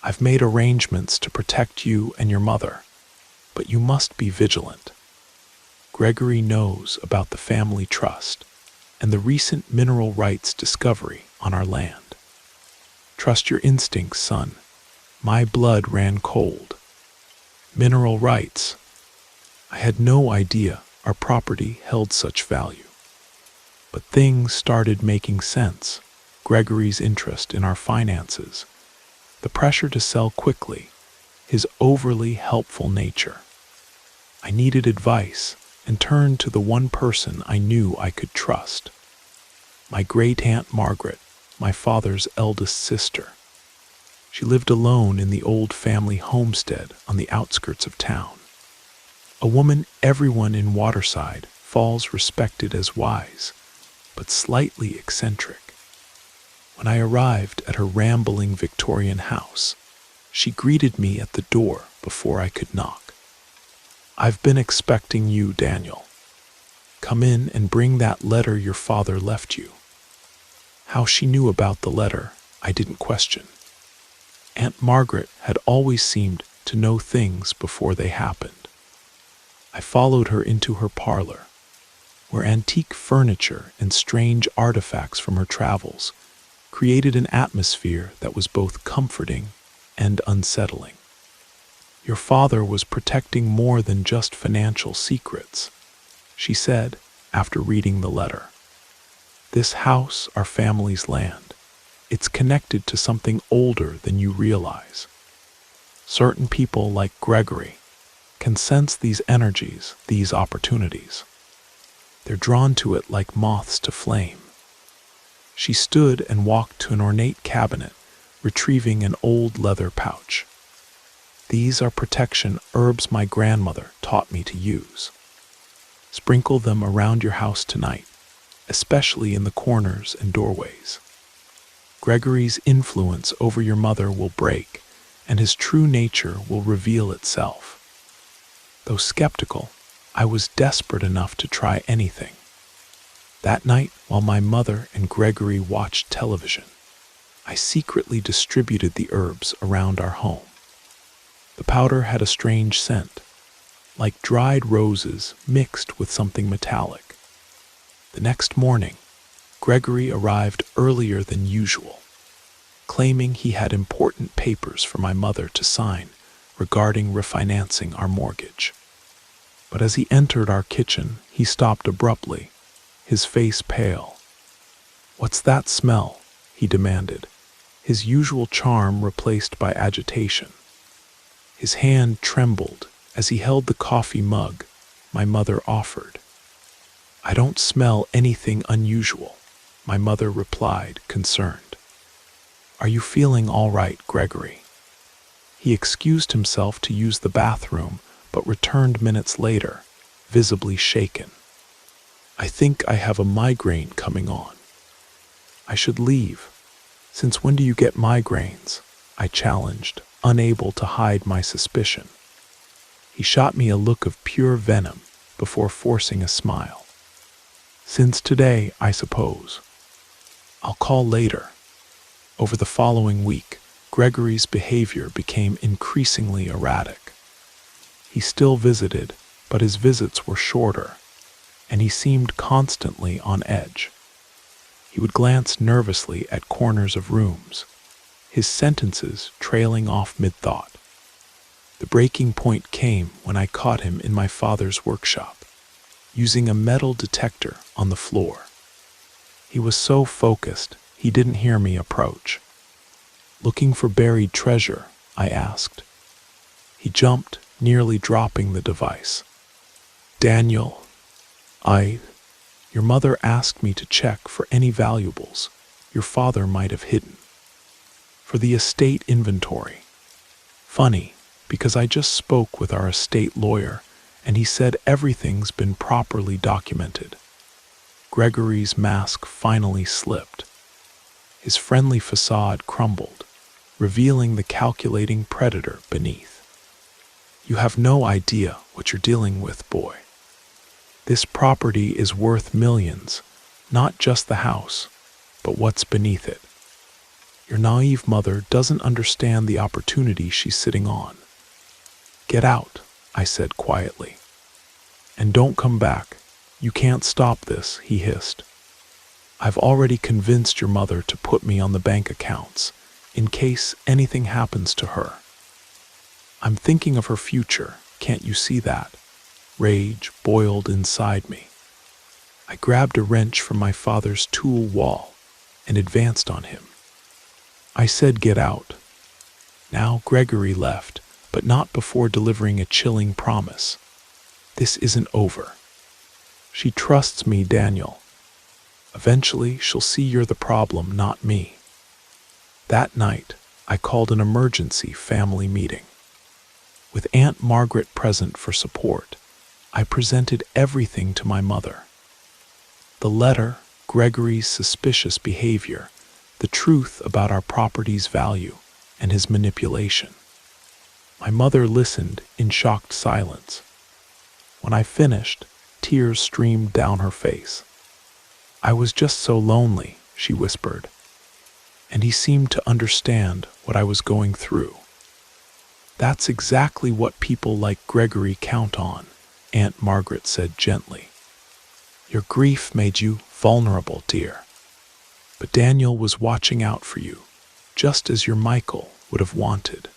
I've made arrangements to protect you and your mother, but you must be vigilant. Gregory knows about the family trust and the recent mineral rights discovery on our land. Trust your instincts, son. My blood ran cold. Mineral rights. I had no idea our property held such value. But things started making sense. Gregory's interest in our finances, the pressure to sell quickly, his overly helpful nature. I needed advice and turned to the one person I knew I could trust. My great-aunt Margaret, my father's eldest sister. She lived alone in the old family homestead on the outskirts of town. A woman everyone in Waterside Falls respected as wise, but slightly eccentric. When I arrived at her rambling Victorian house, she greeted me at the door before I could knock. "I've been expecting you, Daniel. Come in and bring that letter your father left you." How she knew about the letter, I didn't question. Aunt Margaret had always seemed to know things before they happened. I followed her into her parlor, where antique furniture and strange artifacts from her travels created an atmosphere that was both comforting and unsettling. "Your father was protecting more than just financial secrets," she said after reading the letter. "This house, our family's land, it's connected to something older than you realize. Certain people like Gregory can sense these energies, these opportunities. They're drawn to it like moths to flame." She stood and walked to an ornate cabinet, retrieving an old leather pouch. "These are protection herbs my grandmother taught me to use. Sprinkle them around your house tonight, especially in the corners and doorways. Gregory's influence over your mother will break, and his true nature will reveal itself." Though skeptical, I was desperate enough to try anything. That night, while my mother and Gregory watched television, I secretly distributed the herbs around our home. The powder had a strange scent, like dried roses mixed with something metallic. The next morning, Gregory arrived earlier than usual, claiming he had important papers for my mother to sign regarding refinancing our mortgage. But as he entered our kitchen, he stopped abruptly, his face pale. "What's that smell?" he demanded, his usual charm replaced by agitation. His hand trembled as he held the coffee mug my mother offered. "I don't smell anything unusual," my mother replied, concerned. "Are you feeling all right, Gregory?" He excused himself to use the bathroom, but returned minutes later, visibly shaken. "I think I have a migraine coming on. I should leave. Since when do you get migraines?" I challenged, unable to hide my suspicion. He shot me a look of pure venom before forcing a smile. Since today, I suppose. I'll call later. Over the following week, Gregory's behavior became increasingly erratic. He still visited, but his visits were shorter, and he seemed constantly on edge. He would glance nervously at corners of rooms, his sentences trailing off mid-thought. The breaking point came when I caught him in my father's workshop, using a metal detector on the floor. He was so focused, he didn't hear me approach. "Looking for buried treasure?" I asked. He jumped, nearly dropping the device. "Daniel, your mother asked me to check for any valuables your father might have hidden. For the estate inventory. Funny, because I just spoke with our estate lawyer, and he said everything's been properly documented." Gregory's mask finally slipped. His friendly facade crumbled, revealing the calculating predator beneath. "You have no idea what you're dealing with, boy. This property is worth millions, not just the house, but what's beneath it. Your naive mother doesn't understand the opportunity she's sitting on." "Get out," I said quietly. "And don't come back. You can't stop this," he hissed. "I've already convinced your mother to put me on the bank accounts, in case anything happens to her. I'm thinking of her future, can't you see that?" Rage boiled inside me. I grabbed a wrench from my father's tool wall and advanced on him. I said, "Get out." Now Gregory left, but not before delivering a chilling promise. "This isn't over. She trusts me, Daniel. Eventually, she'll see you're the problem, not me." That night, I called an emergency family meeting. With Aunt Margaret present for support, I presented everything to my mother. The letter, Gregory's suspicious behavior, the truth about our property's value, and his manipulation. My mother listened in shocked silence. When I finished, tears streamed down her face. "I was just so lonely," she whispered, "and he seemed to understand what I was going through." "That's exactly what people like Gregory count on," Aunt Margaret said gently. "Your grief made you vulnerable, dear. But Daniel was watching out for you, just as your Michael would have wanted."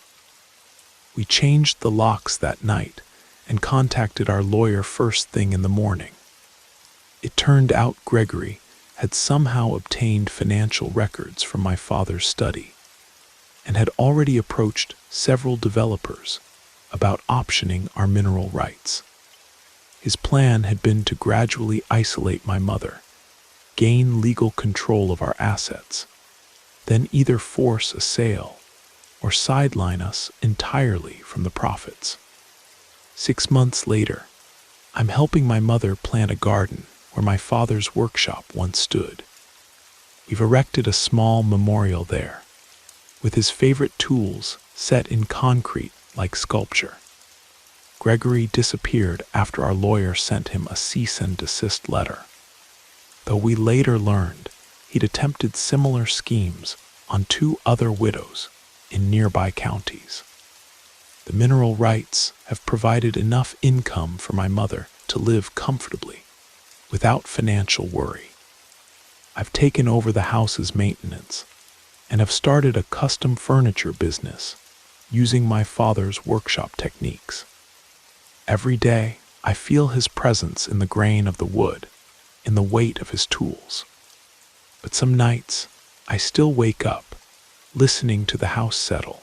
We changed the locks that night and contacted our lawyer first thing in the morning. It turned out Gregory had somehow obtained financial records from my father's study and had already approached several developers about optioning our mineral rights. His plan had been to gradually isolate my mother, gain legal control of our assets, then either force a sale or sideline us entirely from the profits. 6 months later, I'm helping my mother plant a garden where my father's workshop once stood. We've erected a small memorial there, with his favorite tools set in concrete like sculpture. Gregory disappeared after our lawyer sent him a cease and desist letter, though we later learned he'd attempted similar schemes on 2 other widows in nearby counties. The mineral rights have provided enough income for my mother to live comfortably, without financial worry. I've taken over the house's maintenance and have started a custom furniture business using my father's workshop techniques. Every day, I feel his presence in the grain of the wood, in the weight of his tools. But some nights, I still wake up, listening to the house settle,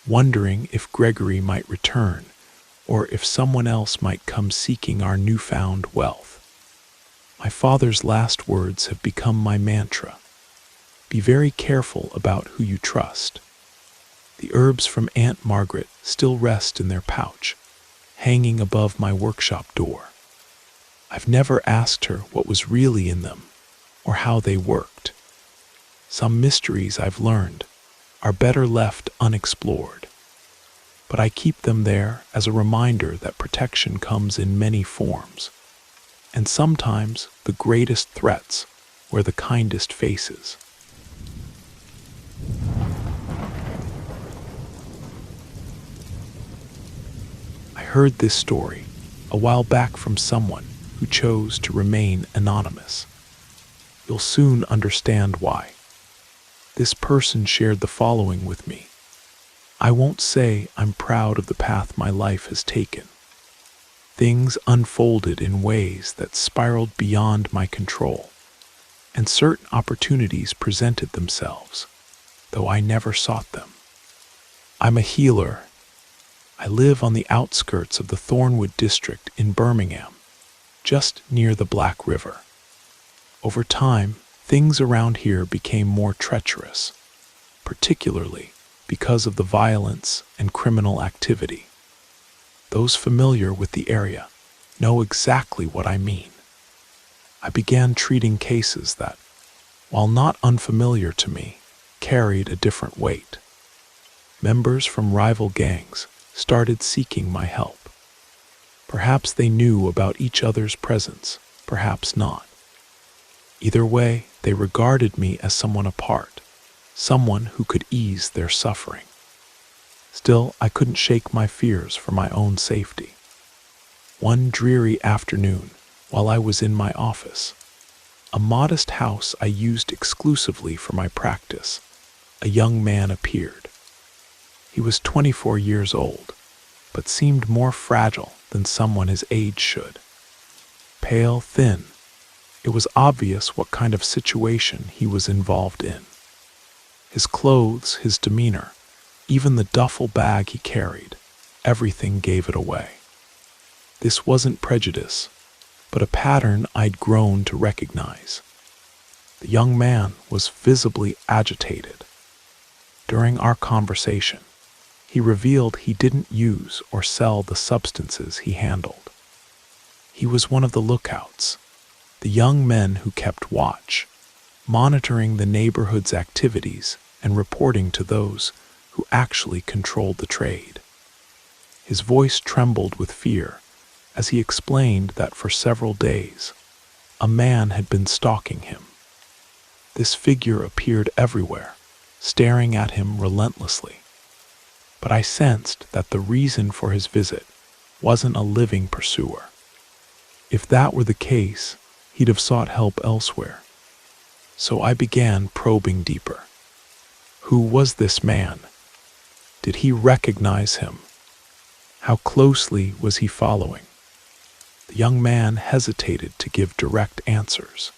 wondering if Gregory might return, or if someone else might come seeking our newfound wealth. My father's last words have become my mantra. Be very careful about who you trust. The herbs from Aunt Margaret still rest in their pouch, hanging above my workshop door. I've never asked her what was really in them or how they worked. Some mysteries I've learned, are better left unexplored. But I keep them there as a reminder that protection comes in many forms, and sometimes the greatest threats wear the kindest faces. I heard this story a while back from someone who chose to remain anonymous. You'll soon understand why. This person shared the following with me. I won't say I'm proud of the path my life has taken. Things unfolded in ways that spiraled beyond my control, and certain opportunities presented themselves, though I never sought them. I'm a healer. I live on the outskirts of the Thornwood district in Birmingham, just near the Black River. Over time, things around here became more treacherous, particularly because of the violence and criminal activity. Those familiar with the area know exactly what I mean. I began treating cases that, while not unfamiliar to me, carried a different weight. Members from rival gangs started seeking my help. Perhaps they knew about each other's presence, perhaps not. Either way, they regarded me as someone apart, someone who could ease their suffering. Still, I couldn't shake my fears for my own safety. One dreary afternoon, while I was in my office, a modest house I used exclusively for my practice, a young man appeared. He was 24 years old, but seemed more fragile than someone his age should. Pale, thin, it was obvious what kind of situation he was involved in. His clothes, his demeanor, even the duffel bag he carried, everything gave it away. This wasn't prejudice, but a pattern I'd grown to recognize. The young man was visibly agitated. During our conversation, he revealed he didn't use or sell the substances he handled. He was one of the lookouts, the young men who kept watch, monitoring the neighborhood's activities and reporting to those who actually controlled the trade. His voice trembled with fear as he explained that for several days, a man had been stalking him. This figure appeared everywhere, staring at him relentlessly. But I sensed that the reason for his visit wasn't a living pursuer. If that were the case, he'd have sought help elsewhere. So I began probing deeper. Who was this man? Did he recognize him? How closely was he following? The young man hesitated to give direct answers,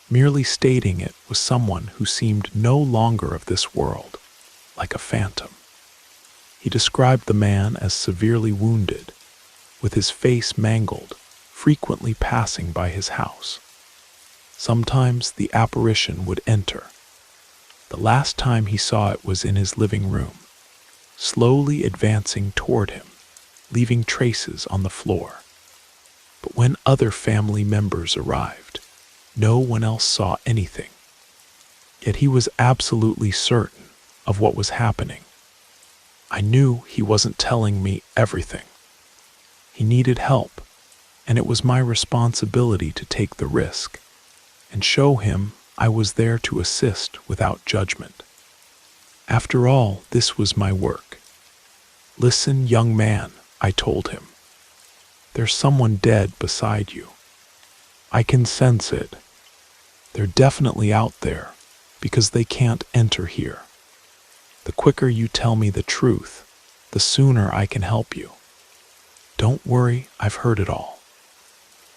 merely stating it was someone who seemed no longer of this world, like a phantom. He described the man as severely wounded, with his face mangled, frequently passing by his house. Sometimes the apparition would enter. The last time he saw it was in his living room, slowly advancing toward him, leaving traces on the floor. But when other family members arrived, no one else saw anything. Yet he was absolutely certain of what was happening. I knew he wasn't telling me everything. He needed help, and it was my responsibility to take the risk and show him I was there to assist without judgment. After all, this was my work. Listen, young man, I told him. There's someone dead beside you. I can sense it. They're definitely out there because they can't enter here. The quicker you tell me the truth, the sooner I can help you. Don't worry, I've heard it all.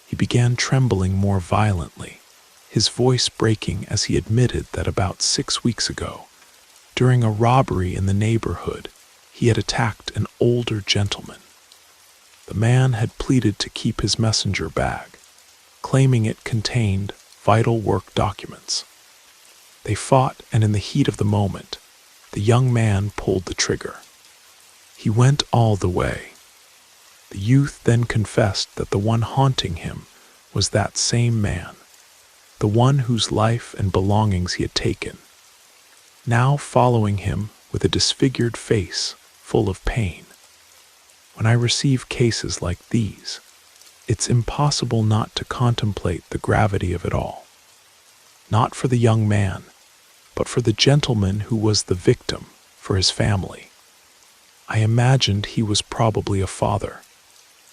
He began trembling more violently, his voice breaking as he admitted that about 6 weeks ago, during a robbery in the neighborhood, he had attacked an older gentleman. The man had pleaded to keep his messenger bag, claiming it contained vital work documents. They fought, and in the heat of the moment, the young man pulled the trigger. He went all the way. The youth then confessed that the one haunting him was that same man, the one whose life and belongings he had taken. now following him with a disfigured face full of pain. When I receive cases like these, it's impossible not to contemplate the gravity of it all. Not for the young man, but for the gentleman who was the victim, for his family. I imagined he was probably a father,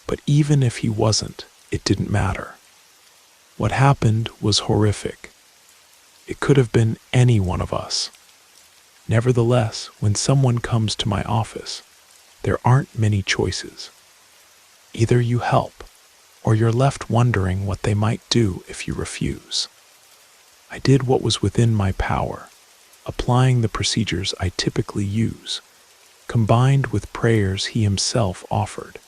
but even if he wasn't, it didn't matter. What happened was horrific. It could have been any one of us. Nevertheless, when someone comes to my office, there aren't many choices. Either you help, or you're left wondering what they might do if you refuse. I did what was within my power, applying the procedures I typically use, combined with prayers he himself offered,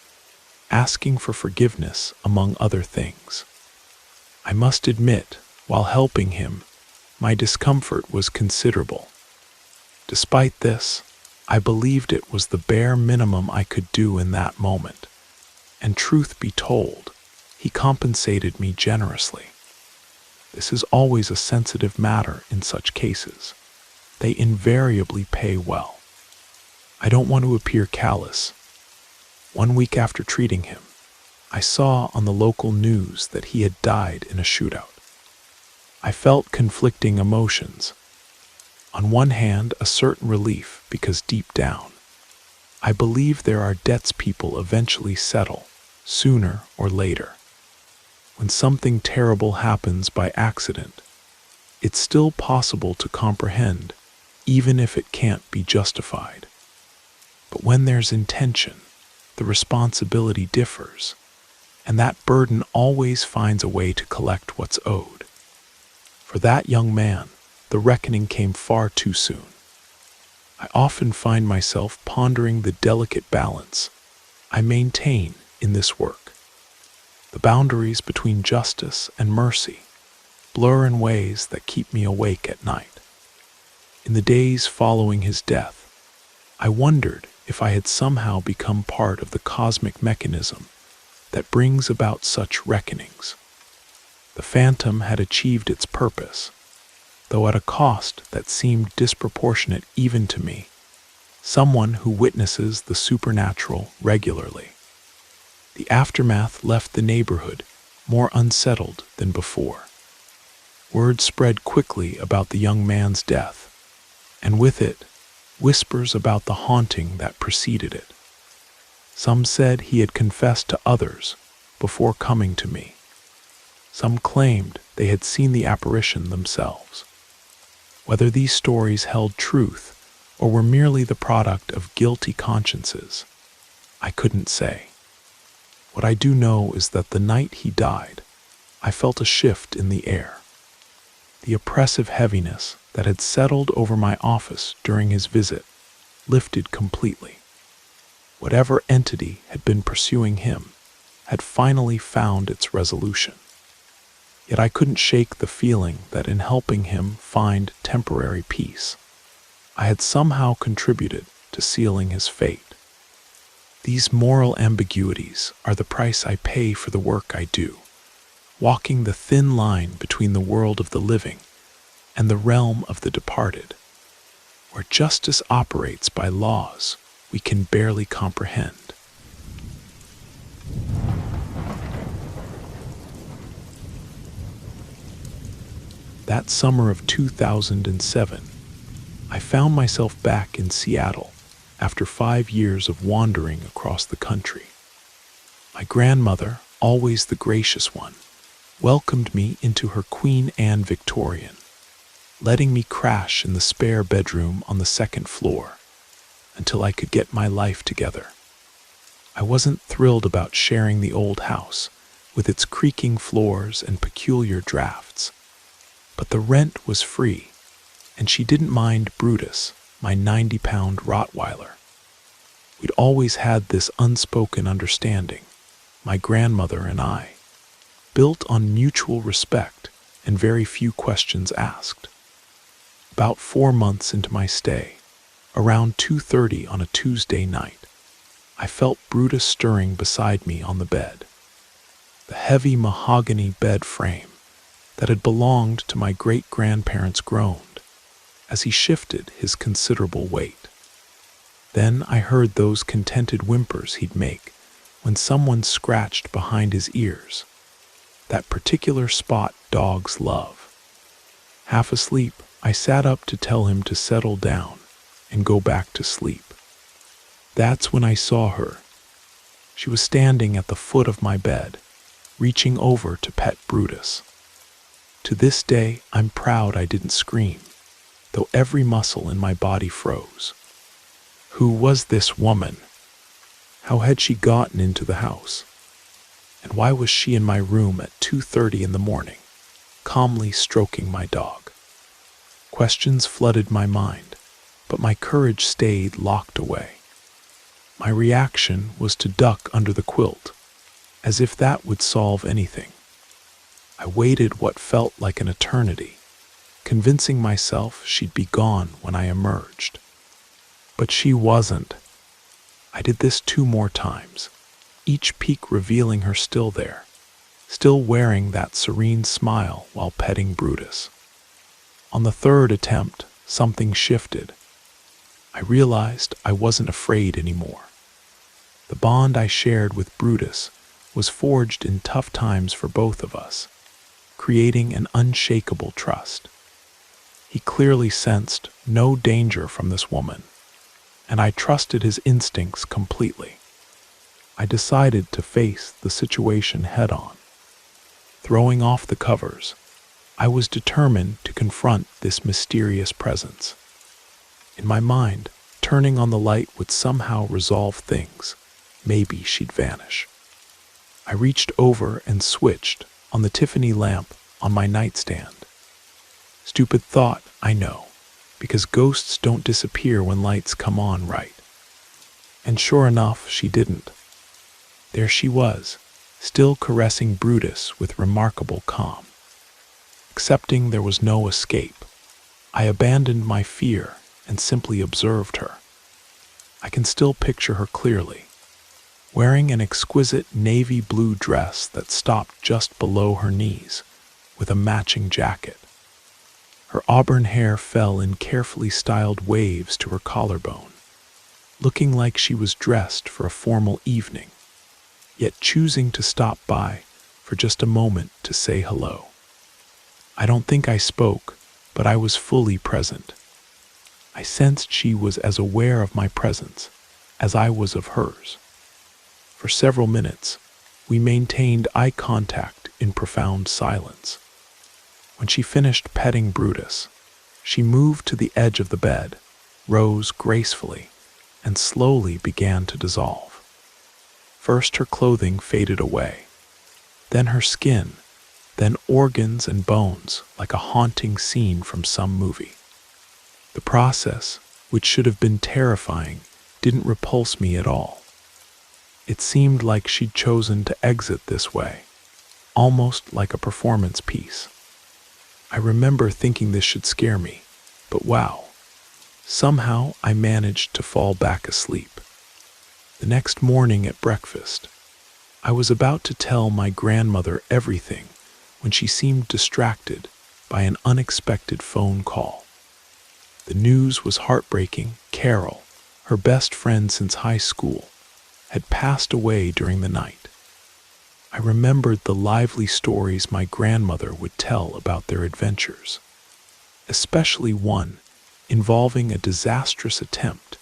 asking for forgiveness among other things. I must admit, while helping him, my discomfort was considerable. Despite this, I believed it was the bare minimum I could do in that moment, and truth be told, he compensated me generously. This is always a sensitive matter in such cases. They invariably pay well. I don't want to appear callous. 1 week after treating him, I saw on the local news that he had died in a shootout. I felt conflicting emotions. On one hand, a certain relief because deep down, I believe there are debts people eventually settle, sooner or later. When something terrible happens by accident, it's still possible to comprehend, even if it can't be justified. But when there's intention, the responsibility differs, and that burden always finds a way to collect what's owed. For that young man, the reckoning came far too soon. I often find myself pondering the delicate balance I maintain in this work. The boundaries between justice and mercy blur in ways that keep me awake at night. In the days following his death, I wondered if I had somehow become part of the cosmic mechanism that brings about such reckonings. The phantom had achieved its purpose, though at a cost that seemed disproportionate even to me, someone who witnesses the supernatural regularly. The aftermath left the neighborhood more unsettled than before. Word spread quickly about the young man's death, and with it, whispers about the haunting that preceded it. Some said he had confessed to others before coming to me. Some claimed they had seen the apparition themselves. Whether these stories held truth or were merely the product of guilty consciences, I couldn't say. What I do know is that the night he died, I felt a shift in the air. The oppressive heaviness that had settled over my office during his visit lifted completely. Whatever entity had been pursuing him had finally found its resolution. Yet I couldn't shake the feeling that in helping him find temporary peace, I had somehow contributed to sealing his fate. These moral ambiguities are the price I pay for the work I do, walking the thin line between the world of the living and the realm of the departed, where justice operates by laws we can barely comprehend. That summer of 2007, I found myself back in Seattle after 5 years of wandering across the country. My grandmother, always the gracious one, welcomed me into her Queen Anne Victorian, letting me crash in the spare bedroom on the second floor until I could get my life together. I wasn't thrilled about sharing the old house with its creaking floors and peculiar drafts, but the rent was free, and she didn't mind Brutus, my 90-pound Rottweiler. We'd always had this unspoken understanding, my grandmother and I, built on mutual respect and very few questions asked. About 4 months into my stay, around 2:30 on a Tuesday night, I felt Brutus stirring beside me on the bed. The heavy mahogany bed frame that had belonged to my great-grandparents groaned, as he shifted his considerable weight. Then I heard those contented whimpers he'd make when someone scratched behind his ears, that particular spot dogs love. Half asleep, I sat up to tell him to settle down and go back to sleep. That's when I saw her. She was standing at the foot of my bed, reaching over to pet Brutus. To this day, I'm proud I didn't scream, though every muscle in my body froze. Who was this woman? How had she gotten into the house? And why was she in my room at 2:30 in the morning, calmly stroking my dog? Questions flooded my mind, but my courage stayed locked away. My reaction was to duck under the quilt, as if that would solve anything. I waited what felt like an eternity, convincing myself she'd be gone when I emerged. But she wasn't. I did this 2 more times, each peek revealing her still there, still wearing that serene smile while petting Brutus. On the 3rd attempt, something shifted. I realized I wasn't afraid anymore. The bond I shared with Brutus was forged in tough times for both of us, creating an unshakable trust. He clearly sensed no danger from this woman, and I trusted his instincts completely. I decided to face the situation head-on. Throwing off the covers, I was determined to confront this mysterious presence. In my mind, turning on the light would somehow resolve things. Maybe she'd vanish. I reached over and switched on the Tiffany lamp on my nightstand. Stupid thought, I know, because ghosts don't disappear when lights come on, right? And sure enough, she didn't. There she was, still caressing Brutus with remarkable calm. Accepting there was no escape, I abandoned my fear and simply observed her. I can still picture her clearly, wearing an exquisite navy blue dress that stopped just below her knees, with a matching jacket. Her auburn hair fell in carefully styled waves to her collarbone, looking like she was dressed for a formal evening, yet choosing to stop by for just a moment to say hello. I don't think I spoke, but I was fully present. I sensed she was as aware of my presence as I was of hers. For several minutes, we maintained eye contact in profound silence. When she finished petting Brutus, she moved to the edge of the bed, rose gracefully, and slowly began to dissolve. First her clothing faded away, then her skin, then organs and bones like a haunting scene from some movie. The process, which should have been terrifying, didn't repulse me at all. It seemed like she'd chosen to exit this way, almost like a performance piece. I remember thinking this should scare me, but wow, somehow I managed to fall back asleep. The next morning at breakfast, I was about to tell my grandmother everything when she seemed distracted by an unexpected phone call. The news was heartbreaking. Carol, her best friend since high school, had passed away during the night. I remembered the lively stories my grandmother would tell about their adventures, especially one involving a disastrous attempt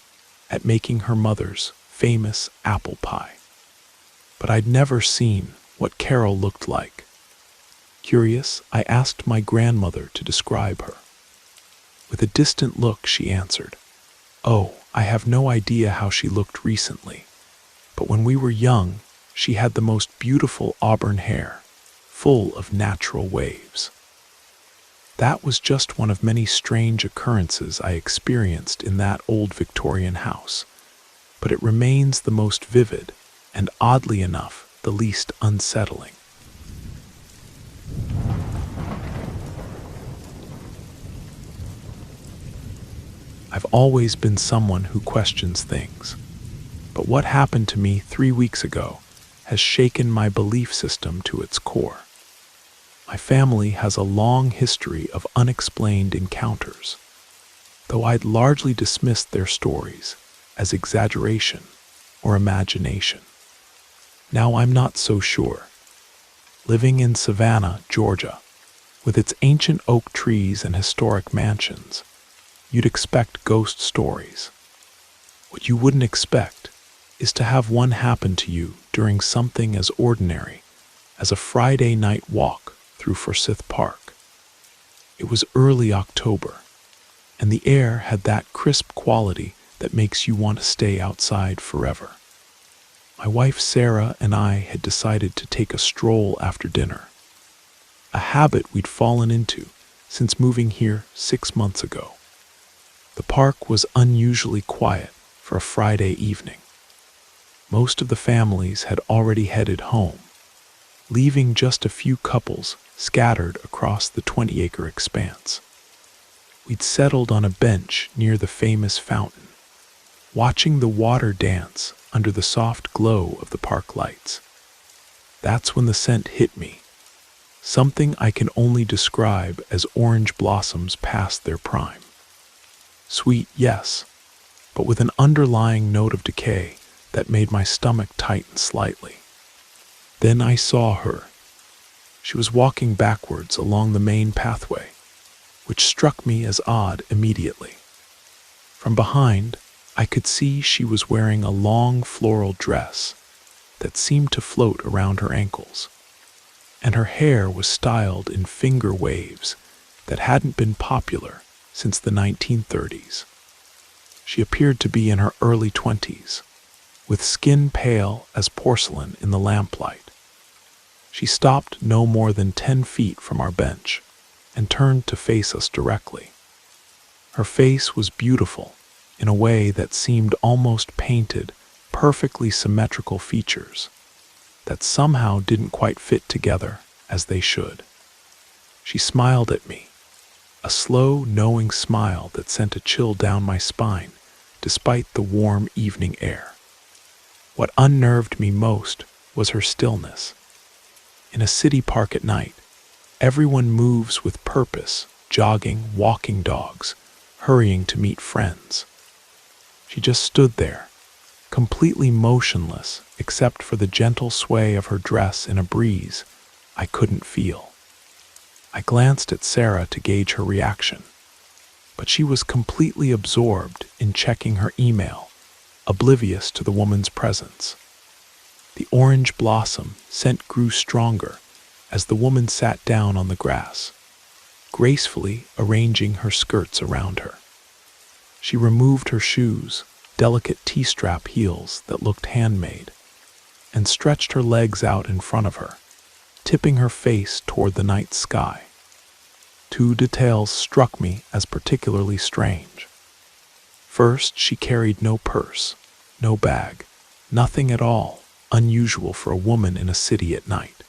at making her mother's famous apple pie. But I'd never seen what Carol looked like. Curious, I asked my grandmother to describe her. With a distant look, she answered, "Oh, I have no idea how she looked recently, but when we were young, she had the most beautiful auburn hair, full of natural waves." That was just one of many strange occurrences I experienced in that old Victorian house, but it remains the most vivid and, oddly enough, the least unsettling. I've always been someone who questions things, but what happened to me 3 weeks ago has shaken my belief system to its core. My family has a long history of unexplained encounters, though I'd largely dismissed their stories as exaggeration or imagination. Now I'm not so sure. Living in Savannah, Georgia, with its ancient oak trees and historic mansions, you'd expect ghost stories. What you wouldn't expect is to have one happen to you during something as ordinary as a Friday night walk through Forsyth Park. It was early October, and the air had that crisp quality that makes you want to stay outside forever. My wife Sarah and I had decided to take a stroll after dinner, a habit we'd fallen into since moving here 6 months ago. The park was unusually quiet for a Friday evening. Most of the families had already headed home, leaving just a few couples scattered across the 20-acre expanse. We'd settled on a bench near the famous fountain, watching the water dance under the soft glow of the park lights. That's when the scent hit me, something I can only describe as orange blossoms past their prime. Sweet, yes, but with an underlying note of decay that made my stomach tighten slightly. Then I saw her. She was walking backwards along the main pathway, which struck me as odd immediately. From behind, I could see she was wearing a long floral dress that seemed to float around her ankles, and her hair was styled in finger waves that hadn't been popular since the 1930s. She appeared to be in her early 20s, with skin pale as porcelain in the lamplight. She stopped no more than 10 feet from our bench and turned to face us directly. Her face was beautiful in a way that seemed almost painted, perfectly symmetrical features that somehow didn't quite fit together as they should. She smiled at me, a slow, knowing smile that sent a chill down my spine despite the warm evening air. What unnerved me most was her stillness. In a city park at night, everyone moves with purpose, jogging, walking dogs, hurrying to meet friends. She just stood there, completely motionless except for the gentle sway of her dress in a breeze I couldn't feel. I glanced at Sarah to gauge her reaction, but she was completely absorbed in checking her email, oblivious to the woman's presence. The orange blossom scent grew stronger as the woman sat down on the grass, gracefully arranging her skirts around her. She removed her shoes, delicate T-strap heels that looked handmade, and stretched her legs out in front of her, tipping her face toward the night sky. 2 details struck me as particularly strange. First, she carried no purse, no bag, nothing at all unusual for a woman in a city at night.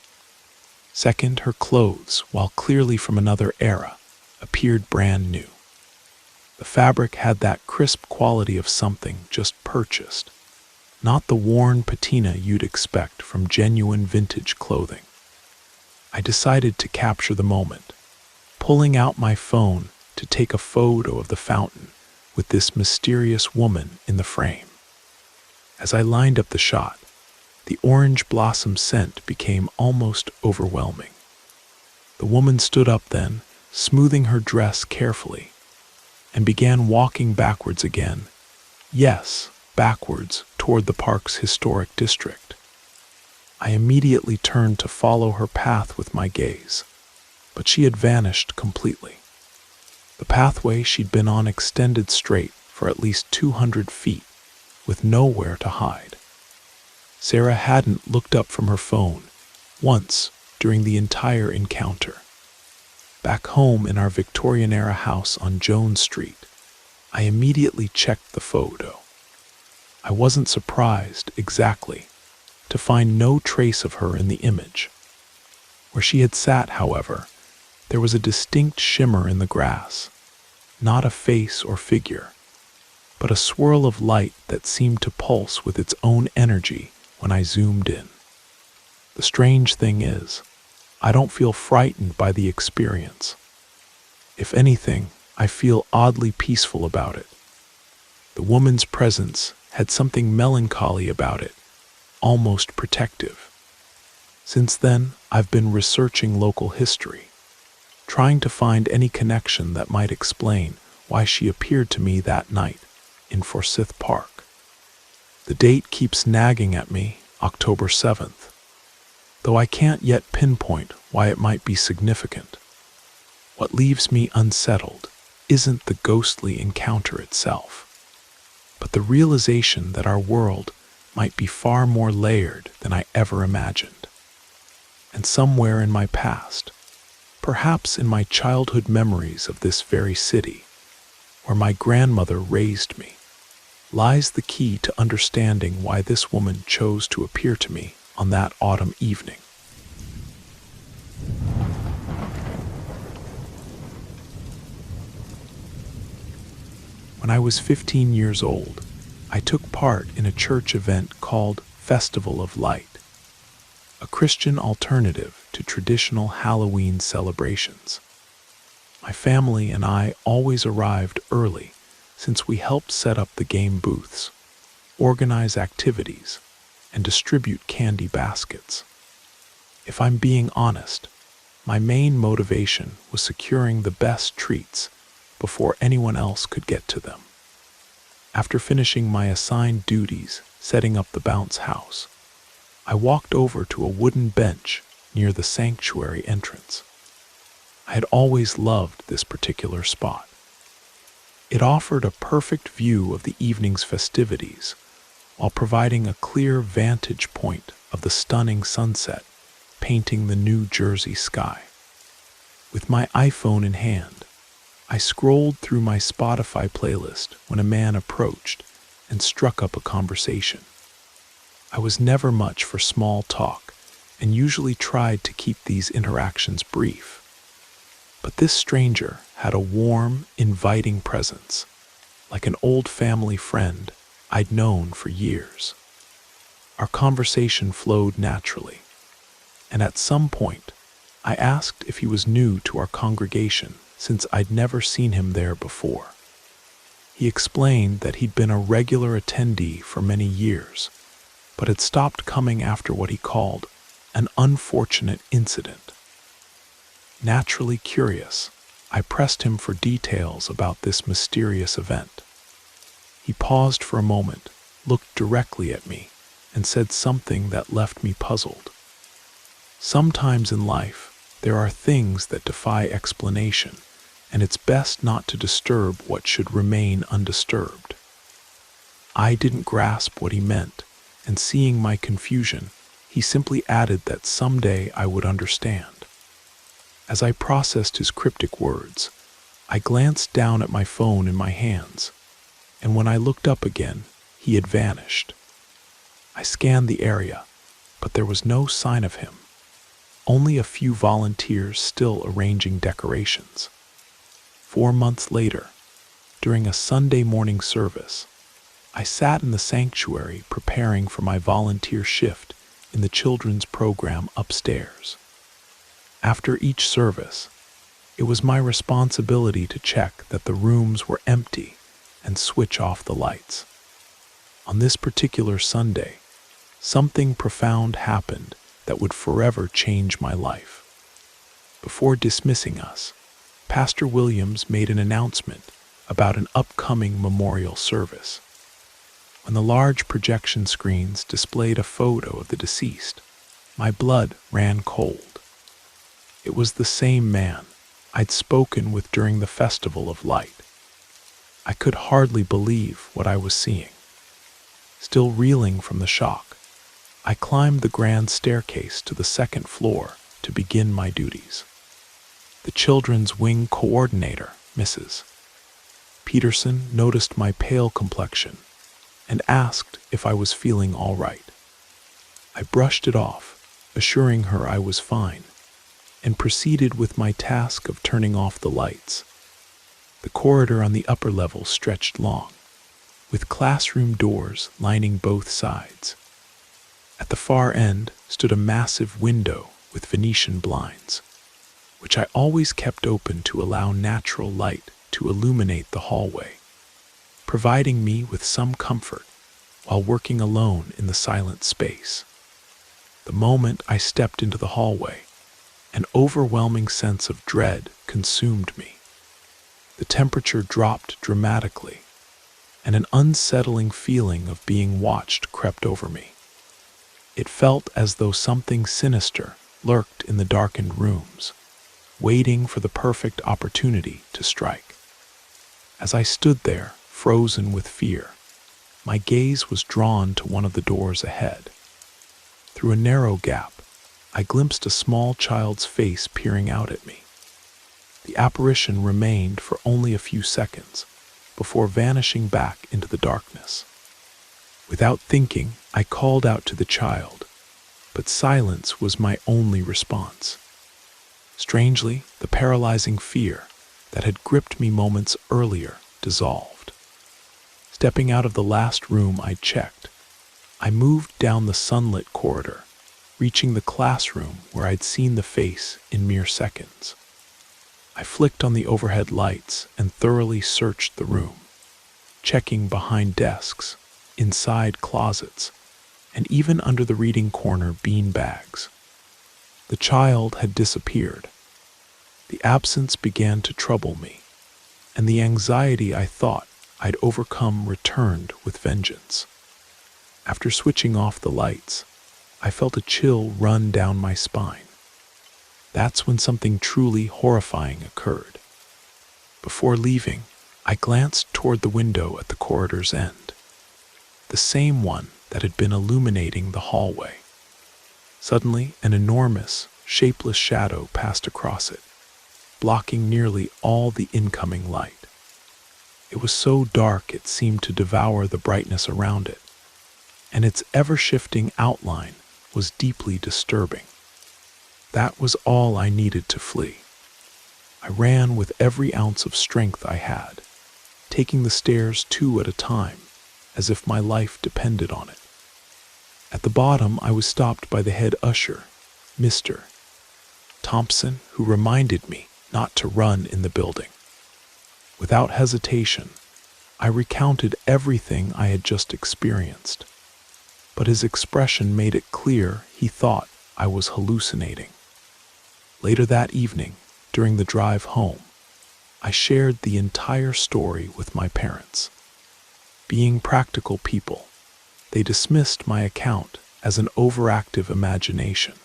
Second, her clothes, while clearly from another era, appeared brand new. The fabric had that crisp quality of something just purchased, not the worn patina you'd expect from genuine vintage clothing. I decided to capture the moment, pulling out my phone to take a photo of the fountain with this mysterious woman in the frame. As I lined up the shot, the orange blossom scent became almost overwhelming. The woman stood up then, smoothing her dress carefully, and began walking backwards again. Yes, backwards toward the park's historic district. I immediately turned to follow her path with my gaze, but she had vanished completely. The pathway she'd been on extended straight for at least 200 feet, with nowhere to hide. Sarah hadn't looked up from her phone once during the entire encounter. Back home in our Victorian-era house on Jones Street, I immediately checked the photo. I wasn't surprised, exactly, to find no trace of her in the image. Where she had sat, however, there was a distinct shimmer in the grass, not a face or figure, but a swirl of light that seemed to pulse with its own energy when I zoomed in. The strange thing is, I don't feel frightened by the experience. If anything, I feel oddly peaceful about it. The woman's presence had something melancholy about it, almost protective. Since then, I've been researching local history, trying to find any connection that might explain why she appeared to me that night in Forsyth Park. The date keeps nagging at me, October 7th, though I can't yet pinpoint why it might be significant. What leaves me unsettled isn't the ghostly encounter itself, but the realization that our world might be far more layered than I ever imagined. And somewhere in my past, perhaps in my childhood memories of this very city, where my grandmother raised me, lies the key to understanding why this woman chose to appear to me on that autumn evening. When I was 15 years old, I took part in a church event called Festival of Light, a Christian alternative to traditional Halloween celebrations. My family and I always arrived early since we helped set up the game booths, organize activities, and distribute candy baskets. If I'm being honest, my main motivation was securing the best treats before anyone else could get to them. After finishing my assigned duties setting up the bounce house, I walked over to a wooden bench near the sanctuary entrance. I had always loved this particular spot. It offered a perfect view of the evening's festivities while providing a clear vantage point of the stunning sunset painting the New Jersey sky. With my iPhone in hand, I scrolled through my Spotify playlist when a man approached and struck up a conversation. I was never much for small talk and usually tried to keep these interactions brief. But this stranger had a warm, inviting presence, like an old family friend I'd known for years. Our conversation flowed naturally, and at some point, I asked if he was new to our congregation since I'd never seen him there before. He explained that he'd been a regular attendee for many years, but had stopped coming after what he called an unfortunate incident. Naturally curious, I pressed him for details about this mysterious event. He paused for a moment, looked directly at me, and said something that left me puzzled. Sometimes in life, there are things that defy explanation, and it's best not to disturb what should remain undisturbed. I didn't grasp what he meant, and seeing my confusion, he simply added that someday I would understand. As I processed his cryptic words, I glanced down at my phone in my hands, and when I looked up again, he had vanished. I scanned the area, but there was no sign of him, only a few volunteers still arranging decorations. 4 months later, during a Sunday morning service, I sat in the sanctuary preparing for my volunteer shift in the children's program upstairs. After each service, it was my responsibility to check that the rooms were empty and switch off the lights. On this particular Sunday, something profound happened that would forever change my life. Before dismissing us, Pastor Williams made an announcement about an upcoming memorial service. When the large projection screens displayed a photo of the deceased, my blood ran cold. It was the same man I'd spoken with during the Festival of Light. I could hardly believe what I was seeing. Still reeling from the shock, I climbed the grand staircase to the second floor to begin my duties. The children's wing coordinator, Mrs. Peterson, noticed my pale complexion and asked if I was feeling all right. I brushed it off, assuring her I was fine, and proceeded with my task of turning off the lights. The corridor on the upper level stretched long, with classroom doors lining both sides. At the far end stood a massive window with Venetian blinds, which I always kept open to allow natural light to illuminate the hallway, providing me with some comfort while working alone in the silent space. The moment I stepped into the hallway, an overwhelming sense of dread consumed me. The temperature dropped dramatically, and an unsettling feeling of being watched crept over me. It felt as though something sinister lurked in the darkened rooms, waiting for the perfect opportunity to strike. As I stood there, frozen with fear, my gaze was drawn to one of the doors ahead. Through a narrow gap, I glimpsed a small child's face peering out at me. The apparition remained for only a few seconds before vanishing back into the darkness. Without thinking, I called out to the child, but silence was my only response. Strangely, the paralyzing fear that had gripped me moments earlier dissolved. Stepping out of the last room I'd checked, I moved down the sunlit corridor, reaching the classroom where I'd seen the face in mere seconds. I flicked on the overhead lights and thoroughly searched the room, checking behind desks, inside closets, and even under the reading corner bean bags. The child had disappeared. The absence began to trouble me, and the anxiety I thought I'd overcome returned with vengeance. After switching off the lights, I felt a chill run down my spine. That's when something truly horrifying occurred. Before leaving, I glanced toward the window at the corridor's end, the same one that had been illuminating the hallway. Suddenly, an enormous, shapeless shadow passed across it, blocking nearly all the incoming light. It was so dark it seemed to devour the brightness around it, and its ever-shifting outline was deeply disturbing. That was all I needed to flee. I ran with every ounce of strength I had, taking the stairs 2 at a time, as if my life depended on it. At the bottom, I was stopped by the head usher, Mr. Thompson, who reminded me not to run in the building. Without hesitation, I recounted everything I had just experienced, but his expression made it clear he thought I was hallucinating. Later that evening, during the drive home, I shared the entire story with my parents. Being practical people, they dismissed my account as an overactive imagination.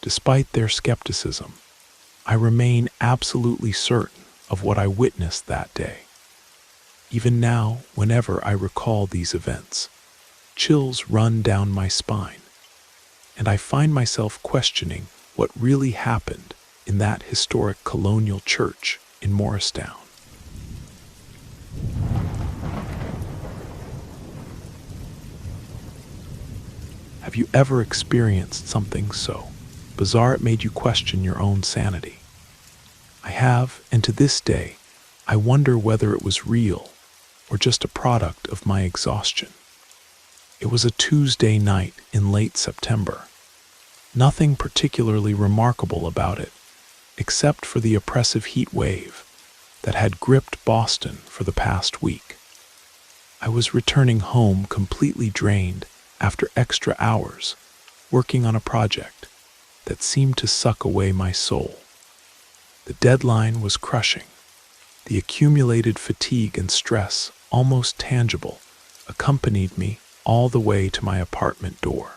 Despite their skepticism, I remain absolutely certain of what I witnessed that day. Even now, whenever I recall these events, chills run down my spine, and I find myself questioning what really happened in that historic colonial church in Morristown. Have you ever experienced something so bizarre it made you question your own sanity? I have, and to this day, I wonder whether it was real or just a product of my exhaustion. It was a Tuesday night in late September. Nothing particularly remarkable about it, except for the oppressive heat wave that had gripped Boston for the past week. I was returning home completely drained after extra hours working on a project that seemed to suck away my soul. The deadline was crushing. The accumulated fatigue and stress, almost tangible, accompanied me all the way to my apartment door.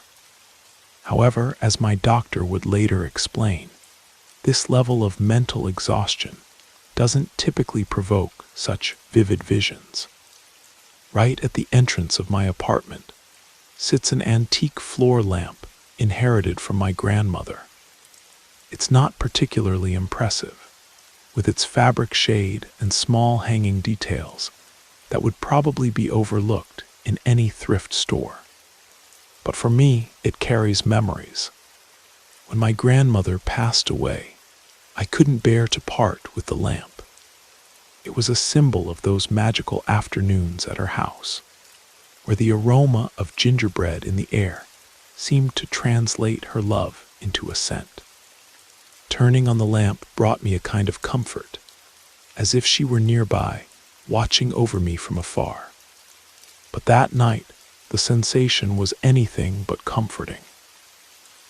However, as my doctor would later explain, this level of mental exhaustion doesn't typically provoke such vivid visions. Right at the entrance of my apartment sits an antique floor lamp inherited from my grandmother. It's not particularly impressive, with its fabric shade and small hanging details that would probably be overlooked in any thrift store. But for me, it carries memories. When my grandmother passed away, I couldn't bear to part with the lamp. It was a symbol of those magical afternoons at her house, where the aroma of gingerbread in the air seemed to translate her love into a scent. Turning on the lamp brought me a kind of comfort, as if she were nearby, watching over me from afar. But that night, the sensation was anything but comforting.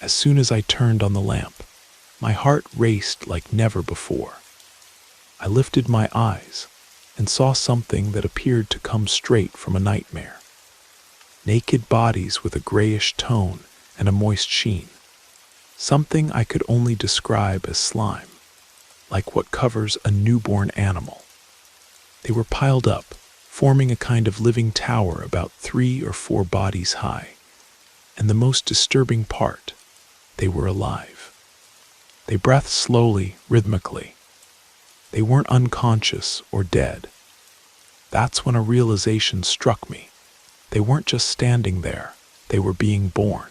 As soon as I turned on the lamp, my heart raced like never before. I lifted my eyes and saw something that appeared to come straight from a nightmare. Naked bodies with a grayish tone and a moist sheen. Something I could only describe as slime, like what covers a newborn animal. They were piled up, forming a kind of living tower about 3 or 4 bodies high. And the most disturbing part, they were alive. They breathed slowly, rhythmically. They weren't unconscious or dead. That's when a realization struck me. They weren't just standing there, they were being born.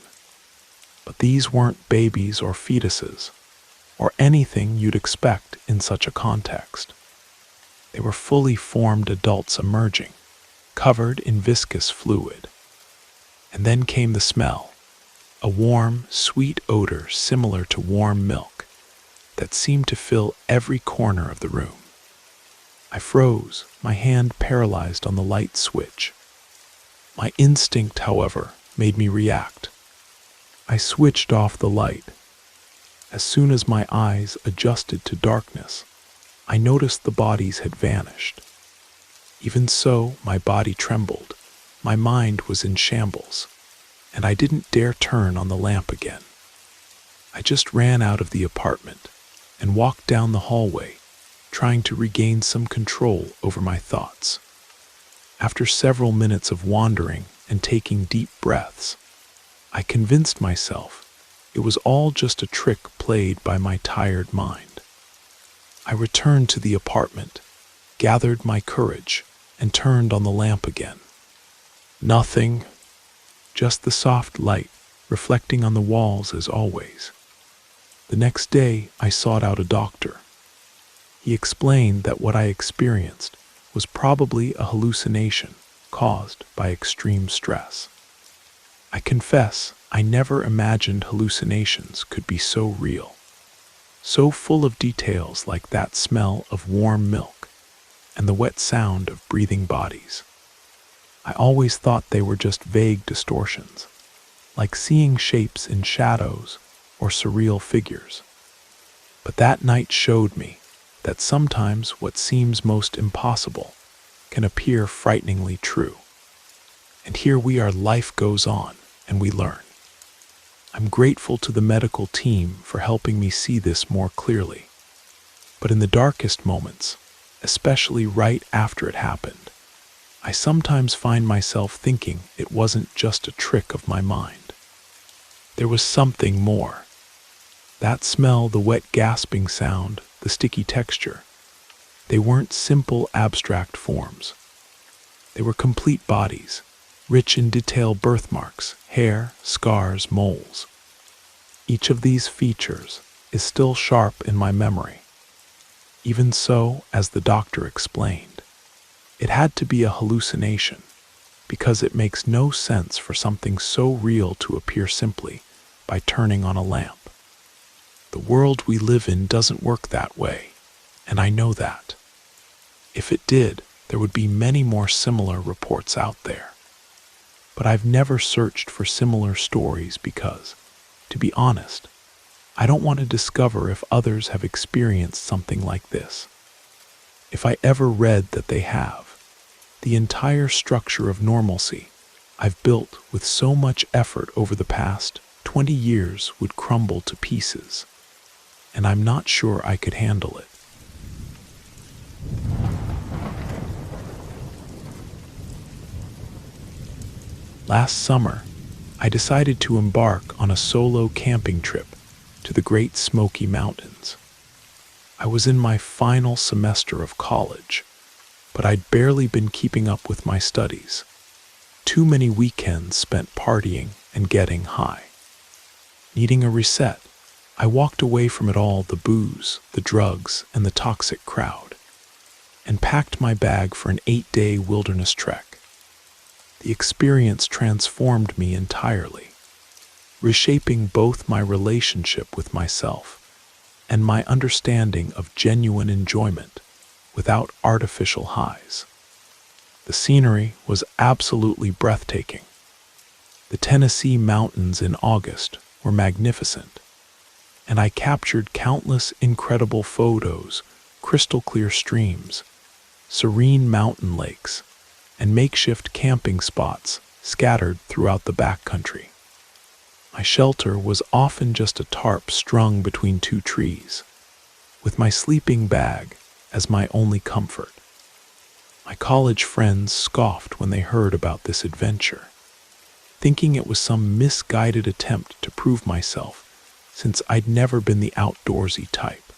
But these weren't babies or fetuses, or anything you'd expect in such a context. They were fully formed adults emerging, covered in viscous fluid. And then came the smell, a warm, sweet odor similar to warm milk that seemed to fill every corner of the room. I froze, my hand paralyzed on the light switch. My instinct, however, made me react. I switched off the light. As soon as my eyes adjusted to darkness, I noticed the bodies had vanished. Even so, my body trembled, my mind was in shambles, and I didn't dare turn on the lamp again. I just ran out of the apartment and walked down the hallway, trying to regain some control over my thoughts. After several minutes of wandering and taking deep breaths, I convinced myself it was all just a trick played by my tired mind. I returned to the apartment, gathered my courage, and turned on the lamp again. Nothing, just the soft light reflecting on the walls as always. The next day, I sought out a doctor. He explained that what I experienced was probably a hallucination caused by extreme stress. I confess, I never imagined hallucinations could be so real, so full of details like that smell of warm milk and the wet sound of breathing bodies. I always thought they were just vague distortions, like seeing shapes in shadows or surreal figures. But that night showed me that sometimes what seems most impossible can appear frighteningly true. And here we are, life goes on, and we learn. I'm grateful to the medical team for helping me see this more clearly. But in the darkest moments, especially right after it happened, I sometimes find myself thinking it wasn't just a trick of my mind. There was something more. That smell, the wet gasping sound, the sticky texture, they weren't simple abstract forms. They were complete bodies, rich in detailed birthmarks, hair, scars, moles. Each of these features is still sharp in my memory. Even so, as the doctor explained, it had to be a hallucination, because it makes no sense for something so real to appear simply by turning on a lamp. The world we live in doesn't work that way, and I know that. If it did, there would be many more similar reports out there. But I've never searched for similar stories because, to be honest, I don't want to discover if others have experienced something like this. If I ever read that they have, the entire structure of normalcy I've built with so much effort over the past 20 years would crumble to pieces, and I'm not sure I could handle it. Last summer, I decided to embark on a solo camping trip to the Great Smoky Mountains. I was in my final semester of college, but I'd barely been keeping up with my studies. Too many weekends spent partying and getting high. Needing a reset, I walked away from it all, the booze, the drugs, and the toxic crowd, and packed my bag for an 8-day wilderness trek. The experience transformed me entirely, reshaping both my relationship with myself and my understanding of genuine enjoyment without artificial highs. The scenery was absolutely breathtaking. The Tennessee mountains in August were magnificent, and I captured countless incredible photos, crystal clear streams, serene mountain lakes, and makeshift camping spots scattered throughout the backcountry. My shelter was often just a tarp strung between two trees, with my sleeping bag as my only comfort. My college friends scoffed when they heard about this adventure, thinking it was some misguided attempt to prove myself, since I'd never been the outdoorsy type.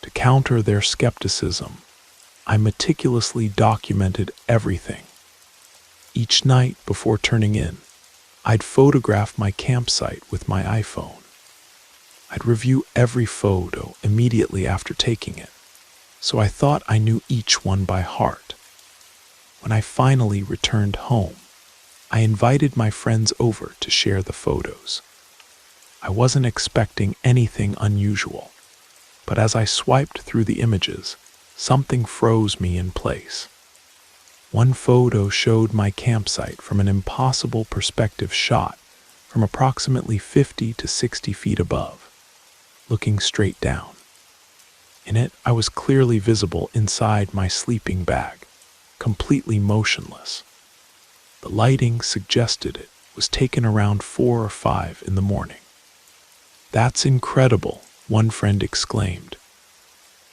To counter their skepticism, I meticulously documented everything. Each night before turning in, I'd photograph my campsite with my iPhone. I'd review every photo immediately after taking it, so I thought I knew each one by heart. When I finally returned home, I invited my friends over to share the photos. I wasn't expecting anything unusual, but as I swiped through the images, something froze me in place. One photo showed my campsite from an impossible perspective shot from approximately 50 to 60 feet above, looking straight down. In it, I was clearly visible inside my sleeping bag, completely motionless. The lighting suggested it was taken around 4 or 5 in the morning. "That's incredible," one friend exclaimed.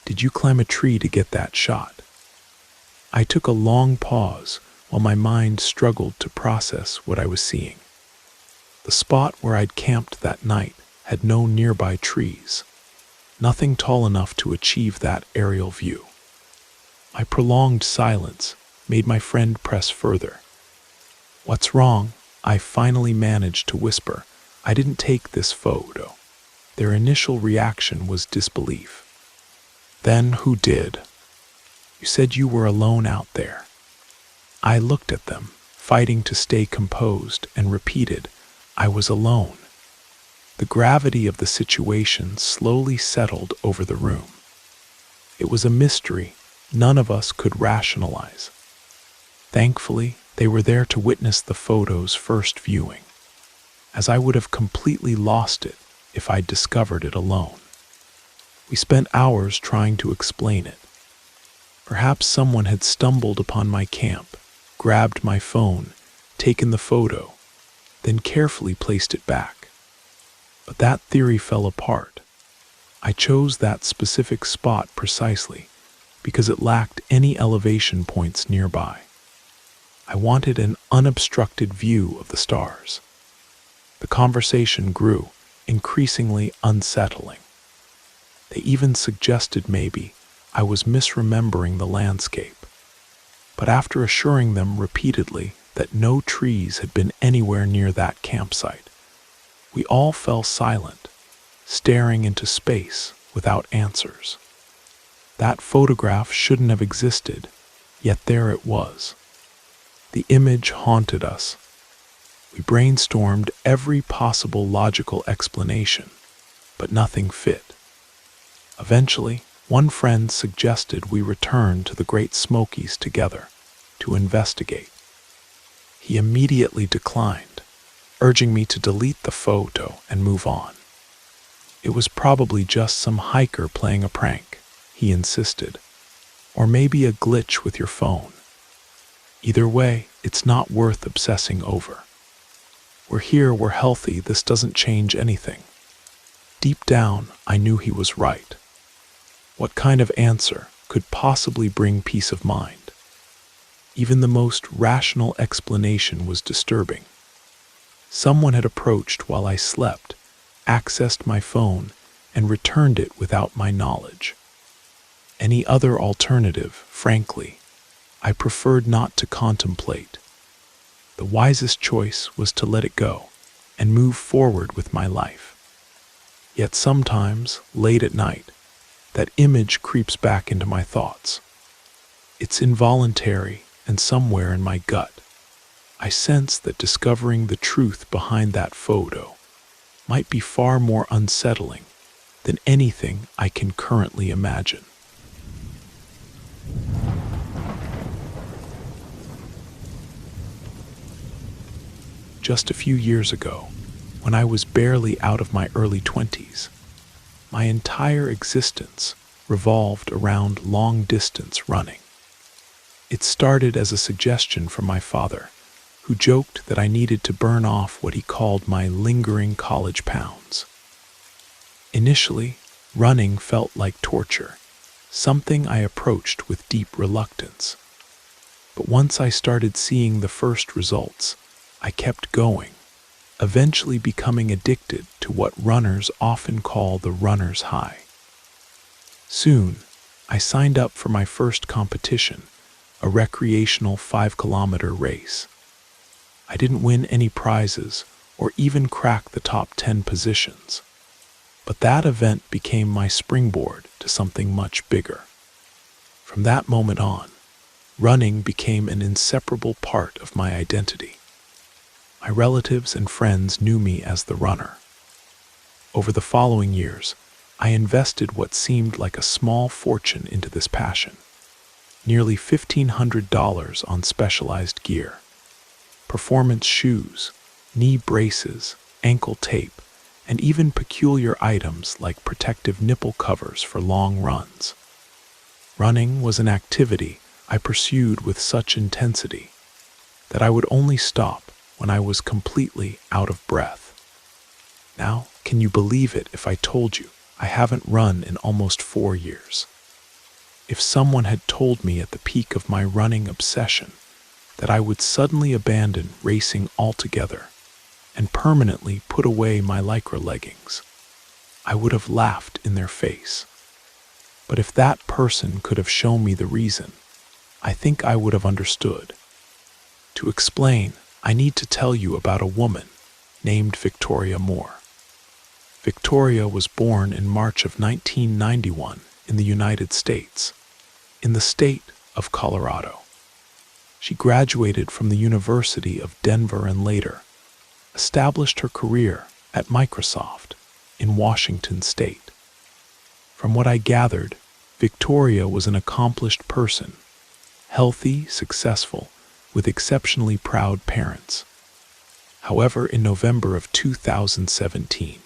"Did you climb a tree to get that shot?" I took a long pause while my mind struggled to process what I was seeing. The spot where I'd camped that night had no nearby trees, nothing tall enough to achieve that aerial view. My prolonged silence made my friend press further. "What's wrong?" I finally managed to whisper. "I didn't take this photo." Their initial reaction was disbelief. "Then who did? You said you were alone out there." I looked at them, fighting to stay composed, and repeated, "I was alone." The gravity of the situation slowly settled over the room. It was a mystery none of us could rationalize. Thankfully, they were there to witness the photo's first viewing, as I would have completely lost it if I'd discovered it alone. We spent hours trying to explain it. Perhaps someone had stumbled upon my camp, grabbed my phone, taken the photo, then carefully placed it back. But that theory fell apart. I chose that specific spot precisely because it lacked any elevation points nearby. I wanted an unobstructed view of the stars. The conversation grew, increasingly unsettling. They even suggested maybe I was misremembering the landscape. But after assuring them repeatedly that no trees had been anywhere near that campsite, we all fell silent, staring into space without answers. That photograph shouldn't have existed, yet there it was. The image haunted us. We brainstormed every possible logical explanation, but nothing fit. Eventually, one friend suggested we return to the Great Smokies together to investigate. He immediately declined, urging me to delete the photo and move on. It was probably just some hiker playing a prank, he insisted, or maybe a glitch with your phone. Either way, it's not worth obsessing over. We're here, we're healthy, this doesn't change anything. Deep down, I knew he was right. What kind of answer could possibly bring peace of mind? Even the most rational explanation was disturbing. Someone had approached while I slept, accessed my phone, and returned it without my knowledge. Any other alternative, frankly, I preferred not to contemplate. The wisest choice was to let it go and move forward with my life. Yet sometimes, late at night, that image creeps back into my thoughts. It's involuntary, and somewhere in my gut, I sense that discovering the truth behind that photo might be far more unsettling than anything I can currently imagine. just a few years ago, when I was barely out of my early 20s. My entire existence revolved around long-distance running. It started as a suggestion from my father, who joked that I needed to burn off what he called my lingering college pounds. Initially, running felt like torture, something I approached with deep reluctance. But once I started seeing the first results, I kept going, eventually becoming addicted to what runners often call the runner's high. Soon, I signed up for my first competition, a recreational 5-kilometer race. I didn't win any prizes or even crack the top 10 positions. But that event became my springboard to something much bigger. From that moment on, running became an inseparable part of my identity. My relatives and friends knew me as the runner. Over the following years, I invested what seemed like a small fortune into this passion. Nearly $1,500 on specialized gear, performance shoes, knee braces, ankle tape, and even peculiar items like protective nipple covers for long runs. Running was an activity I pursued with such intensity that I would only stop when I was completely out of breath. Now, can you believe it if I told you I haven't run in almost 4 years? If someone had told me at the peak of my running obsession that I would suddenly abandon racing altogether and permanently put away my lycra leggings, I would have laughed in their face. But if that person could have shown me the reason, I think I would have understood. To explain, I need to tell you about a woman named Victoria Moore. Victoria was born in March of 1991 in the United States, in the state of Colorado. She graduated from the University of Denver and later established her career at Microsoft in Washington State. From what I gathered, Victoria was an accomplished person, healthy, successful, with exceptionally proud parents. However, in November of 2017,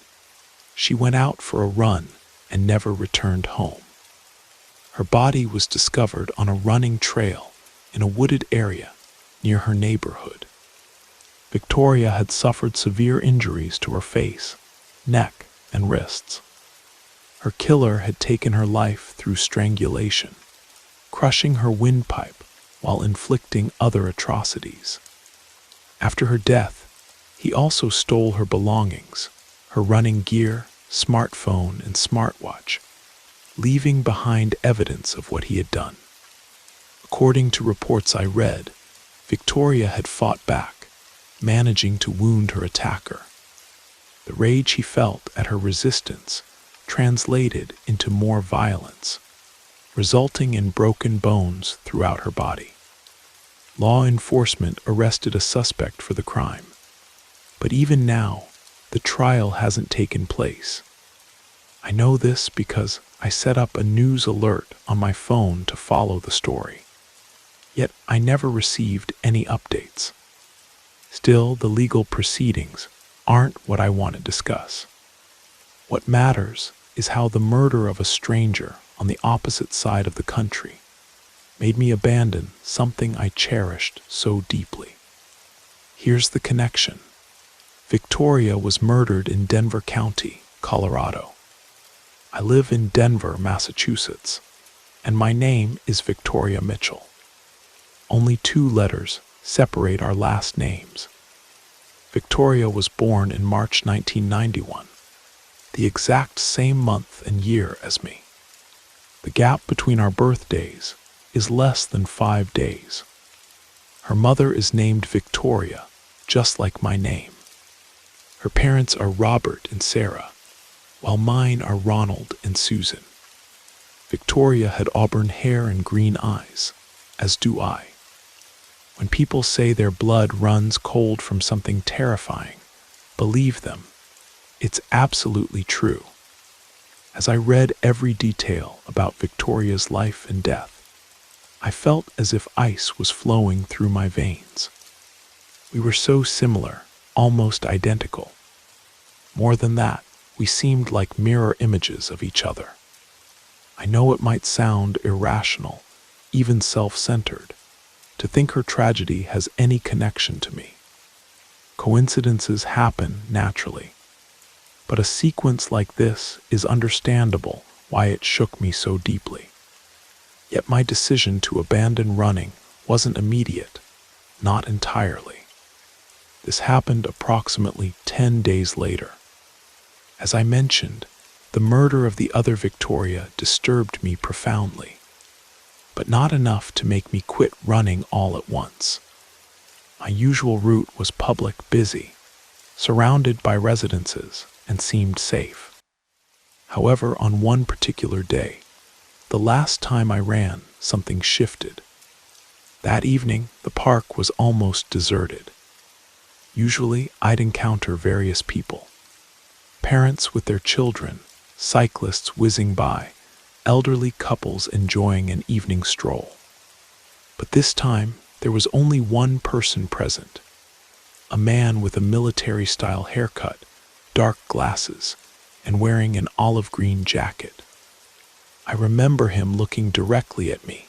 she went out for a run and never returned home. Her body was discovered on a running trail in a wooded area near her neighborhood. Victoria had suffered severe injuries to her face, neck, and wrists. Her killer had taken her life through strangulation, crushing her windpipe while inflicting other atrocities. After her death, he also stole her belongings, her running gear, smartphone, and smartwatch, leaving behind evidence of what he had done. According to reports I read, Victoria had fought back, managing to wound her attacker. The rage he felt at her resistance translated into more violence, resulting in broken bones throughout her body. Law enforcement arrested a suspect for the crime, but even now, the trial hasn't taken place. I know this because I set up a news alert on my phone to follow the story. Yet I never received any updates. Still, the legal proceedings aren't what I want to discuss. What matters is how the murder of a stranger on the opposite side of the country made me abandon something I cherished so deeply. Here's the connection. Victoria was murdered in Denver County, Colorado. I live in Denver, Massachusetts, and my name is Victoria Mitchell. Only 2 letters separate our last names. Victoria was born in March 1991, the exact same month and year as me. The gap between our birthdays is less than 5 days. Her mother is named Victoria, just like my name. Her parents are Robert and Sarah, while mine are Ronald and Susan. Victoria had auburn hair and green eyes, as do I. When people say their blood runs cold from something terrifying, believe them. It's absolutely true. As I read every detail about Victoria's life and death, I felt as if ice was flowing through my veins. We were so similar, almost identical. More than that, we seemed like mirror images of each other. I know it might sound irrational, even self-centered, to think her tragedy has any connection to me. Coincidences happen naturally, but a sequence like this is understandable why it shook me so deeply. Yet my decision to abandon running wasn't immediate, not entirely. This happened approximately 10 days later. As I mentioned, the murder of the other Victoria disturbed me profoundly, but not enough to make me quit running all at once. My usual route was public, busy, surrounded by residences, and seemed safe. However, on one particular day, the last time I ran, something shifted. That evening, the park was almost deserted. Usually, I'd encounter various people. Parents with their children, cyclists whizzing by, elderly couples enjoying an evening stroll. But this time, there was only one person present. A man with a military-style haircut, dark glasses, and wearing an olive green jacket. I remember him looking directly at me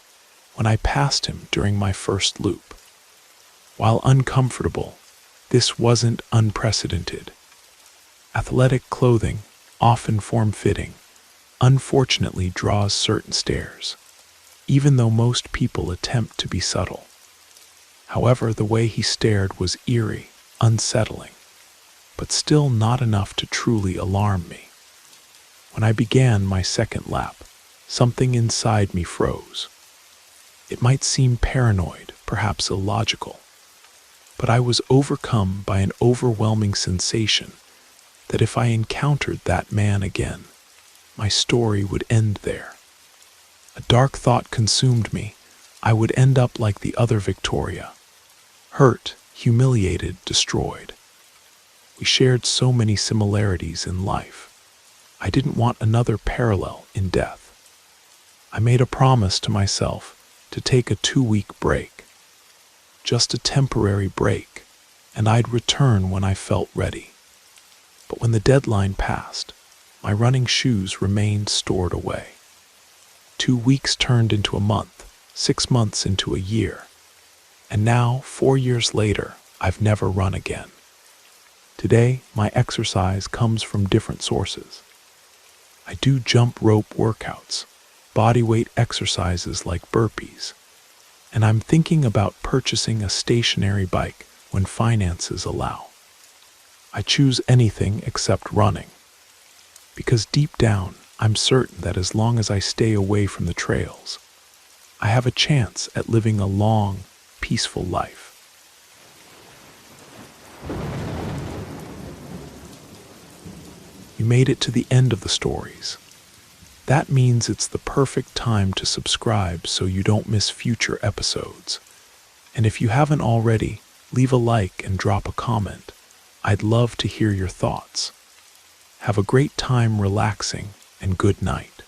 when I passed him during my first loop. While uncomfortable, this wasn't unprecedented. Athletic clothing, often form-fitting, unfortunately draws certain stares, even though most people attempt to be subtle. However, the way he stared was eerie, unsettling, but still not enough to truly alarm me. When I began my second lap, something inside me froze. It might seem paranoid, perhaps illogical, but I was overcome by an overwhelming sensation that if I encountered that man again, my story would end there. A dark thought consumed me. I would end up like the other Victoria, hurt, humiliated, destroyed. We shared so many similarities in life. I didn't want another parallel in death. I made a promise to myself to take a 2-week break. Just a temporary break, and I'd return when I felt ready. But when the deadline passed, my running shoes remained stored away. 2 weeks turned into a month, 6 months into a year, and now, 4 years later, I've never run again. Today, my exercise comes from different sources. I do jump rope workouts, bodyweight exercises like burpees, and I'm thinking about purchasing a stationary bike when finances allow. I choose anything except running, because deep down, I'm certain that as long as I stay away from the trails, I have a chance at living a long, peaceful life. You made it to the end of the stories. That means it's the perfect time to subscribe so you don't miss future episodes. And if you haven't already, leave a like and drop a comment. I'd love to hear your thoughts. Have a great time relaxing, and good night.